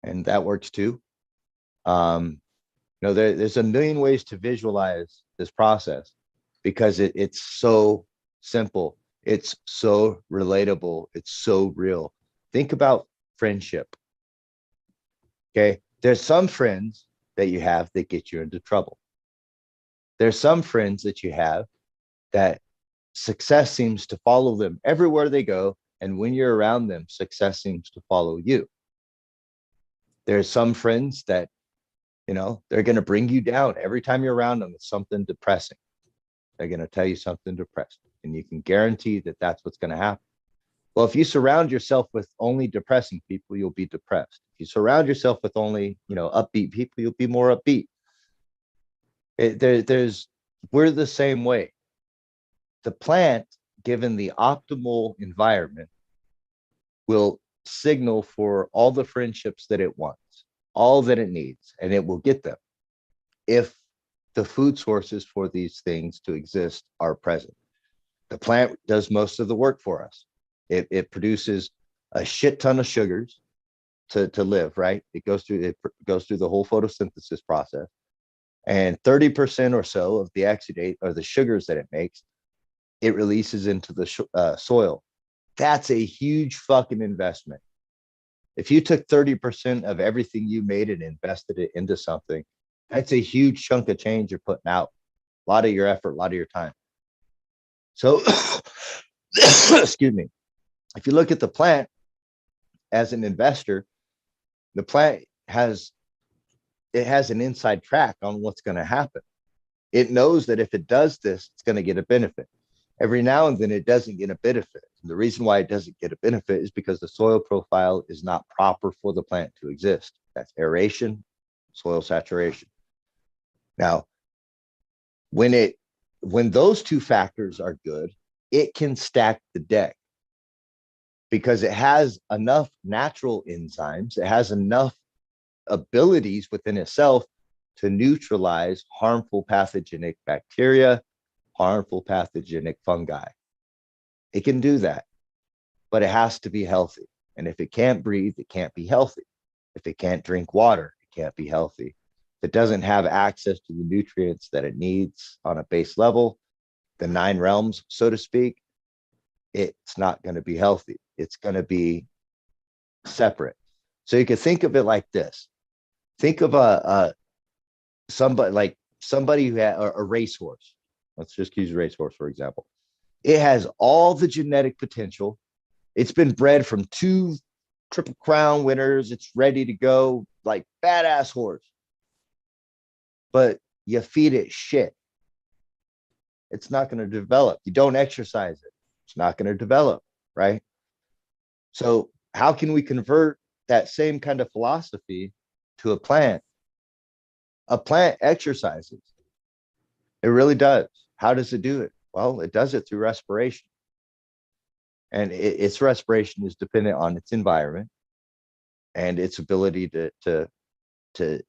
And that works too. There's a million ways to visualize this process because it's so simple. It's so relatable. It's so real. Think about friendship. Okay. There's some friends that you have that get you into trouble. There's some friends that you have that success seems to follow them everywhere they go. And when you're around them, success seems to follow you. There's some friends that, they're going to bring you down every time you're around them. It's something depressing. They're going to tell you something depressing. And you can guarantee that that's what's going to happen. Well, if you surround yourself with only depressing people, you'll be depressed. If you surround yourself with only, upbeat people, you'll be more upbeat. We're the same way. The plant, given the optimal environment, will signal for all the friendships that it wants, all that it needs, and it will get them if the food sources for these things to exist are present. The plant does most of the work for us. It produces a shit ton of sugars to live, right? It goes through the whole photosynthesis process. And 30% or so of the exudate or the sugars that it makes, it releases into the soil. That's a huge fucking investment. If you took 30% of everything you made and invested it into something, that's a huge chunk of change you're putting out. A lot of your effort, a lot of your time. So, excuse me. If you look at the plant as an investor, the plant has an inside track on what's going to happen. It knows that if it does this, it's going to get a benefit. Every now and then it doesn't get a benefit. And the reason why it doesn't get a benefit is because the soil profile is not proper for the plant to exist. That's aeration, soil saturation. Now, when those two factors are good, it can stack the deck because it has enough natural enzymes, it has enough abilities within itself to neutralize harmful pathogenic bacteria, harmful pathogenic fungi. It can do that, but it has to be healthy. And if it can't breathe, it can't be healthy. If it can't drink water, it can't be healthy. If it doesn't have access to the nutrients that it needs on a base level, the 9 realms, so to speak, it's not going to be healthy. It's going to be separate. So you can think of it like this. Think of somebody who had a racehorse. Let's just use a racehorse, for example. It has all the genetic potential. It's been bred from 2 Triple Crown winners. It's ready to go, like badass horse. But you feed it shit, it's not going to develop. You don't exercise it, it's not going to develop, right? So how can we convert that same kind of philosophy to a plant? A plant exercises. It really does. How does it do it? Well, it does it through respiration. And its respiration is dependent on its environment and its ability to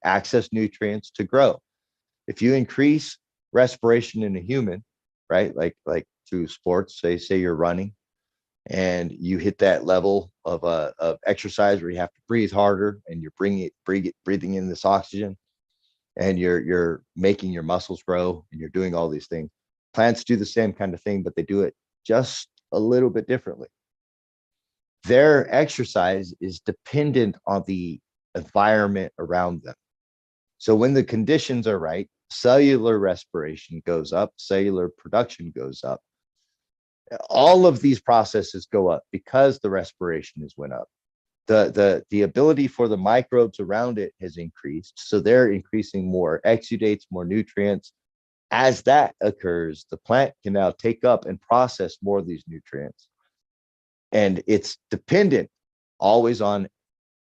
access nutrients to grow. If you increase respiration in a human, right, like through sports, say you're running, and you hit that level of exercise where you have to breathe harder, and you're breathing in this oxygen, and you're making your muscles grow, and you're doing all these things. Plants do the same kind of thing, but they do it just a little bit differently. Their exercise is dependent on the environment around them. So when the conditions are right, cellular respiration goes up, cellular production goes up. All of these processes go up because the respiration has went up. The ability for the microbes around it has increased, so they're increasing more exudates, more nutrients. As that occurs, the plant can now take up and process more of these nutrients. And it's dependent always on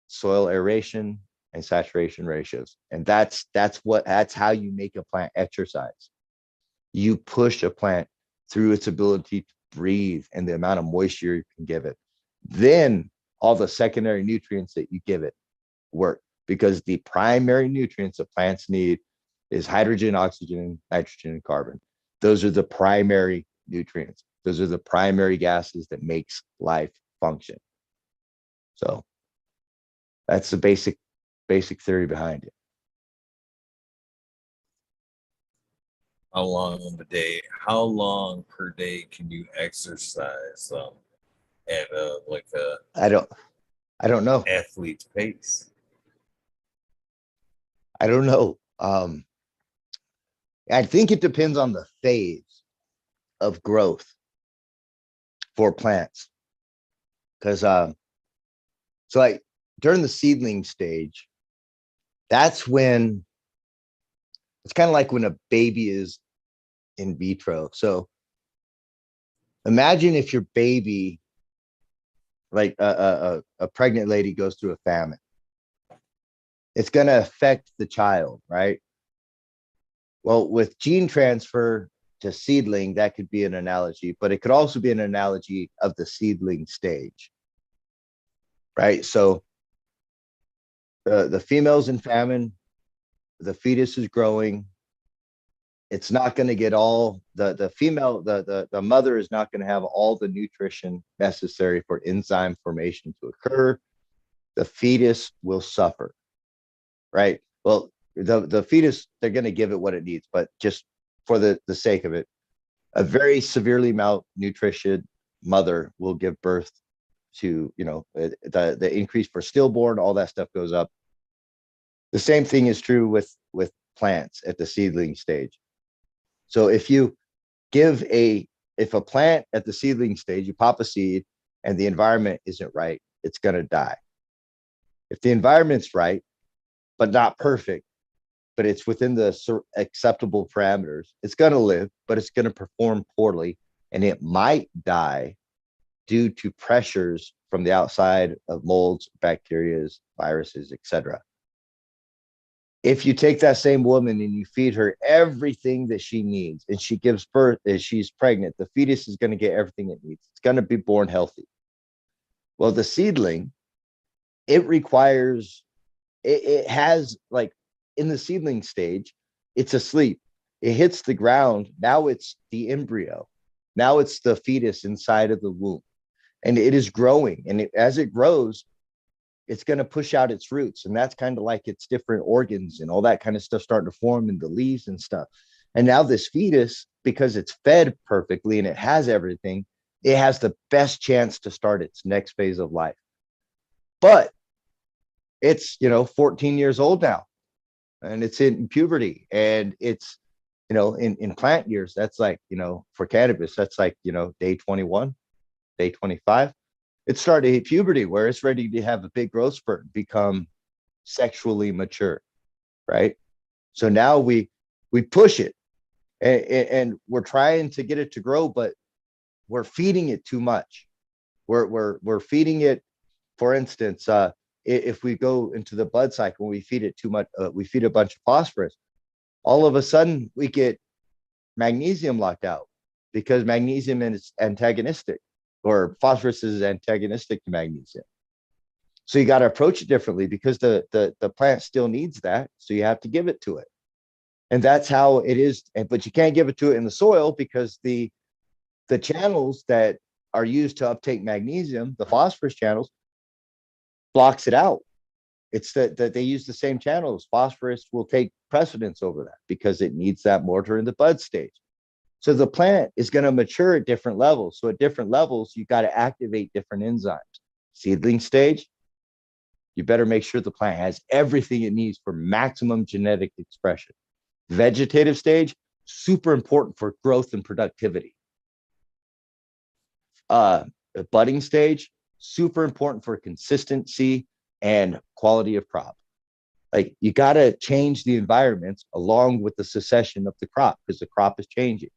soil aeration and saturation ratios. And that's how you make a plant exercise. You push a plant through its ability to breathe and the amount of moisture you can give it. Then all the secondary nutrients that you give it work, because the primary nutrients that plants need is hydrogen, oxygen, nitrogen, and carbon. Those are the primary nutrients. Those are the primary gases that makes life function. So that's the basic theory behind it.
How long how long per day can you exercise at like a
I don't know.
athlete's pace?
I don't know. I think it depends on the phase of growth for plants. Because so like during the seedling stage, that's when it's kind of like when a baby is in vitro. So imagine if your baby, like a pregnant lady, goes through a famine. It's going to affect the child, right? Well, with gene transfer to seedling, that could be an analogy, but it could also be an analogy of the seedling stage, right? So the female's in famine, the fetus is growing. It's not going to get all the female, the mother is not going to have all the nutrition necessary for enzyme formation to occur. The fetus will suffer, right? Well, the fetus, they're going to give it what it needs, but just for the sake of it, a very severely malnutrition mother will give birth to, the increase for stillborn, all that stuff goes up. The same thing is true with plants at the seedling stage. So if a plant at the seedling stage, you pop a seed and the environment isn't right, it's going to die. If the environment's right, but not perfect, but it's within the acceptable parameters, it's going to live, but it's going to perform poorly, and it might die due to pressures from the outside of molds, bacteria, viruses, etc. If you take that same woman and you feed her everything that she needs and she gives birth as she's pregnant, the fetus is going to get everything it needs. It's going to be born healthy. Well, the seedling, it requires, it has like in the seedling stage, it's asleep. It hits the ground. Now it's the embryo. Now it's the fetus inside of the womb. And it is growing. And as it grows, it's going to push out its roots. And that's kind of like its different organs and all that kind of stuff starting to form in the leaves and stuff. And now this fetus, because it's fed perfectly and it has everything, it has the best chance to start its next phase of life. But it's, 14 years old now and it's in puberty, and it's, in plant years, that's like, for cannabis, that's like, day 21, day 25. It started to hit puberty where it's ready to have a big growth spurt and become sexually mature, right? So now we push it, and we're trying to get it to grow, but we're feeding it too much. We're feeding it. For instance, if we go into the bud cycle, we feed it too much. We feed a bunch of phosphorus. All of a sudden, we get magnesium locked out because magnesium is antagonistic, or phosphorus is antagonistic to magnesium. So you got to approach it differently because the plant still needs that. So you have to give it to it. And that's how it is. But you can't give it to it in the soil because the channels that are used to uptake magnesium, the phosphorus channels, blocks it out. It's that they use the same channels. Phosphorus will take precedence over that because it needs that more during the bud stage. So the plant is going to mature at different levels. So at different levels, you got to activate different enzymes. Seedling stage, you better make sure the plant has everything it needs for maximum genetic expression. Vegetative stage, super important for growth and productivity. Budding stage, super important for consistency and quality of crop. Like, you got to change the environments along with the succession of the crop because the crop is changing.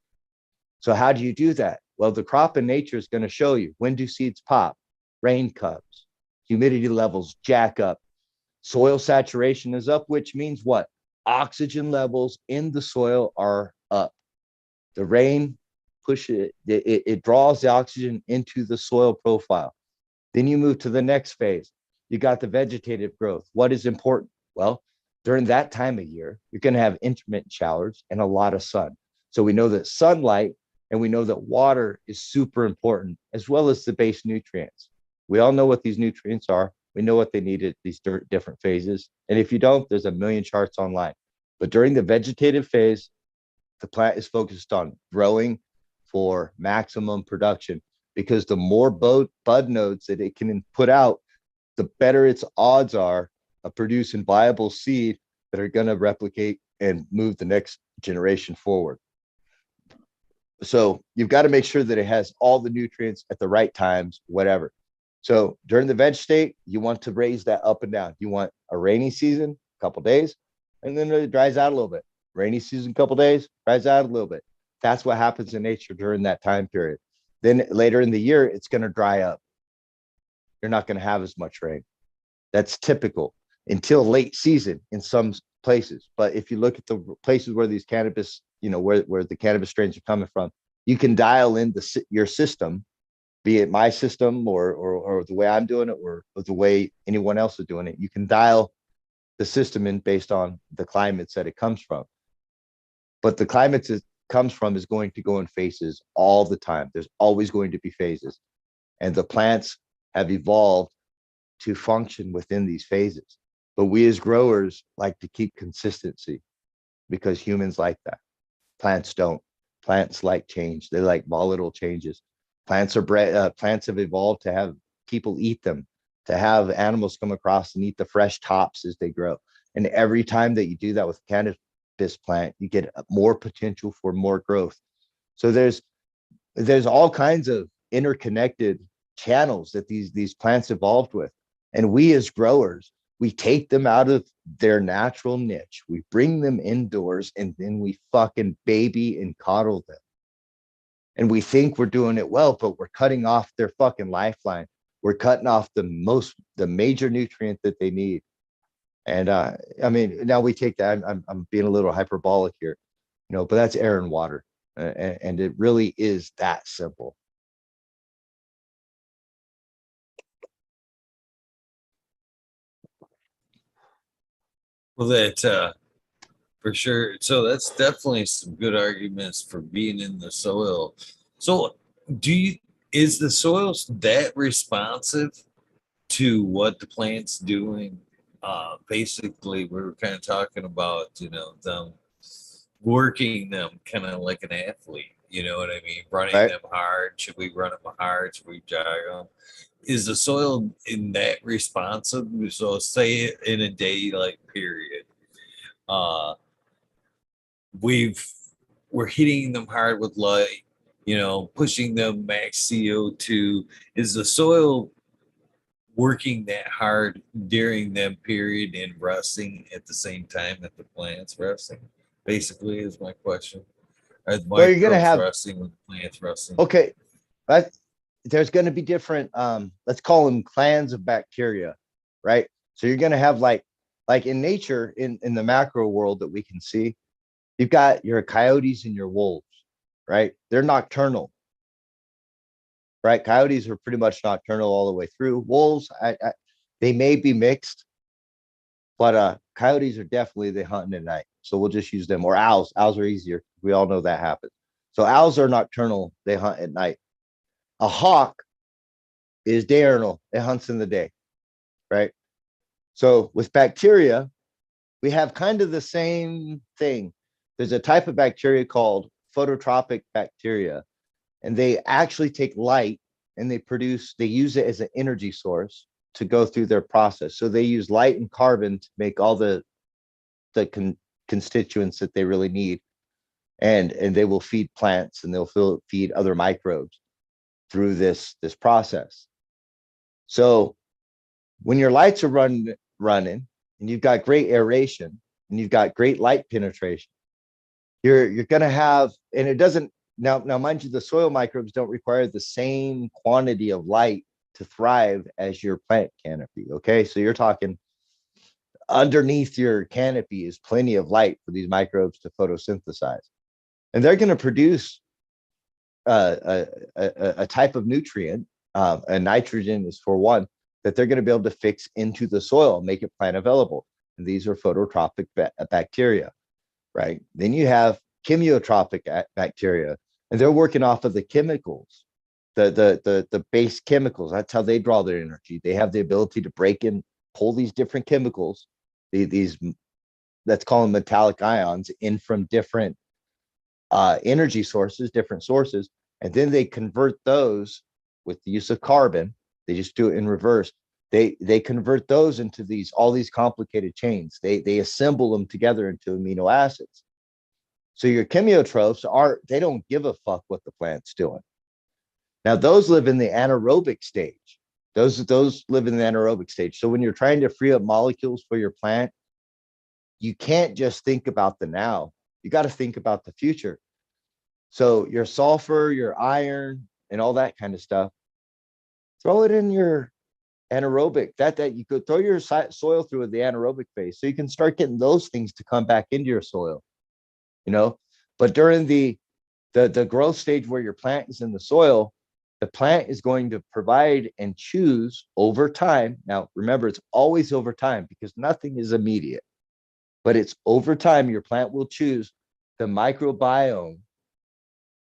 So how do you do that? Well, the crop in nature is going to show you when do seeds pop, rain comes, humidity levels jack up, soil saturation is up, which means what? Oxygen levels in the soil are up. The rain pushes it draws the oxygen into the soil profile. Then you move to the next phase. You got the vegetative growth. What is important? Well, during that time of year, you're going to have intermittent showers and a lot of sun. So we know that sunlight and we know that water is super important, as well as the base nutrients. We all know what these nutrients are. We know what they need at these different phases. And if you don't, there's a million charts online. But during the vegetative phase, the plant is focused on growing for maximum production, because the more bud nodes that it can put out, the better its odds are of producing viable seed that are going to replicate and move the next generation forward. So you've got to make sure that it has all the nutrients at the right times, whatever. So during the veg state, you want to raise that up and down. You want a rainy season, a couple days, and then it dries out a little bit. Rainy season, a couple days, dries out a little bit. That's what happens in nature during that time period. Then later in the year, it's going to dry up. You're not going to have as much rain. That's typical until late season in some places. But if you look at the places where these cannabis, where the cannabis strains are coming from, you can dial in your system, be it my system or the way I'm doing it or the way anyone else is doing it. You can dial the system in based on the climates that it comes from. But the climates it comes from is going to go in phases all the time. There's always going to be phases. And the plants have evolved to function within these phases. But we as growers like to keep consistency because humans like that. Plants don't. Plants like change. They like volatile changes. Plants have evolved to have people eat them, to have animals come across and eat the fresh tops as they grow. And every time that you do that with cannabis plant, you get more potential for more growth. So there's all kinds of interconnected channels that these plants evolved with. And we as growers, we take them out of their natural niche. We bring them indoors and then we fucking baby and coddle them. And we think we're doing it well, but we're cutting off their fucking lifeline. We're cutting off the major nutrient that they need. And I mean, now we take that. I'm being a little hyperbolic here, but that's air and water, and it really is that simple.
Well, that for sure. So that's definitely some good arguments for being in the soil. So, do you is the soil that responsive to what the plant's doing? Basically, we were kind of talking about, them working them kind of like an athlete. You know what I mean? Running
Right?
them hard. Should we run them hard? Should we jog them? Is the soil in that responsive? So, say in a day like period, uh, we've we're hitting them hard with light, pushing them max CO2. Is the soil working that hard during that period and resting at the same time that the plant's resting? Basically, is my question. Are the
Well, you're gonna
microbes
have
resting when the plant's resting?
okay. That there's going to be different. Let's call them clans of bacteria, right? So you're going to have like in nature, in the macro world that we can see, you've got your coyotes and your wolves, right? They're nocturnal, right? Coyotes are pretty much nocturnal all the way through. Wolves, they may be mixed, but coyotes are definitely they hunting at night. So we'll just use them. Or owls. Owls are easier. We all know that happens. So owls are nocturnal. They hunt at night. A hawk is diurnal. It hunts in the day, right? So with bacteria, we have kind of the same thing. There's a type of bacteria called phototropic bacteria, and they actually take light and they use it as an energy source to go through their process. So they use light and carbon to make all the constituents that they really need. And they will feed plants and they'll feed other microbes through this process. So when your lights are running and you've got great aeration and you've got great light penetration, you're going to have, and it doesn't now mind you, the soil microbes don't require the same quantity of light to thrive as your plant canopy. Okay, so you're talking underneath your canopy is plenty of light for these microbes to photosynthesize, and they're going to produce a type of nutrient, and nitrogen is for one, that they're going to be able to fix into the soil and make it plant available. And these are phototropic bacteria, right? Then you have chemiotropic bacteria, and they're working off of the chemicals, the base chemicals. That's how they draw their energy. They have the ability to break and pull these different chemicals, these let's call them metallic ions, in from different energy sources, different sources, and then they convert those with the use of carbon. They just do it in reverse. They convert those into all these complicated chains. They assemble them together into amino acids. So your chemiotrophs they don't give a fuck what the plant's doing. Now those live in the anaerobic stage. Those live in the anaerobic stage. So when you're trying to free up molecules for your plant, you can't just think about the now. You got to think about the future. So your sulfur, your iron, and all that kind of stuff, throw it in your anaerobic. That you could throw your soil through the anaerobic phase, so you can start getting those things to come back into your soil. But during the growth stage where your plant is in the soil, the plant is going to provide and choose over time. Now, remember, it's always over time because nothing is immediate, but it's over time. Your plant will choose the microbiome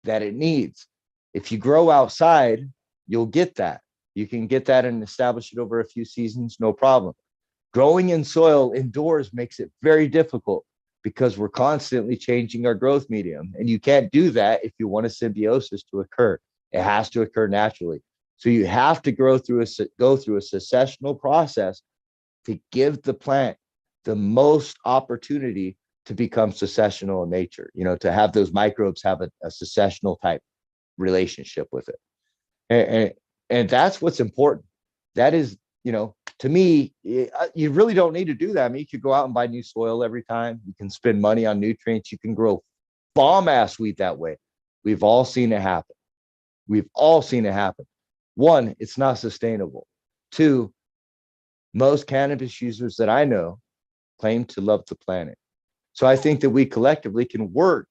that it needs. If you grow outside, you'll get that. You can get that and establish it over a few seasons, no problem. Growing in soil indoors makes it very difficult because we're constantly changing our growth medium. And you can't do that if you want a symbiosis to occur. It has to occur naturally. So you have to go through a successional process to give the plant the most opportunity to become successional in nature, to have those microbes have a successional type relationship with it. And that's what's important. That is, to me, you really don't need to do that. I mean, you could go out and buy new soil every time. You can spend money on nutrients. You can grow bomb ass wheat that way. We've all seen it happen. We've all seen it happen. One, it's not sustainable. Two, most cannabis users that I know claim to love the planet. So I think that we collectively can work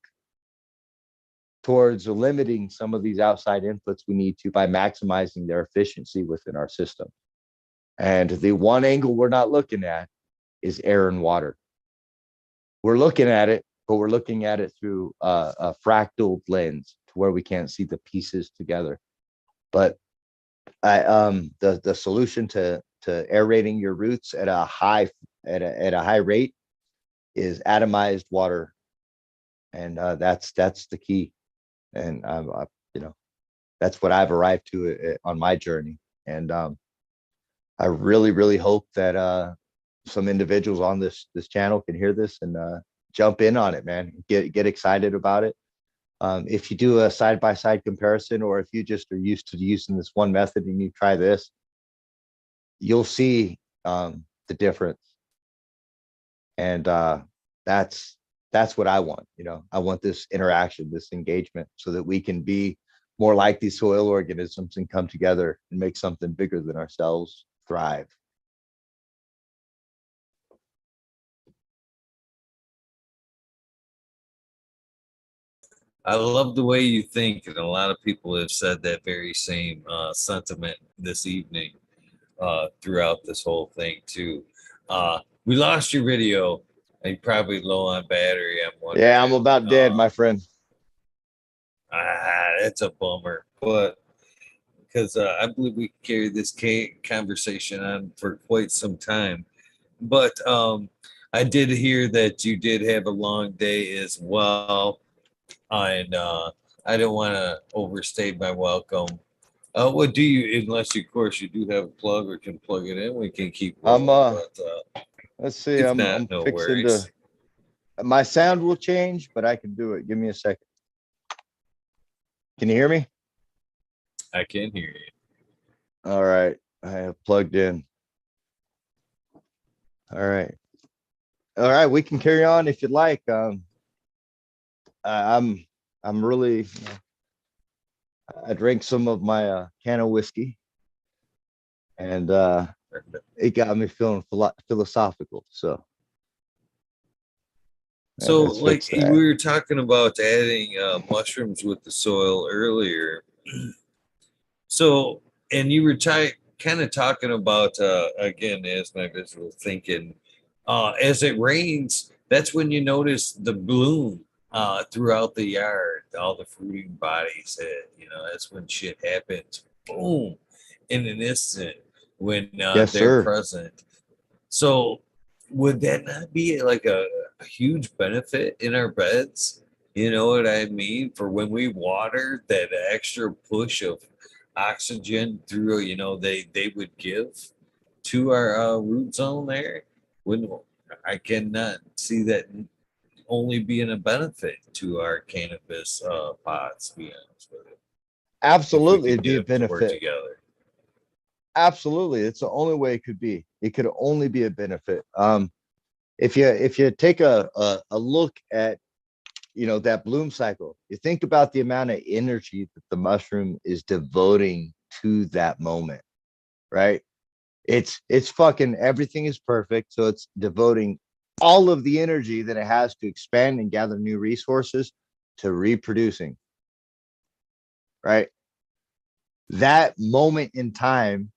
towards limiting some of these outside inputs we need to by maximizing their efficiency within our system. And the one angle we're not looking at is air and water. We're looking at it, but we're looking at it through a fractal lens to where we can't see the pieces together. But the solution to aerating your roots at a high rate is atomized water, and that's the key. And that's what I've arrived to on my journey. And I really hope that some individuals on this channel can hear this and jump in on it, man. Get excited about it. If you do a side-by-side comparison, or if you just are used to using this one method and you try this, you'll see the difference. And that's what I want. I want this interaction, this engagement, so that we can be more like these soil organisms and come together and make something bigger than ourselves thrive.
I love the way you think, and a lot of people have said that very same sentiment this evening throughout this whole thing too. We lost your video. You're probably low on battery. I'm wondering.
Yeah, I'm about dead, my friend.
That's a bummer, but because I believe we carried this conversation on for quite some time. But I did hear that you did have a long day as well, and I don't want to overstay my welcome. What do you, unless of course you do have a plug or can plug it in, we can keep rolling.
Let's see.
If
I'm
not, no
fixing
worries.
my sound will change, but I can do it. Give me a second. Can you hear me?
I can hear you.
All right. I have plugged in. All right. We can carry on if you'd like. I'm really, I drank some of my can of whiskey, and it got me feeling philosophical. So
like we were talking about adding mushrooms with the soil earlier. So, and you were kind of talking about again, as my visual thinking, as it rains, that's when you notice the bloom throughout the yard, all the fruiting bodies. That's when shit happens. Boom, in an instant when
yes,
they're
sir.
present. So, would that not be like a huge benefit in our beds? You know what I mean? For when we water, that extra push of oxygen through, they would give to our root zone there. Wouldn't I cannot see that only being a benefit to our cannabis pots, to be honest with you.
Absolutely, it'd be a benefit
together.
Absolutely, it's the only way it could be. It could only be a benefit. If you take a look at that bloom cycle, you think about the amount of energy that the mushroom is devoting to that moment, right? It's fucking everything is perfect, so it's devoting all of the energy that it has to expand and gather new resources to reproducing, right? That moment in time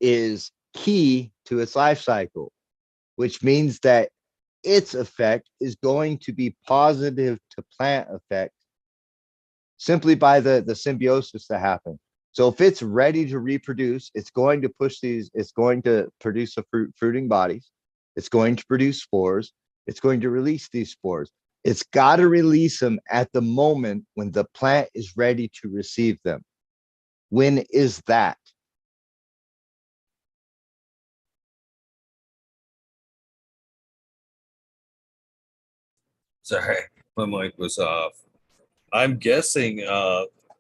is key to its life cycle, which means that its effect is going to be positive to plant effect simply by the symbiosis that happens. So if it's ready to reproduce, it's going to it's going to produce fruiting bodies. It's going to produce spores. It's going to release these spores. It's got to release them at the moment when the plant is ready to receive them. When is that?
Sorry, my mic was off. I'm guessing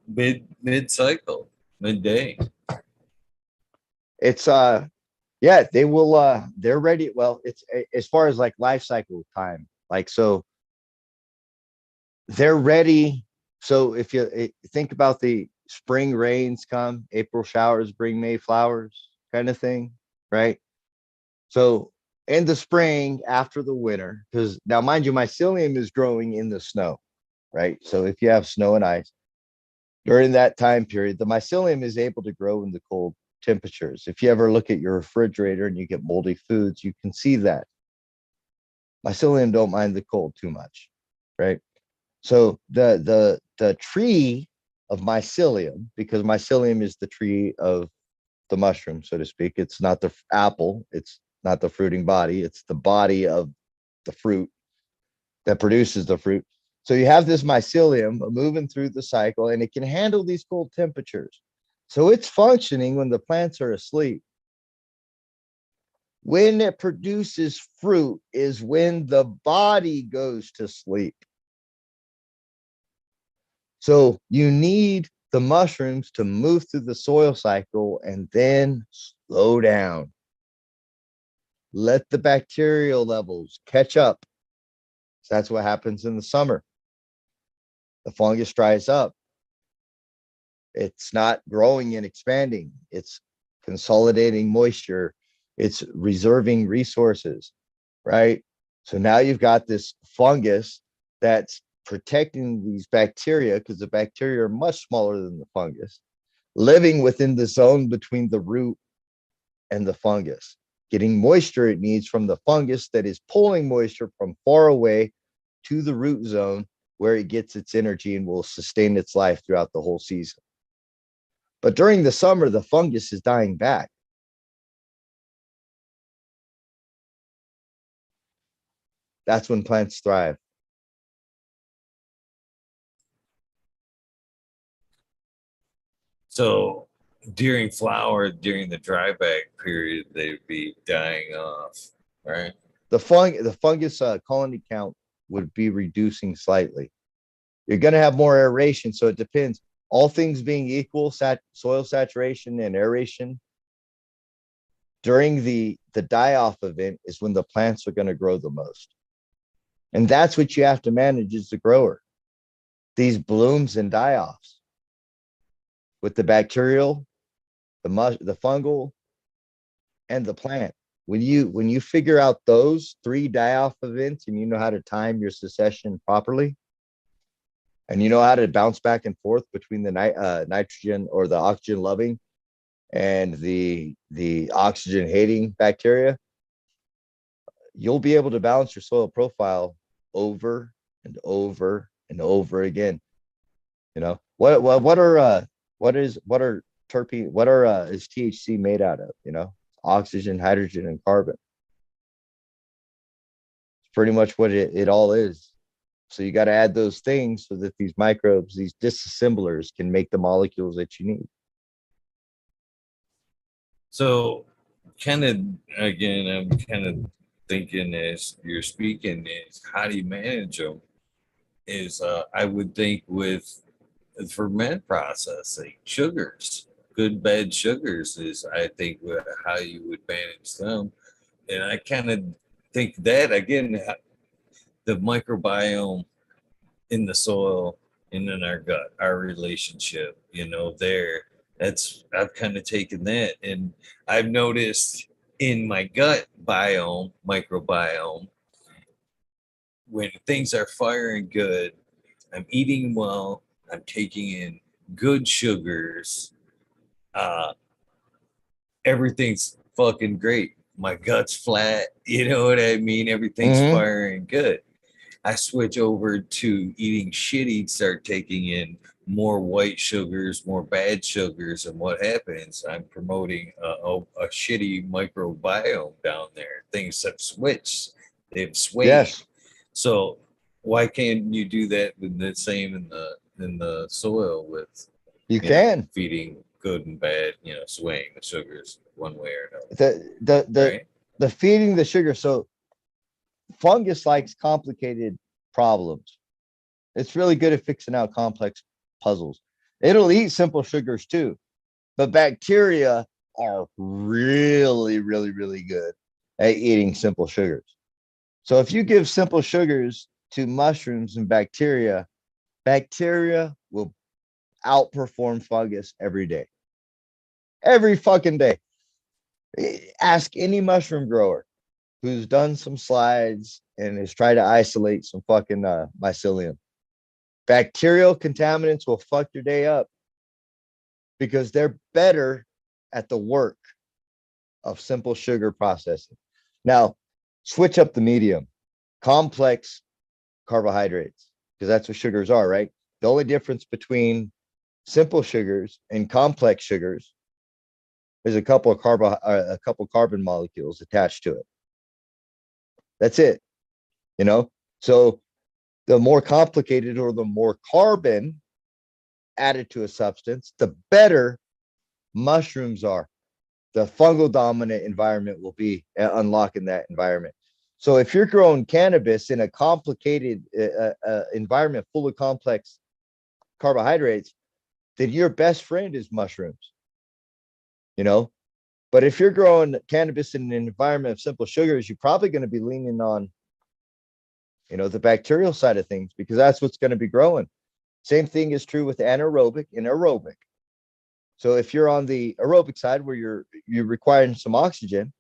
mid cycle, midday.
It's yeah, they will they're ready. Well, it's as far as like life cycle time, like, so they're ready. So if you think about the spring rains come, April showers bring May flowers kind of thing, right? So in the spring after the winter, because now, mind you, mycelium is growing in the snow, right? So if you have snow and ice during that time period, the mycelium is able to grow in the cold temperatures. If you ever look at your refrigerator and you get moldy foods, you can see that mycelium don't mind the cold too much, right? So the tree of mycelium, because mycelium is the tree of the mushroom, so to speak. It's not the apple. It's not the fruiting body. It's the body of the fruit that produces the fruit. So you have this mycelium moving through the cycle, and it can handle these cold temperatures. So it's functioning when the plants are asleep. When it produces fruit is when the body goes to sleep. So you need the mushrooms to move through the soil cycle and then slow down. Let the bacterial levels catch up. So that's what happens in the summer. The fungus dries up. It's not growing and expanding. It's consolidating moisture. It's reserving resources, right? So now you've got this fungus that's protecting these bacteria, because the bacteria are much smaller than the fungus, living within the zone between the root and the fungus, getting moisture it needs from the fungus that is pulling moisture from far away to the root zone, where it gets its energy and will sustain its life throughout the whole season. But during the summer, the fungus is dying back. That's when plants thrive.
So during flower, during the dryback period, they'd be dying off, right?
The fungus colony count would be reducing slightly. You're going to have more aeration, so it depends. All things being equal, soil saturation and aeration during the die-off event is when the plants are going to grow the most. And that's what you have to manage as the grower. These blooms and die-offs with the bacterial, the fungal, and the plant. When you figure out those three die-off events and you know how to time your succession properly, and you know how to bounce back and forth between the nitrogen or the oxygen loving and the oxygen hating bacteria, you'll be able to balance your soil profile over and over and over again. You know, what are terpene, is THC made out of? You know, oxygen, hydrogen, and carbon. It's pretty much what it all is. So you got to add those things so that these microbes, these disassemblers, can make the molecules that you need.
So kind of, again, I'm kind of thinking as you're speaking is how do you manage them? Is I would think with the ferment processing, sugars, good bad sugars is I think how you would manage them. And I kind of think that again, the microbiome in the soil and in our gut, our relationship, there. That's I've kind of taken that, and I've noticed in my gut biome, microbiome, when things are firing good, I'm eating well, I'm taking in good sugars, uh, everything's fucking great. My gut's flat, you know what I mean? Everything's
Mm-hmm.
firing good. I switch over to eating shitty, start taking in more white sugars, more bad sugars, and what happens? I'm promoting a shitty microbiome down there. Things have switched, they've swayed.
Yes,
So why can't you do that with the same in the soil with
you can.
feeding good and bad, swaying the sugars one way or another,
The
right?
the feeding the sugar. So fungus likes complicated problems. It's really good at fixing out complex puzzles. It'll eat simple sugars too, but bacteria are really, really, really good at eating simple sugars. So if you give simple sugars to mushrooms and bacteria will outperform fungus every day. Every fucking day. Ask any mushroom grower. who's done some slides and has tried to isolate some fucking mycelium. Bacterial contaminants will fuck your day up because they're better at the work of simple sugar processing. Now, switch up the medium, complex carbohydrates, because that's what sugars are, right? The only difference between simple sugars and complex sugars is a couple carbon molecules attached to it. That's it, you know? So the more complicated or the more carbon added to a substance, the better mushrooms are. The fungal dominant environment will be unlocking that environment. So if you're growing cannabis in a complicated environment full of complex carbohydrates, then your best friend is mushrooms, you know? But if you're growing cannabis in an environment of simple sugars, you're probably going to be leaning on, you know, the bacterial side of things, because that's what's going to be growing. Same thing is true with anaerobic and aerobic. So if you're on the aerobic side where you're requiring some oxygen,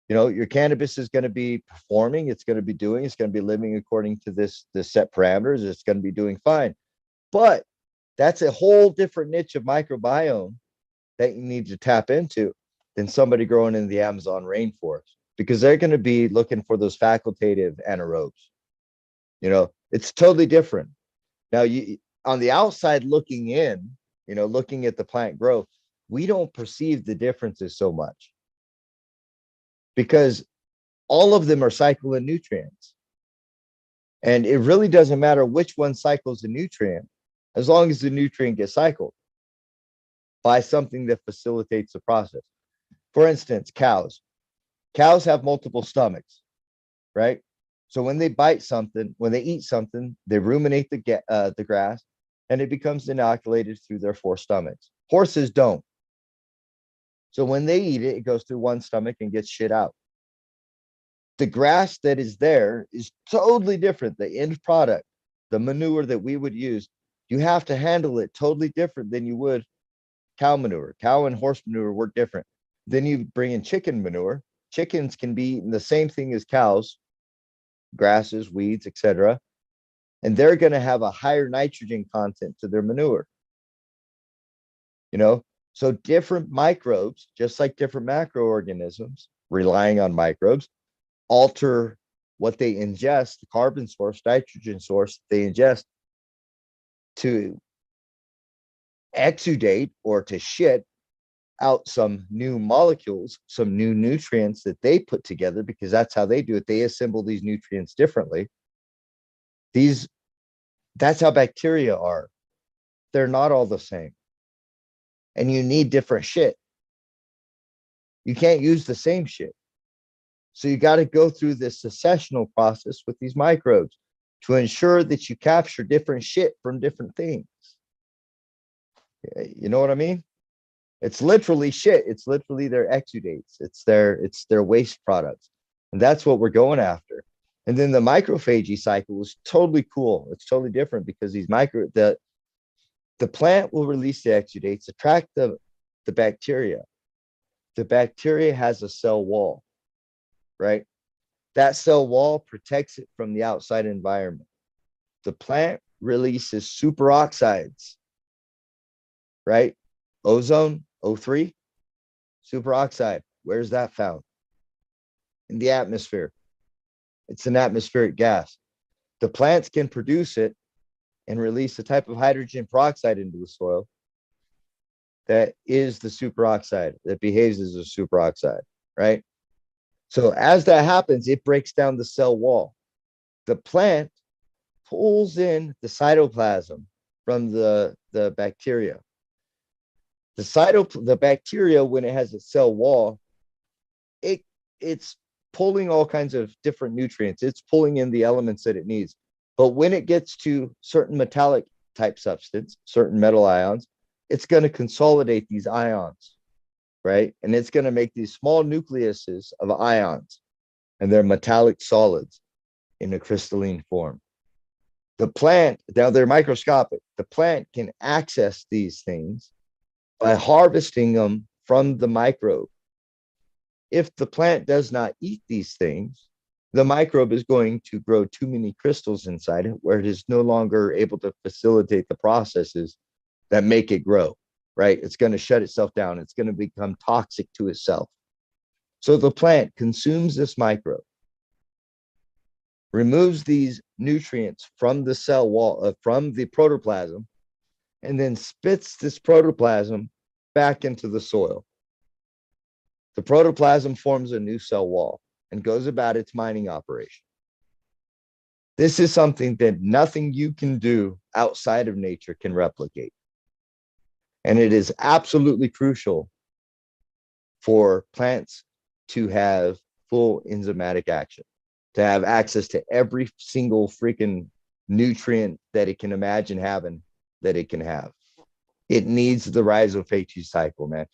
you know, your cannabis is going to be performing, it's going to be doing, it's going to be living according to this set parameters, it's going to be doing fine. But that's a whole different niche of microbiome that you need to tap into than somebody growing in the Amazon rainforest, because they're going to be looking for those facultative anaerobes. You know, it's totally different. Now, you on the outside looking in, you know, looking at the plant growth, we don't perceive the differences so much because all of them are cycling nutrients. And it really doesn't matter which one cycles the nutrient, as long as the nutrient gets cycled by something that facilitates the process. For instance, cows. Cows have multiple stomachs, right? So when they bite something, when they eat something, they ruminate the grass, and it becomes inoculated through their 4 stomachs. Horses don't. So when they eat it, it goes through one stomach and gets shit out. The grass that is there is totally different. The end product, the manure that we would use, you have to handle it totally different than you would cow manure. Cow and horse manure work different. Then you bring in chicken manure. Chickens can be eating the same thing as cows, grasses, weeds, etc. And they're going to have a higher nitrogen content to their manure. You know, so different microbes, just like different macroorganisms, relying on microbes, alter what they ingest, the carbon source, nitrogen source they ingest, to exudate or to shit out some new molecules, some new nutrients that they put together, because that's how they do it. They assemble these nutrients differently. That's how bacteria are. They're not all the same. And you need different shit. You can't use the same shit. So you got to go through this successional process with these microbes to ensure that you capture different shit from different things. You know what I mean? It's literally shit. It's literally their exudates. It's their waste products. And that's what we're going after. And then the macrophagy cycle is totally cool. It's totally different because the plant will release the exudates, attract the bacteria. The bacteria has a cell wall, right? That cell wall protects it from the outside environment. The plant releases superoxides, right? Ozone, O3, superoxide. Where's that found? In the atmosphere. It's an atmospheric gas. The plants can produce it and release a type of hydrogen peroxide into the soil that is the superoxide, that behaves as a superoxide, right? So as that happens, it breaks down the cell wall. The plant pulls in the cytoplasm from the bacteria. The bacteria, when it has a cell wall, it's pulling all kinds of different nutrients. It's pulling in the elements that it needs. But when it gets to certain metallic type substance, certain metal ions, it's going to consolidate these ions, right? And it's going to make these small nucleuses of ions, and they're metallic solids in a crystalline form. The plant, now they're microscopic. The plant can access these things by harvesting them from the microbe. if the plant does not eat these things, the microbe is going to grow too many crystals inside it where it is no longer able to facilitate the processes that make it grow, right? It's going to shut itself down. It's going to become toxic to itself. So the plant consumes this microbe, removes these nutrients from the cell wall, from the protoplasm, and then spits this protoplasm back into the soil. The protoplasm forms a new cell wall and goes about its mining operation. This is something that nothing you can do outside of nature can replicate. And it is absolutely crucial for plants to have full enzymatic action, to have access to every single freaking nutrient that it can imagine having, that it can have. It needs the rhizophage cycle, man.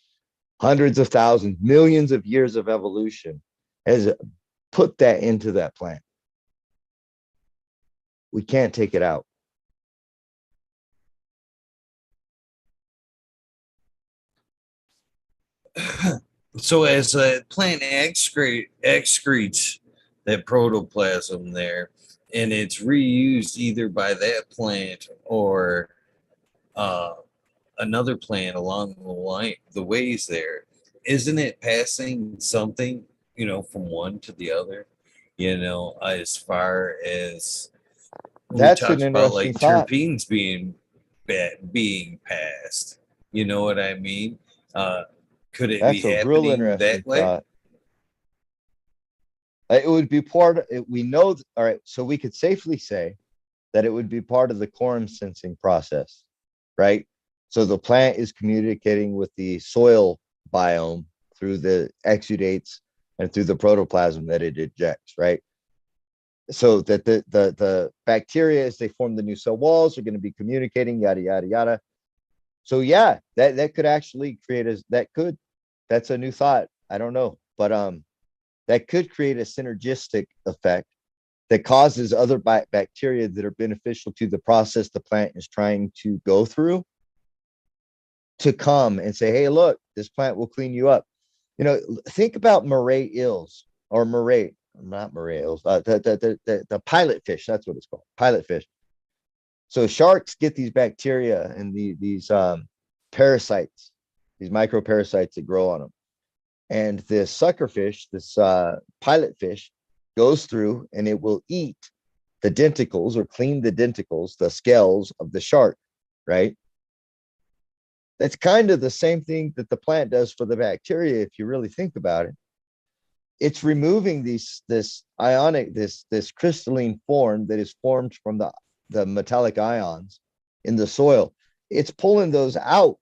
Hundreds of thousands, millions of years of evolution has put that into that plant. We can't take it out.
So as a plant excretes that protoplasm there, and it's reused either by that plant or uh, another plant along the line, the ways there, isn't it passing something, from one to the other? As far as we
That's an
talked about,
interesting
like
thought.
terpenes being passed. You know what I mean? Uh, could it be
That's a real
happening
interesting
that way?
thought. It would be part of it. We know, all right, so we could safely say that it would be part of the quorum sensing process, right? So the plant is communicating with the soil biome through the exudates and through the protoplasm that it ejects, right? So that the bacteria, as they form the new cell walls, are going to be communicating, yada yada yada. So yeah, that could actually create that's a new thought. I don't know, but that could create a synergistic effect that causes other bacteria that are beneficial to the process the plant is trying to go through to come and say, hey, look, this plant will clean you up. Think about moray eels or moray, not moray eels, the pilot fish. That's what it's called, pilot fish. So sharks get these bacteria and these parasites, these microparasites that grow on them. And this suckerfish, this pilot fish, goes through and it will eat the denticles or clean the denticles, the scales of the shark, right? That's kind of the same thing that the plant does for the bacteria, if you really think about it. It's removing this ionic, this crystalline form that is formed from the metallic ions in the soil. It's pulling those out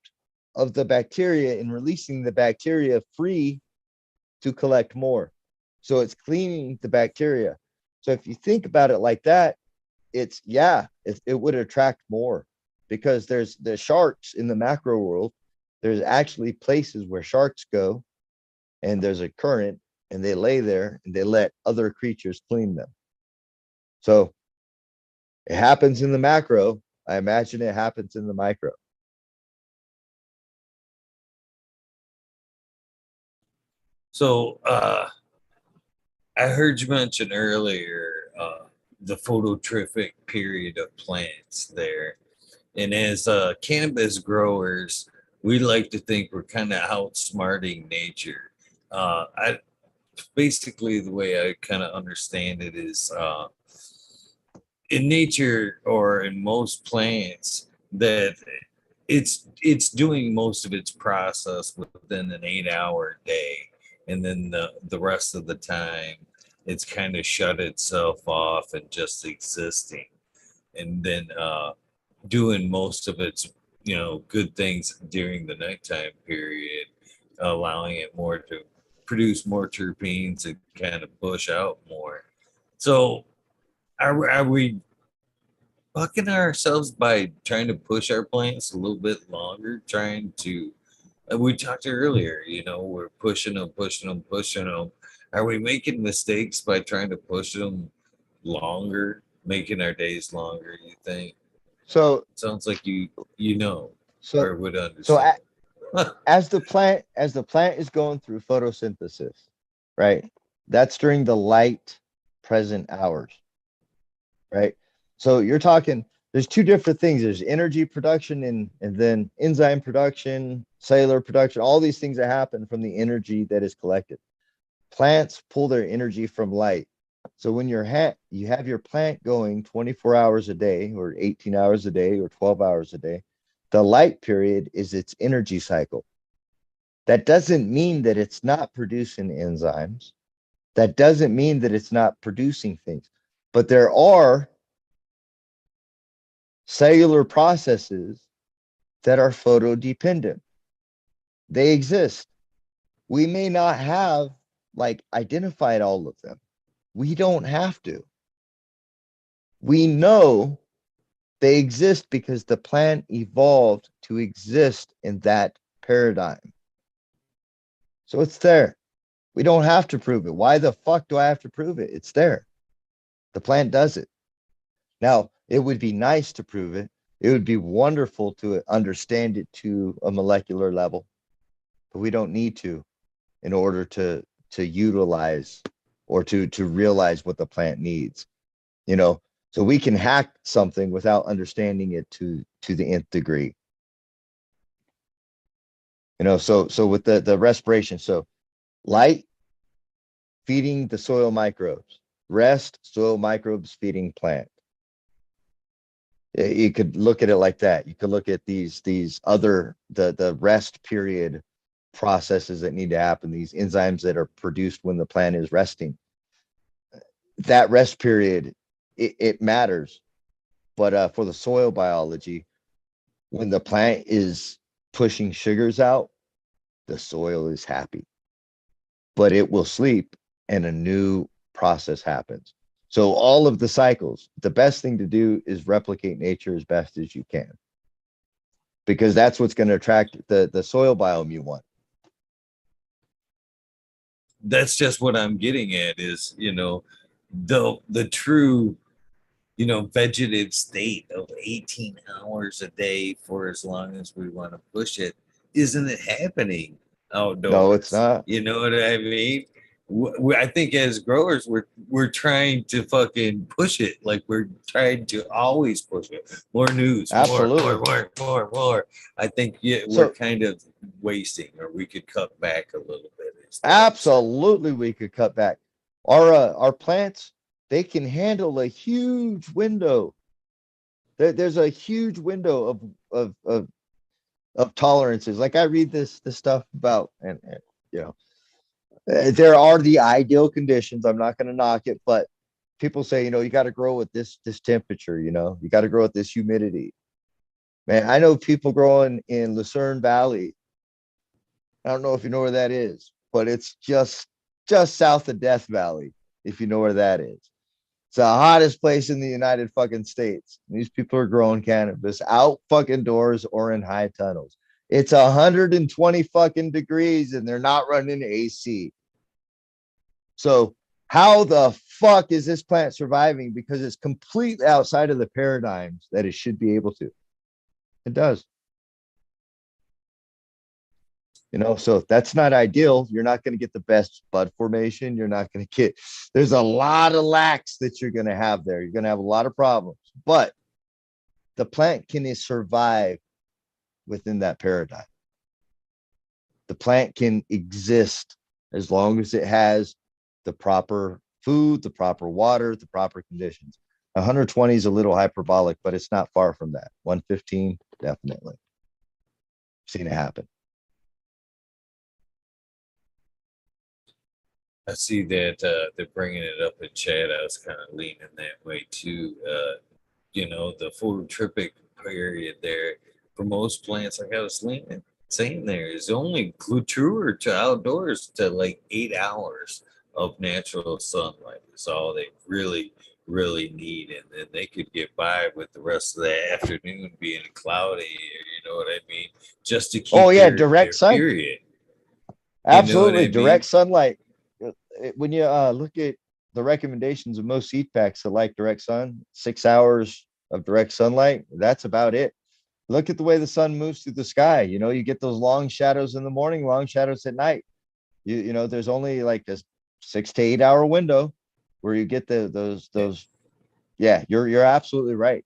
of the bacteria and releasing the bacteria free to collect more. So it's cleaning the bacteria. So if you think about it like that, it would attract more because there's the sharks in the macro world. There's actually places where sharks go and there's a current and they lay there and they let other creatures clean them. So it happens in the macro. I imagine it happens in the micro.
So I heard you mention earlier the phototropic period of plants there. And as cannabis growers, we like to think we're kind of outsmarting nature. I basically the way I kind of understand it is in nature or in most plants that it's doing most of its process within an 8-hour day, and then the rest of the time it's kind of shut itself off and just existing, and then doing most of its good things during the nighttime period, allowing it more to produce more terpenes and kind of push out more. So are we fucking ourselves by trying to push our plants a little bit longer, trying to we talked earlier, we're pushing them. Are we making mistakes by trying to push them longer, making our days longer, you think?
So
Sounds like you know
so
or would
so
understand.
as the plant is going through photosynthesis, right? That's during the light present hours, right? So you're talking, there's two different things. There's energy production and then enzyme production, cellular production, all these things that happen from the energy that is collected. Plants pull their energy from light. So when you have your plant going 24 hours a day or 18 hours a day or 12 hours a day, the light period is its energy cycle. That doesn't mean that it's not producing enzymes. That doesn't mean that it's not producing things. But there are cellular processes that are photodependent. They exist. We may not have like identified all of them. We don't have to. We know they exist because the plant evolved to exist in that paradigm. So it's there. We don't have to prove it. Why the fuck do I have to prove it? It's there. The plant does it. Now, it would be nice to prove it. It would be wonderful to understand it to a molecular level, but we don't need to in order to utilize or to realize what the plant needs. You know, so we can hack something without understanding it to the nth degree. You know, so with the respiration, so light feeding the soil microbes, rest soil microbes feeding plant. You could look at it like that. You could look at these other the rest period processes that need to happen, these enzymes that are produced when the plant is resting. That rest period, it matters. But for the soil biology, when the plant is pushing sugars out, the soil is happy. But it will sleep and a new process happens. So all of the cycles, the best thing to do is replicate nature as best as you can, because that's what's going to attract the soil biome you want.
That's just what I'm getting at is, the true, vegetative state of 18 hours a day for as long as we want to push it, isn't it happening
No, it's
outdoors?
not.
You know what I mean? I think as growers, we're trying to fucking push it. Like we're trying to always push it. More news, more, more,
Absolutely.
more, more, more. I think we're
So
kind of wasting, or we could cut back a little bit. Is what I'm saying.
absolutely we could cut back. Our plants, they can handle a huge window. There's a huge window of tolerances. Like I read this stuff about, and you know, there are the ideal conditions. I'm not going to knock it, but people say, you got to grow with this temperature. You got to grow with this humidity. Man, I know people growing in Lucerne Valley. I don't know if you know where that is, but it's just south of Death Valley, if you know where that is. It's the hottest place in the United fucking States. These people are growing cannabis out fucking doors or in high tunnels. It's 120 fucking degrees and they're not running AC. So how the fuck is this plant surviving? Because it's completely outside of the paradigms that it should be able to. It does. So that's not ideal. You're not going to get the best bud formation. You're not going to get, there's a lot of lacks that you're going to have there. You're going to have a lot of problems, but the plant can survive within that paradigm. The plant can exist as long as it has the proper food, the proper water, the proper conditions. 120 is a little hyperbolic, but it's not far from that. 115, definitely. Seen it happen.
I see that they're bringing it up in chat. I was kind of leaning that way too. The phototropic period there for most plants, like I was saying there, is only truer to outdoors to like 8 hours of natural sunlight is all they really, really need. And then they could get by with the rest of the afternoon being cloudy, you know what I mean? Just to
Oh
keep
yeah,
their
direct sun.
period. You know what
Absolutely,
I mean?
direct sunlight. When you look at the recommendations of most seed packs that like direct sun, 6 hours of direct sunlight, that's about it. Look at the way the sun moves through the sky. You get those long shadows in the morning, long shadows at night. There's only like this 6 to 8 hour window where you get those. Yeah, you're absolutely right.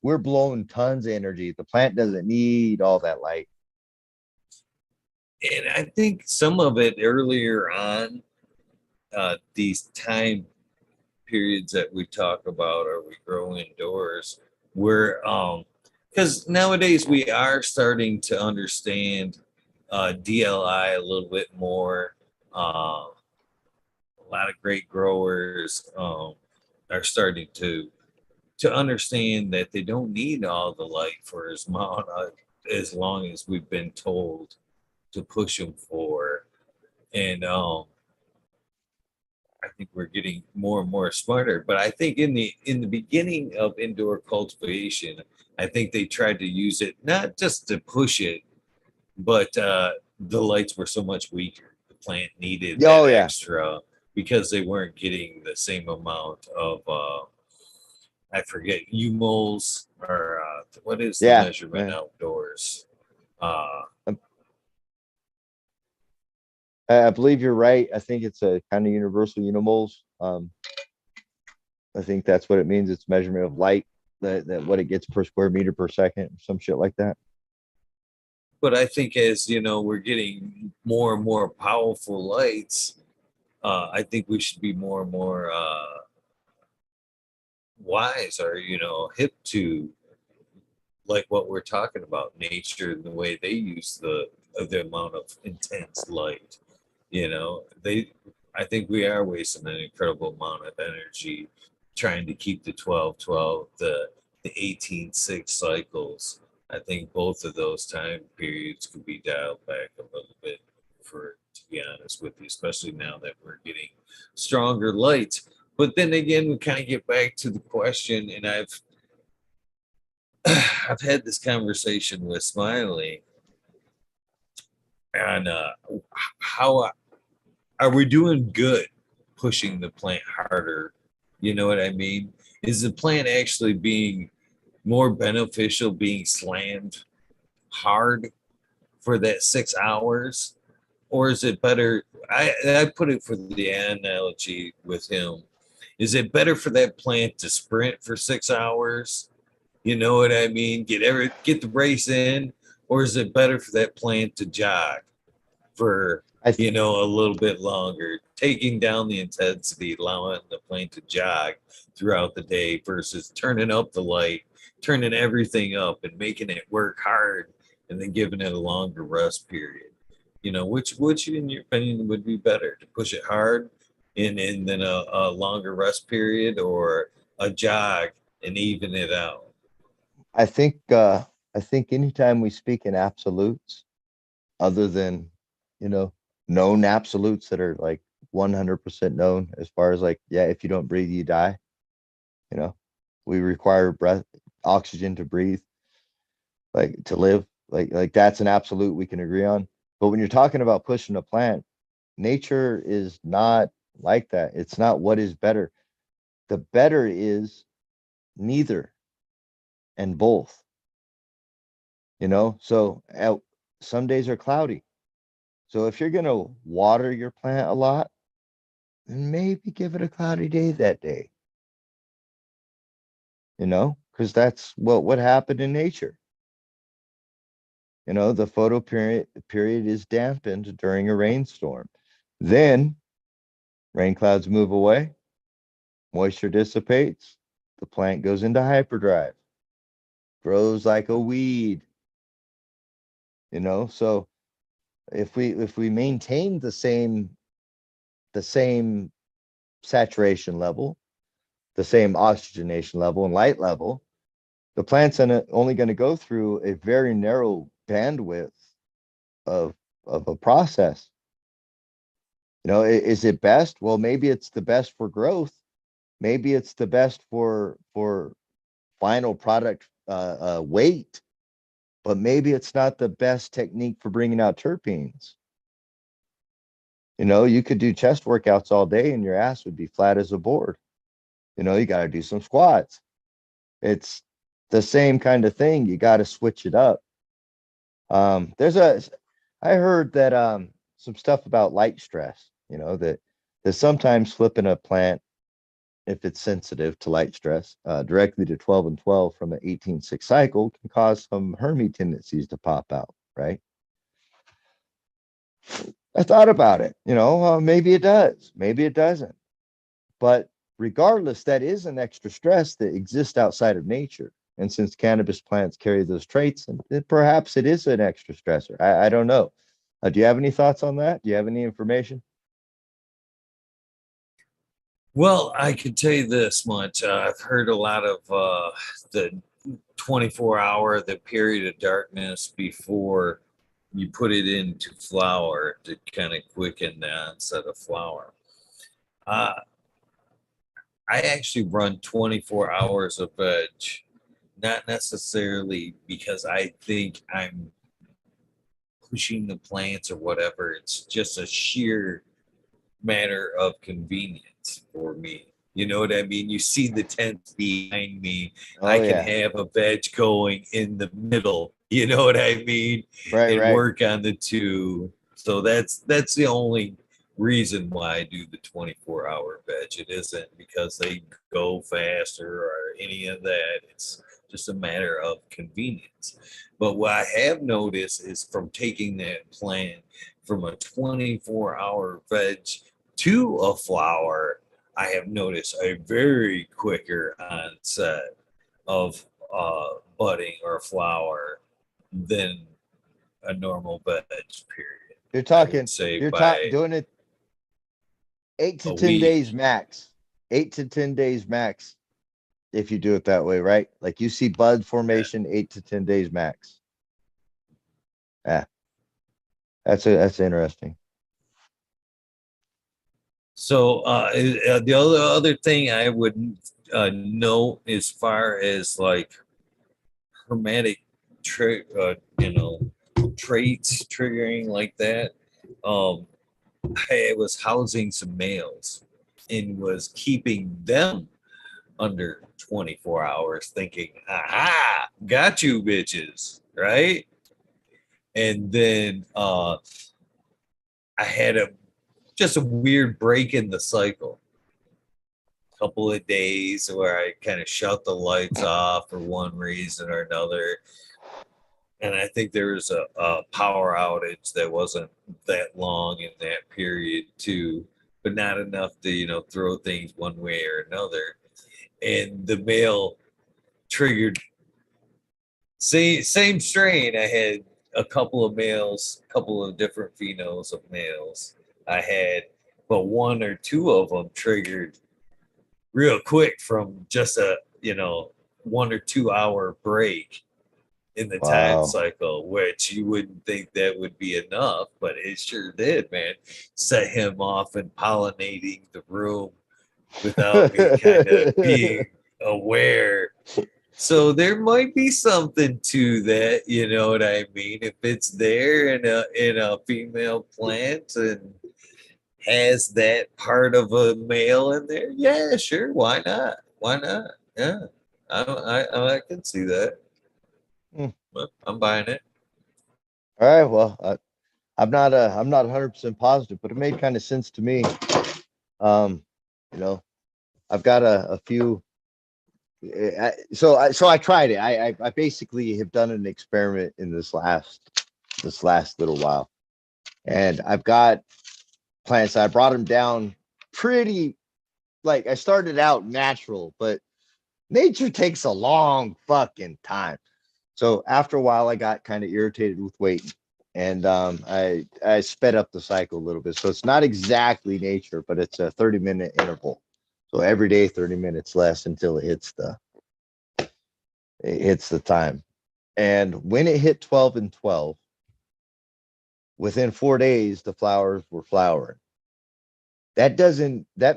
We're blowing tons of energy. The plant doesn't need all that light.
And I think some of it earlier on, these time periods that we talk about, or we grow indoors, where because nowadays we are starting to understand DLI a little bit more. A lot of great growers are starting to understand that they don't need all the light for as long as we've been told to push them for. And I think we're getting more and more smarter. But I think in the beginning of indoor cultivation, I think they tried to use it not just to push it, but the lights were so much weaker. The plant needed
Oh
that
yeah,
extra because they weren't getting the same amount of I forget UMOLs or what is the
yeah,
measurement
man.
outdoors? Uh,
I believe you're right. I think it's a kind of universal unimoles. I think that's what it means. It's measurement of light, that what it gets per square meter per second, some shit like that.
but I think as you know, we're getting more and more powerful lights. I think we should be more and more wise or hip to like what we're talking about, nature and the way they use the amount of intense light. They I think we are wasting an incredible amount of energy trying to keep the 12-12, the 18-6 cycles. I think both of those time periods could be dialed back a little bit, for to be honest with you, especially now that we're getting stronger lights. But then again, we kind of get back to the question, and I've had this conversation with Smiley on how are we doing good pushing the plant harder? You know what I mean? Is the plant actually being more beneficial being slammed hard for that 6 hours? Or is it better? I put it for the analogy with him. Is it better for that plant to sprint for 6 hours? You know what I mean? Get the race in, or is it better for that plant to jog for
I th-
a little bit longer, taking down the intensity, allowing the plane to jog throughout the day versus turning up the light, turning everything up and making it work hard and then giving it a longer rest period. Which in your opinion would be better, to push it hard and then a longer rest period, or a jog and even it out?
I think I think anytime we speak in absolutes, other than you know known absolutes that are like 100% known, as far as like, yeah, if you don't breathe, you die. You know, we require breath, oxygen to breathe, like to live. Like that's an absolute we can agree on. But when you're talking about pushing a plant, nature is not like that. It's not what is better. The better is neither and both. So some days are cloudy. So if you're gonna water your plant a lot, then maybe give it a cloudy day that day. Because that's what happened in nature. The photo period is dampened during a rainstorm. Then rain clouds move away, moisture dissipates, the plant goes into hyperdrive, grows like a weed. So if we maintain the same saturation level, the same oxygenation level and light level, the plant's only going to go through a very narrow bandwidth of a process. Is it best? Well, maybe it's the best for growth. Maybe it's the best for final product weight, but maybe it's not the best technique for bringing out terpenes. You could do chest workouts all day and your ass would be flat as a board. You got to do some squats. It's the same kind of thing. You got to switch it up. I heard that some stuff about light stress, that that sometimes flipping a plant, if it's sensitive to light stress, directly to 12 and 12 from an 18-6 cycle can cause some Hermy tendencies to pop out, right? I thought about it, maybe it does, maybe it doesn't. But regardless, that is an extra stress that exists outside of nature. And since cannabis plants carry those traits, and perhaps it is an extra stressor. I don't know. Do you have any thoughts on that? Do you have any information?
Well, I can tell you this much. I've heard a lot of the 24-hour, the period of darkness before you put it into flower to kind of quicken the onset of flower. Uh, I actually run 24 hours of veg, not necessarily because I think I'm pushing the plants or whatever. It's just a sheer matter of convenience for me. You know what I mean? You see the tent behind me. I
Oh
can
yeah.
have a veg going in the middle. You know what I mean?
Right,
And
right.
work on the two. So that's the only reason why I do the 24-hour veg. It isn't because they go faster or any of that. It's just a matter of convenience. But what I have noticed is from taking that plant from a 24-hour veg to a flower, I have noticed a very quicker onset of budding or flower than a normal veg period.
You're
I would
talking,
say
you're
by
doing it 8 to 10 days
week.
max. 8 to 10 days max if you do it that way, right? Like you see bud
Yeah.
formation 8 to 10 days max. Yeah, that's interesting.
So the other thing I would note as far as like hermetic, traits triggering like that. Um, I was housing some males and was keeping them under 24 hours, thinking, "Aha, got you, bitches!" Right? And then I had just a weird break in the cycle. Couple of days where I kind of shut the lights off for one reason or another. And I think there was a power outage that wasn't that long in that period too, but not enough to, throw things one way or another. And the male triggered same strain. I had a couple of males, a couple of different phenols of males. I had, but one or two of them triggered real quick from just a 1 or 2 hour break in the time
Wow.
cycle, which you wouldn't think that would be enough, but it sure did, man. Set him off and pollinating the room without me kind of being aware. So there might be something to that, you know what I mean? If it's there in a female plant and has that part of a male in there, yeah, sure, why not? Why not? Yeah, I can see that.
Hmm.
I'm buying it.
All right. Well, I'm not 100% positive, but it made kind of sense to me. Um, you know, I've got a few. So I tried it. I basically have done an experiment in this last little while, and I've got plants. I brought them down pretty. Like I started out natural, but nature takes a long fucking time. So after a while, I got kind of irritated with waiting, and I sped up the cycle a little bit. So it's not exactly nature, but it's a 30-minute interval. So every day, 30 minutes less until it hits the time. And when it hit 12 and 12, within 4 days, the flowers were flowering. That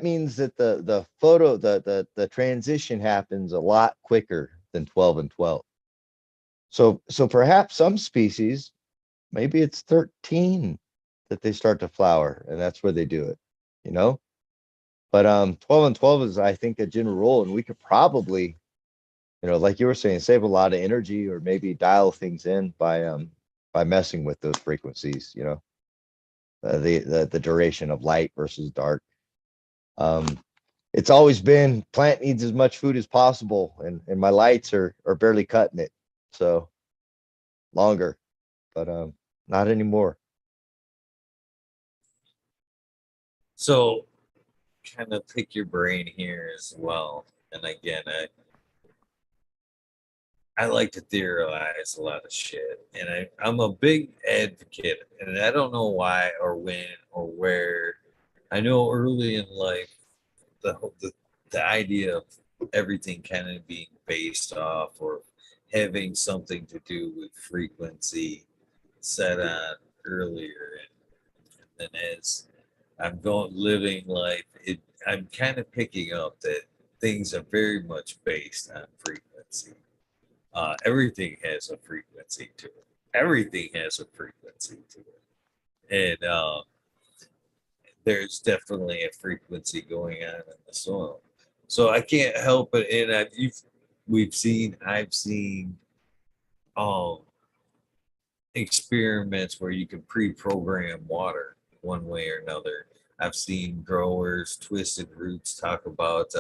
means that the transition happens a lot quicker than 12 and 12. So perhaps some species, maybe it's 13 that they start to flower, and that's where they do it, you know? But 12 and 12 is, I think, a general rule, and we could probably, like you were saying, save a lot of energy or maybe dial things in by messing with those frequencies, the duration of light versus dark. It's always been plant needs as much food as possible, and my lights are barely cutting it. So longer, but not anymore.
So kind of pick your brain here as well. And again, I like to theorize a lot of shit, and I'm a big advocate, and I don't know why or when or where. I know early in life, the the idea of everything kind of being based off or having something to do with frequency set on earlier, and then as I'm going living life, I'm kind of picking up that things are very much based on frequency. Everything has a frequency to it. Everything has a frequency to it. And there's definitely a frequency going on in the soil. So I can't help it. And I've seen um, experiments where you can pre-program water one way or another. I've seen growers, Twisted Roots, talk about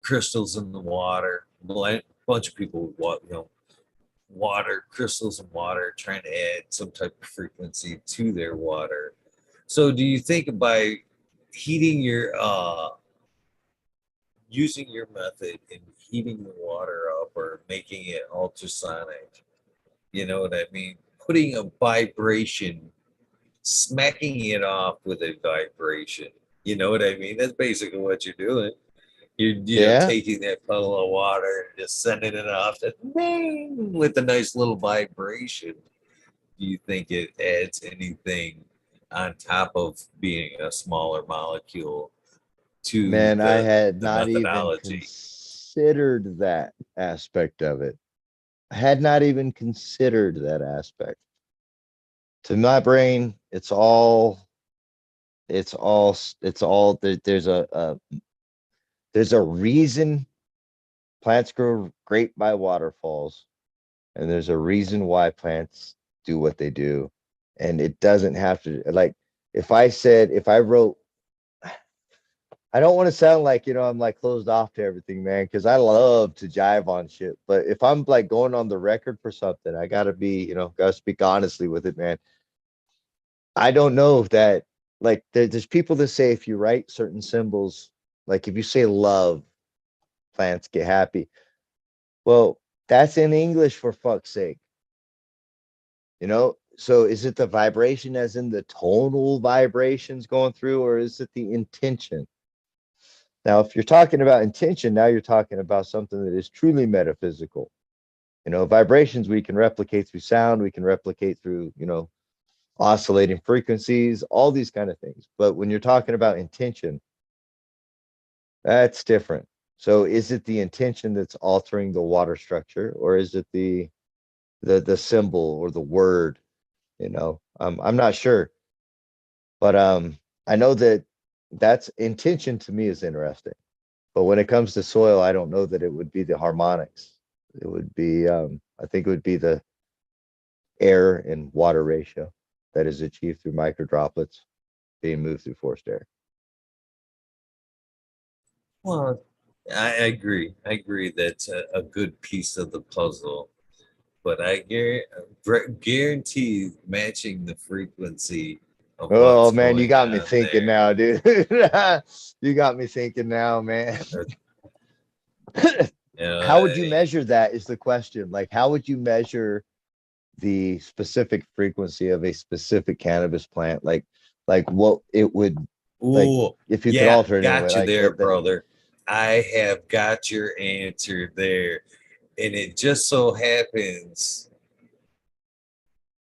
crystals in the water. A bunch of people, water, crystals in water, trying to add some type of frequency to their water. So do you think by heating your using your method in heating the water up or making it ultrasonic, you know what I mean? Putting a vibration, smacking it off with a vibration. You know what I mean? That's basically what you're doing. You're
Yeah,
taking that puddle of water and just sending it off with a nice little vibration. Do you think it adds anything on top of being a smaller molecule to
man, I had
the
not even
methodology?
considered that aspect of it. I had not even considered that aspect. To my brain, it's all there's a reason plants grow great by waterfalls, and there's a reason why plants do what they do. And it doesn't have to, like, if I wrote, I don't want to sound like, I'm like closed off to everything, man, because I love to jive on shit. But if I'm like going on the record for something, I gotta be, gotta speak honestly with it, man. I don't know that, like, there's people that say if you write certain symbols, like if you say love, plants get happy. Well, that's in English, for fuck's sake. So is it the vibration as in the tonal vibrations going through, or is it the intention? Now, if you're talking about intention, now you're talking about something that is truly metaphysical. Vibrations we can replicate through sound, we can replicate through, oscillating frequencies, all these kind of things. But when you're talking about intention, that's different. So is it the intention that's altering the water structure, or is it the symbol or the word? I'm not sure, but I know that that's intention to me is interesting. But when it comes to soil, I don't know that it would be the harmonics. It would be, I think it would be the air and water ratio that is achieved through micro droplets being moved through forced air.
Well, I agree. I agree that's a good piece of the puzzle, but guarantee matching the frequency of
Oh
what's
man, you
going
got me
on
thinking
there.
now, dude. You got me thinking now, man.
You know,
How would you measure that is the question. Like, how would you measure the specific frequency of a specific cannabis plant? Like what it would, like,
oh,
if you could
yeah,
alter it in a way,
got you
like
there,
that.
brother. I have got your answer there. And it just so happens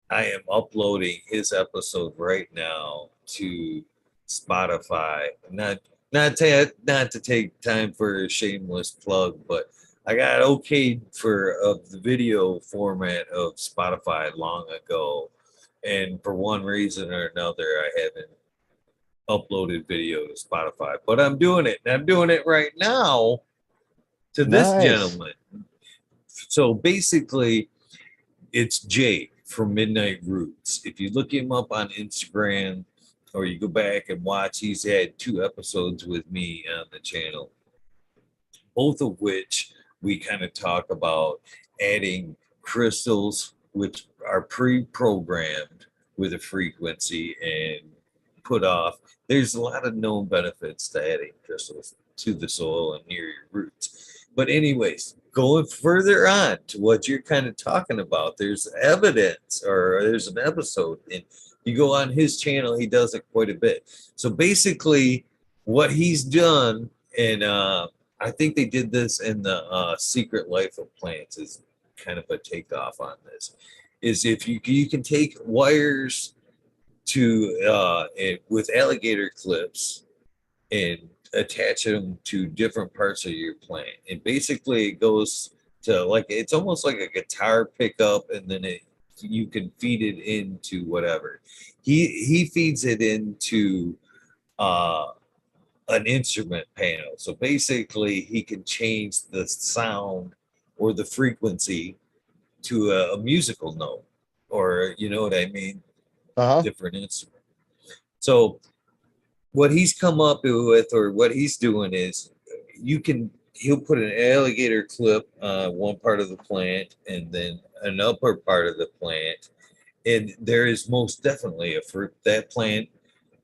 I am uploading his episode right now to Spotify. Not to take time for a shameless plug, but I got okayed for the video format of Spotify long ago, and for one reason or another, I haven't uploaded video to Spotify. But I'm doing it, and I'm doing it right now to this
Nice.
gentleman. So basically, it's Jay from Midnight Roots. If you look him up on Instagram, or you go back and watch, he's had 2 episodes with me on the channel, both of which we kind of talk about adding crystals, which are pre-programmed with a frequency and put off. There's a lot of known benefits to adding crystals to the soil and near your roots. But anyways, going further on to what you're kind of talking about, there's evidence, or there's an episode, and you go on his channel, he does it quite a bit. So basically what he's done, and I think they did this in the Secret Life of Plants, is kind of a takeoff on this, is if you can take wires to with alligator clips and attach them to different parts of your plant, and basically it goes to, like, it's almost like a guitar pickup, and then you can feed it into whatever. He feeds it into uh an instrument panel. So basically, he can change the sound or the frequency to a musical note, or you know what I mean,
Uh-huh.
different instrument. So what he's come up with, or what he's doing, is he'll put an alligator clip one part of the plant, and then an upper part of the plant, and there is most definitely a fruit that plant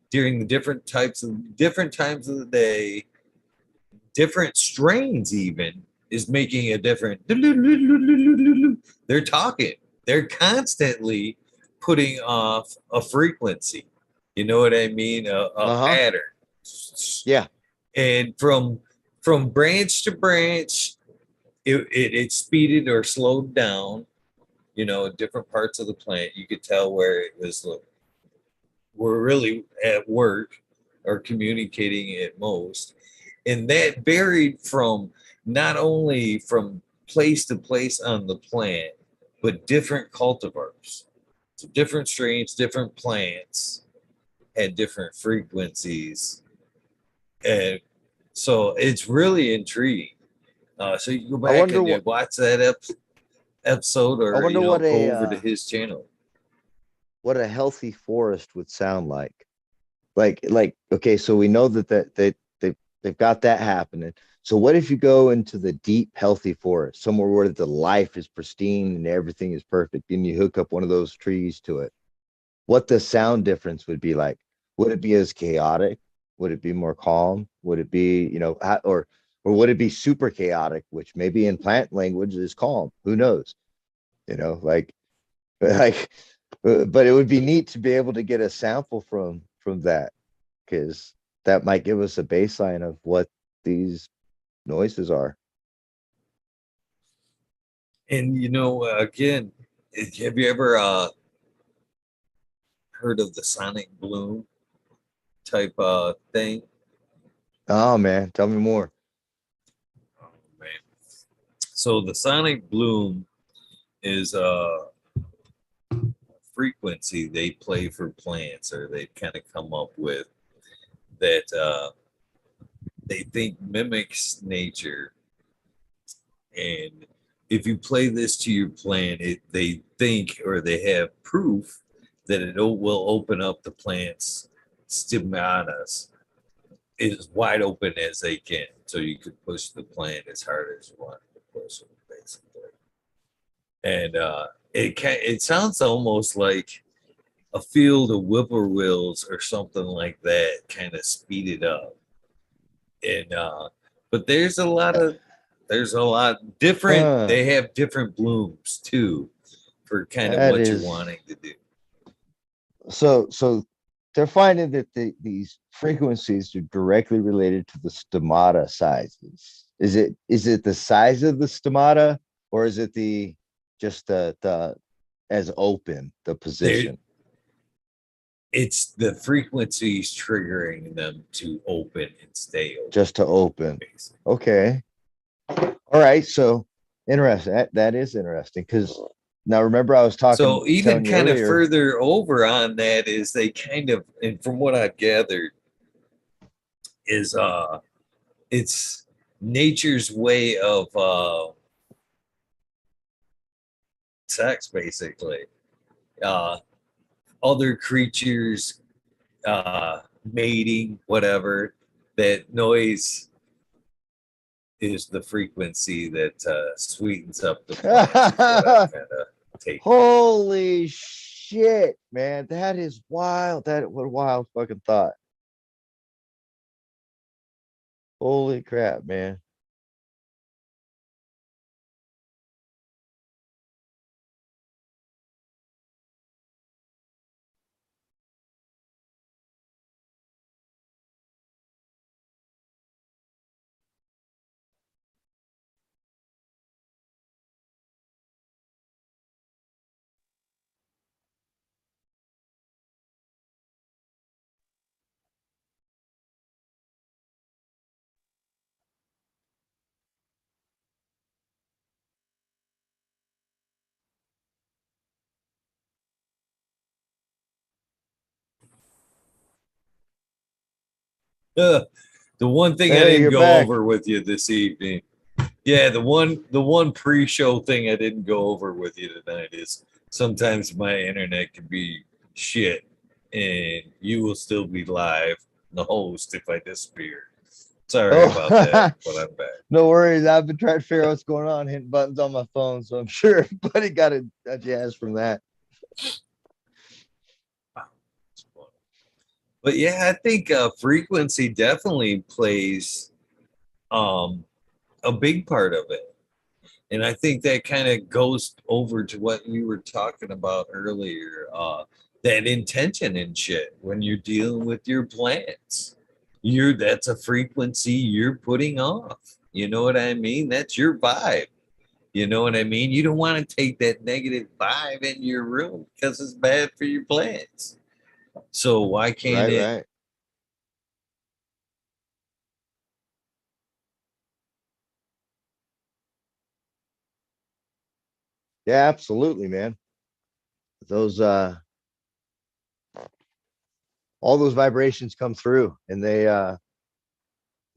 during the different times of the day, different strains even, is making a different. They're talking. They're constantly putting off a frequency. You know what I mean? A
Uh-huh.
pattern.
Yeah.
And from branch to branch, it speeded or slowed down. You know, in different parts of the plant, you could tell where it was. We're really at work or communicating at most. And that varied from not only from place to place on the plant, but different cultivars. So different strains, different plants had different frequencies. And so it's really intriguing. So you go
I
back
wonder
and
what
you watch that episode,
I
or
wonder what
go
a
over to his channel.
what a healthy forest would sound like. Like okay, so we know they've got that happening. So what if you go into the deep healthy forest, somewhere where the life is pristine and everything is perfect, and you hook up one of those trees to it? What the sound difference would be like? Would it be as chaotic? Would it be more calm? Would it be, or would it be super chaotic, which maybe in plant language is calm? Who knows? You know, like like but it would be neat to be able to get a sample from that, because that might give us a baseline of what these noises are.
And again, have you ever heard of the sonic bloom type thing?
Oh man, tell me more.
Oh, man. So the sonic bloom is a frequency they play for plants, or they kind of come up with, that they think mimics nature. And if you play this to your plant, they think, or they have proof, that it will open up the plant's stigmatas as wide open as they can. So you could push the plant as hard as you want to push it, basically. And it sounds almost like a field of whippoorwills or something like that, kind of speeded up. And but there's a lot different.
Uh,
They have different blooms too, for kind of
that
what you're
is
wanting to do.
so they're finding that these frequencies are directly related to the stomata sizes. Is it the size of the stomata, or is it the just the as open the
They
position?
It's the frequencies triggering them to open and stay open,
Just to open.
basically.
Okay. All right. So interesting. That is interesting, because now remember I was
So even
telling you
kind of
earlier.
further over on that is, they kind of, and from what I've gathered, is it's nature's way of sex, basically. Uh other creatures mating, whatever. That noise is the frequency that sweetens up the plants, is what I kind of take.
Holy shit, man. That is wild. What a wild fucking thought. Holy crap, man.
The one thing I
Hey,
didn't
you're
go
back.
over with you this evening. Yeah, the one pre-show thing I didn't go over with you tonight is sometimes my internet can be shit and you will still be live, the host, if I disappear. Sorry about that,
Oh,
but I'm back.
no worries. I've been trying to figure out what's going on, hitting buttons on my phone. So I'm sure everybody got a jazz from that.
But yeah, I think frequency definitely plays um, a big part of it. And I think that kind of goes over to what we were talking about earlier, that intention and shit when you're dealing with your plants. That's a frequency you're putting off. You know what I mean? That's your vibe. You know what I mean? You don't want to take that negative vibe in your room because it's bad for your plants. So why can't
Right,
it?
right. Yeah, absolutely, man. Those all those vibrations come through and they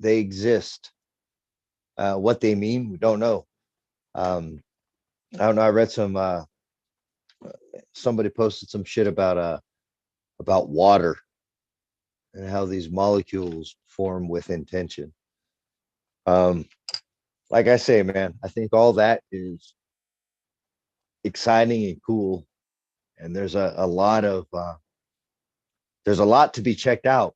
exist. What they mean, we don't know. Um, I don't know. I read some somebody posted some shit about water and how these molecules form with intention. Um, like I say, man, I think all that is exciting and cool. And there's a lot to be checked out,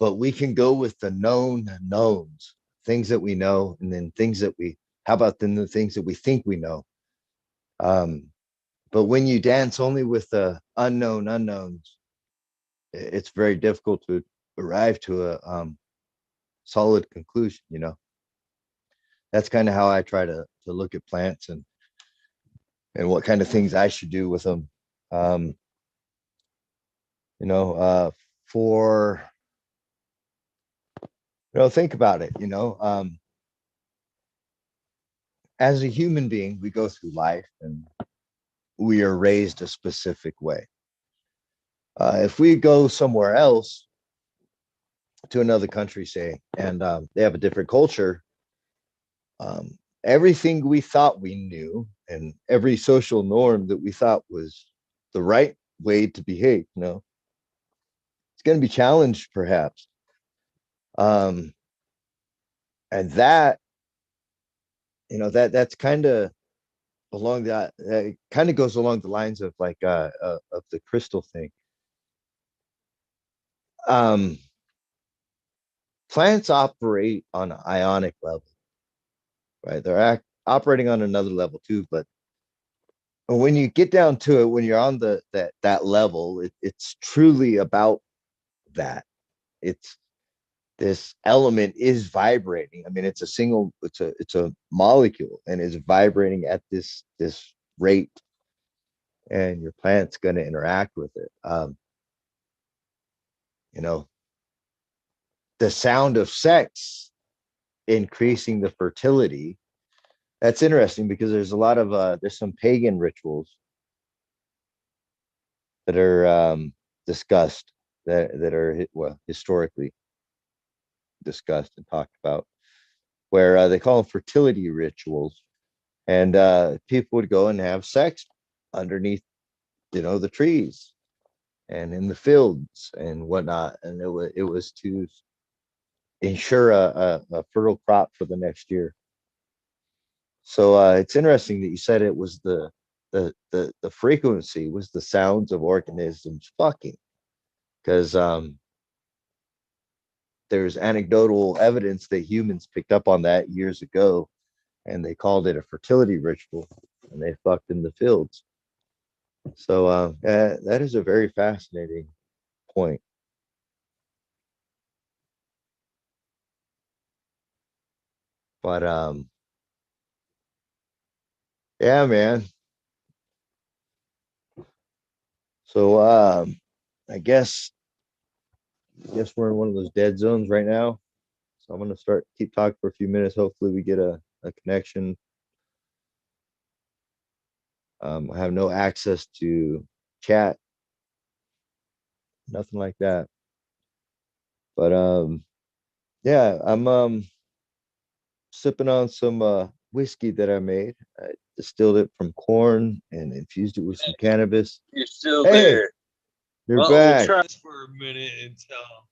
but we can go with the known knowns, things that we know, and then things that we, how about then the things that we think we know? Um, but when you dance only with the unknown unknowns, it's very difficult to arrive to a solid conclusion, you know. That's kind of how I try to look at plants and what kind of things I should do with them. Um, you know, for think about it. As a human being, we go through life and we are raised a specific way. If we go somewhere else to another country, say, and they have a different culture, everything we thought we knew and every social norm that we thought was the right way to behave, it's going to be challenged, perhaps. Um, and that, that's kind of along that. It kind of goes along the lines of like of the crystal thing. Um, Plants operate on an ionic level, right? Operating on another level too, but when you get down to it, when you're on that level, it's truly about that. It's this element is vibrating. I mean, it's a molecule and is vibrating at this rate, and your plant's going to interact with it. You know, the sound of sex increasing the fertility. That's interesting because there's some pagan rituals that are discussed that are well historically discussed and talked about, where they call them fertility rituals, and people would go and have sex underneath, the trees, and in the fields and whatnot. And it was to ensure a fertile crop for the next year. So it's interesting that you said it was the frequency was the sounds of organisms fucking, because there's anecdotal evidence that humans picked up on that years ago, and they called it a fertility ritual, and they fucked in the fields. So that is a very fascinating point. But yeah, man. So I guess we're in one of those dead zones right now. So I'm gonna keep talking for a few minutes. Hopefully we get a connection. I have no access to chat, nothing like that. But yeah, I'm sipping on some whiskey that I made. I distilled it from corn and infused it with some cannabis.
You're still
Hey,
there.
you're
Well, we'll
back.
try this for a minute until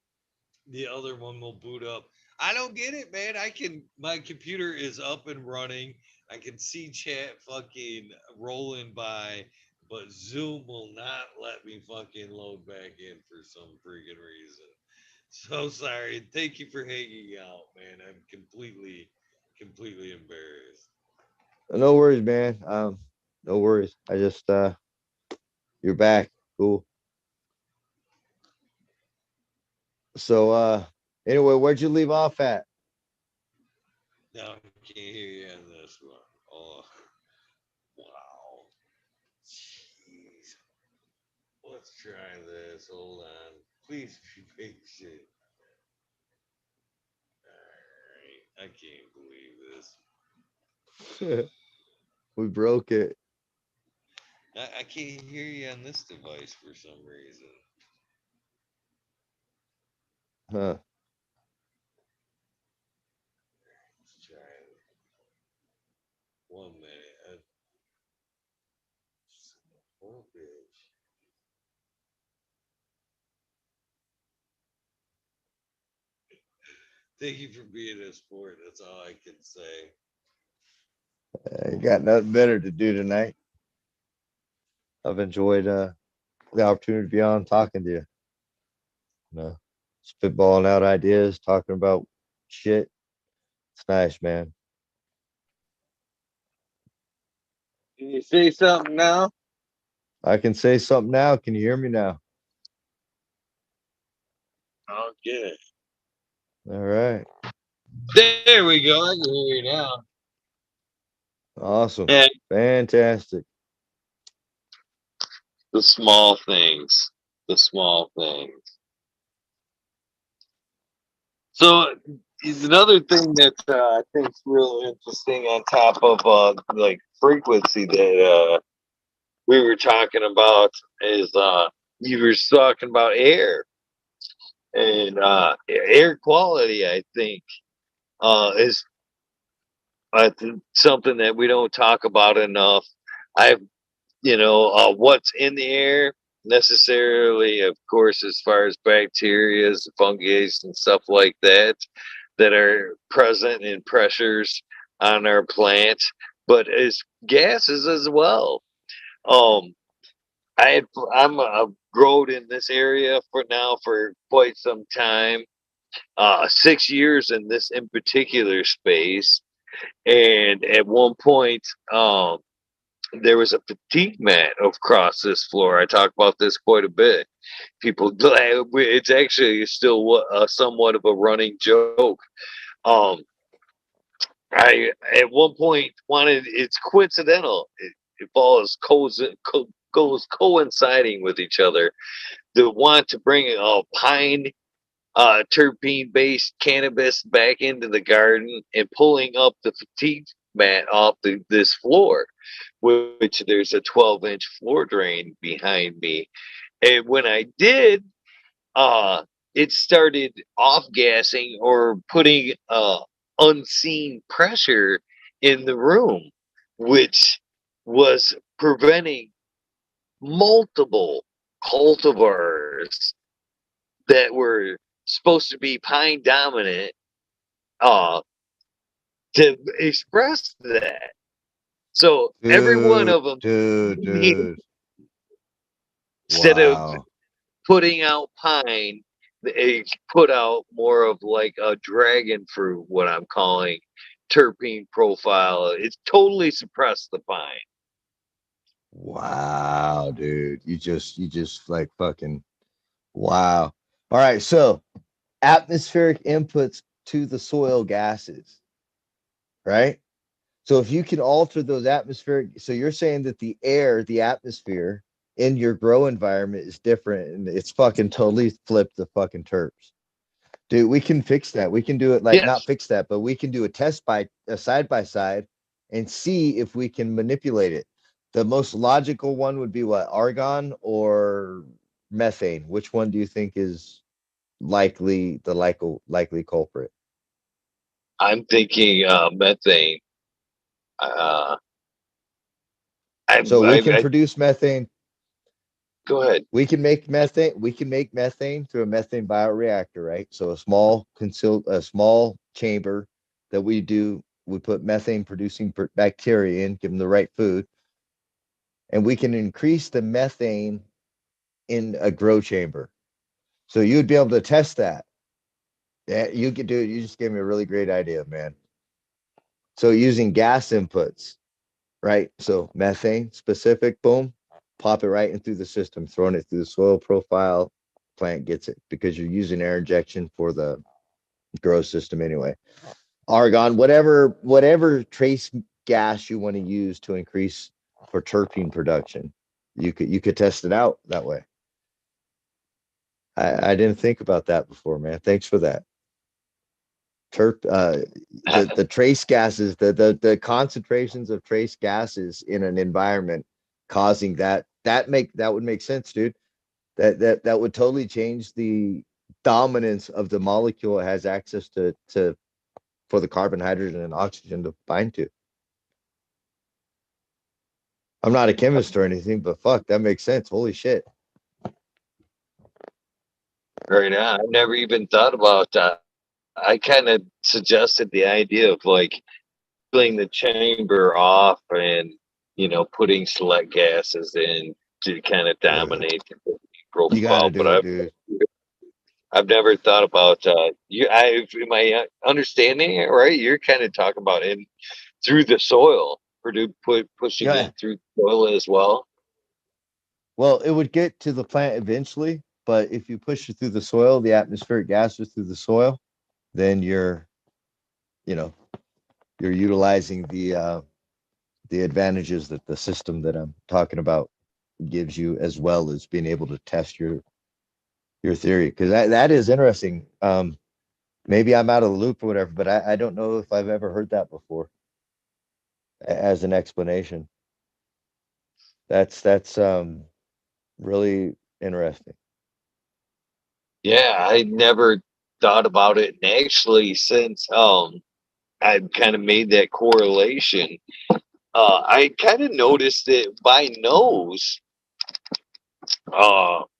the other one will boot up. I don't get it, man. My computer is up and running. I can see chat fucking rolling by, but Zoom will not let me fucking load back in for some freaking reason. So sorry. Thank you for hanging out, man. I'm completely embarrassed.
No worries, man. No worries. I just you're back. Cool. So anyway, where'd you leave off at?
Now I can't hear you on this one. Oh, wow. Jeez. Let's try this. Hold on. Please be patient. All right. I can't believe this.
We broke it.
I can't hear you on this device for some reason.
Huh.
Let's try it. 1 minute. Oh, bitch. Thank you for being a sport. That's all I can say.
I got nothing better to do tonight. I've enjoyed the opportunity to be on talking to you. You know, spitballing out ideas, talking about shit. It's nice, man.
Can you say something now?
I can say something now. Can you hear me now?
Okay.
All right.
There we go. I can hear you now.
Awesome.
And
Fantastic.
the small things. The small things. So another thing that I think is real interesting on top of like frequency that we were talking about is you were talking about air and air quality. I think is something that we don't talk about enough. I what's in the air necessarily, of course, as far as bacteria, fungi, and stuff like that that are present in pressures on our plant, but as gases as well. Um, I'm growed in this area for quite some time. 6 years in this in particular space, and at one point, there was a fatigue mat across this floor. I talk about this quite a bit. People, it's actually still somewhat of a running joke. Um, I at one point wanted. It's coincidental. It follows goes coinciding with each other. The want to bring a pine terpene based cannabis back into the garden and pulling up the fatigue mat off this floor, which there's a 12-inch floor drain behind me. And when I did, uh, it started off gassing or putting unseen pressure in the room, which was preventing multiple
cultivars that were supposed to be pine dominant uh, to express that. So every one of them,
Dude.
instead of
Wow.
putting out pine, they put out more of like a dragon fruit, what I'm calling terpene profile. It's totally suppressed the pine.
Wow, dude. You just like fucking wow. All right, so atmospheric inputs to the soil gases, right? So if you can alter those atmospheric, so you're saying that the air, the atmosphere in your grow environment is different and it's fucking totally flipped the fucking terps. Dude, we can fix that. We can do it like not
Yes,
fix that, but we can do a test by a side by side and see if we can manipulate it. The most logical one would be what, argon or methane? Which one do you think is likely the likely culprit?
I'm thinking methane. Uh,
So we can
I
produce methane.
go ahead.
We can make methane. We can make methane through a methane bioreactor, right? So a small chamber that we do. We put methane producing bacteria in, give them the right food, and we can increase the methane in a grow chamber. So you'd be able to test that. Yeah, you could do it. You just gave me a really great idea, man. So using gas inputs, right? So methane specific, boom, pop it right in through the system, throwing it through the soil profile, plant gets it because you're using air injection for the grow system anyway. Argon, whatever trace gas you want to use to increase for terpene production, you could test it out that way. I didn't think about that before, man. Thanks for that. The trace gases, the concentrations of trace gases in an environment causing that would make sense, dude. That would totally change the dominance of the molecule it has access to for the carbon, hydrogen, and oxygen to bind to. I'm not a chemist or anything, but fuck, that makes sense. Holy shit.
Right now, I've never even thought about that. I kind of suggested the idea of like filling the chamber off and putting select gases in to kind of
Dude,
dominate the
you got to
profile. But
do it, dude.
I've never thought about you. Am I understanding it right? You're kind of talking about in through the soil, pushing
Yeah.
it through the soil as well.
Well, it would get to the plant eventually, but if you push it through the soil, the atmospheric gases through the soil, then you know, you're utilizing the advantages that the system that I'm talking about gives you, as well as being able to test your theory. Because that is interesting. Maybe I'm out of the loop or whatever, but I don't know if I've ever heard that before as an explanation. That's really interesting.
Yeah, I never thought about it. And actually, since I've kind of made that correlation, I kind of noticed it by nose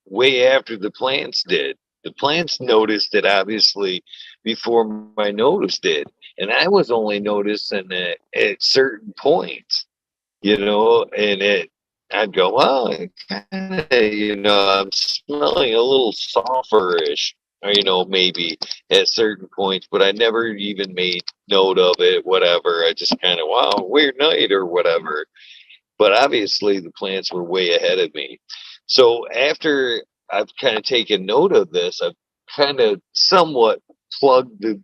way after the plants did. The plants noticed it obviously before my nose did, and I was only noticing it at certain points, and I'd go, well, kind of, I'm smelling a little sulfurish, or, maybe at certain points, but I never even made note of it, whatever. I just kind of, wow, weird night or whatever. But obviously the plants were way ahead of me. So after I've kind of taken note of this, I've kind of somewhat plugged the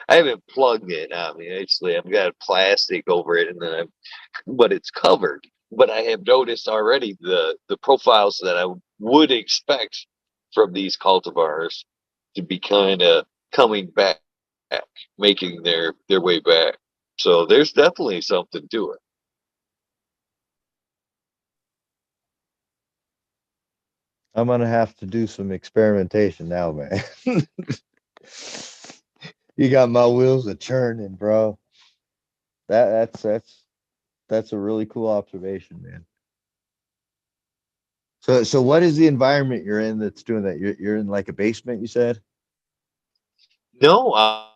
I haven't plugged it. I mean, actually, I've got plastic over it, and then but it's covered. But I have noticed already the profiles that I would expect from these cultivars to be kind of coming back, making their way back. So there's definitely something to it.
I'm gonna have to do some experimentation now, man. You got my wheels a churning, bro. That's a really cool observation, man. So what is the environment you're in that's doing that? You're in like a basement, you said?
No,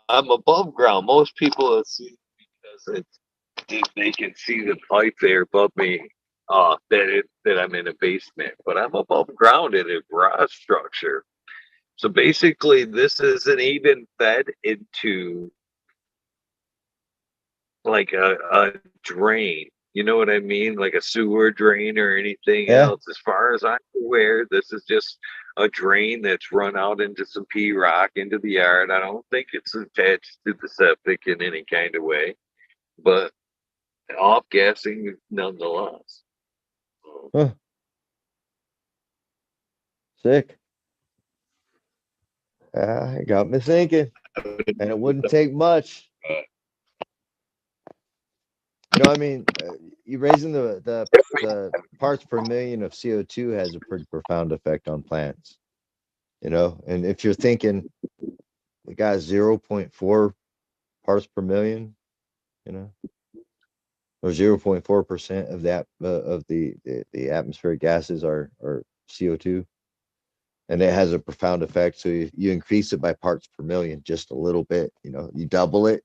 I'm above ground. Most people assume because they can see the pipe there above me, that I'm in a basement, but I'm above ground in a garage structure. So basically, this isn't even fed into like a drain. You know what I mean? Like a sewer drain or anything
Yeah.
else. As far as I'm aware, this is just a drain that's run out into some pea rock into the yard. I don't think it's attached to the septic in any kind of way, but off gassing nonetheless. So,
Huh, sick. It got me thinking, and it wouldn't take much. You know, I mean, you raising the parts per million of CO2 has a pretty profound effect on plants. You know, and if you're thinking we got 0.4 parts per million, you know, or 0.4% of that of the atmospheric gases are CO2, and it has a profound effect. So you increase it by parts per million just a little bit. You know, you double it.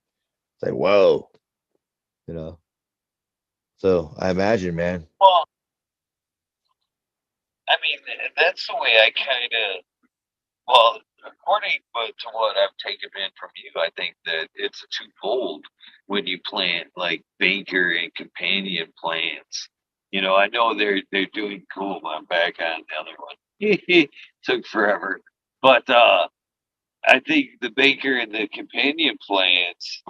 It's like whoa. You know, so I imagine, man.
well, I mean, that's the way I kind of. Well, according to what I've taken in from you, I think that it's twofold when you plant like banker and companion plants. You know, I know they're doing cool. But I'm back on the other one. Took forever, but I think the banker and the companion plants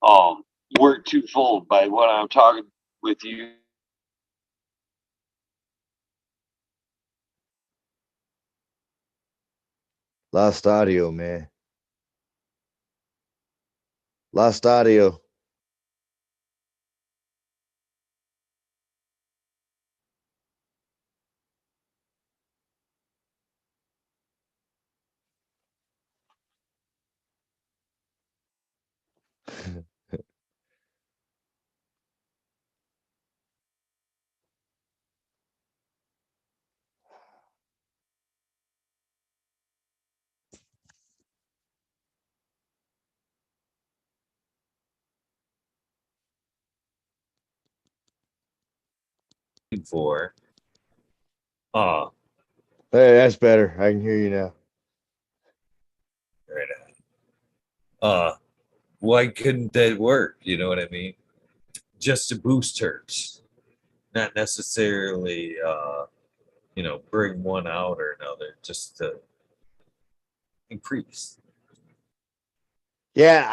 um work twofold by what I'm talking with you.
Lost audio, man. Lost audio.
For uh
Hey, that's better. I can hear you now.
right uh why couldn't that work? You know what I mean? Just to boost hers, not necessarily bring one out or another, just to increase.
Yeah,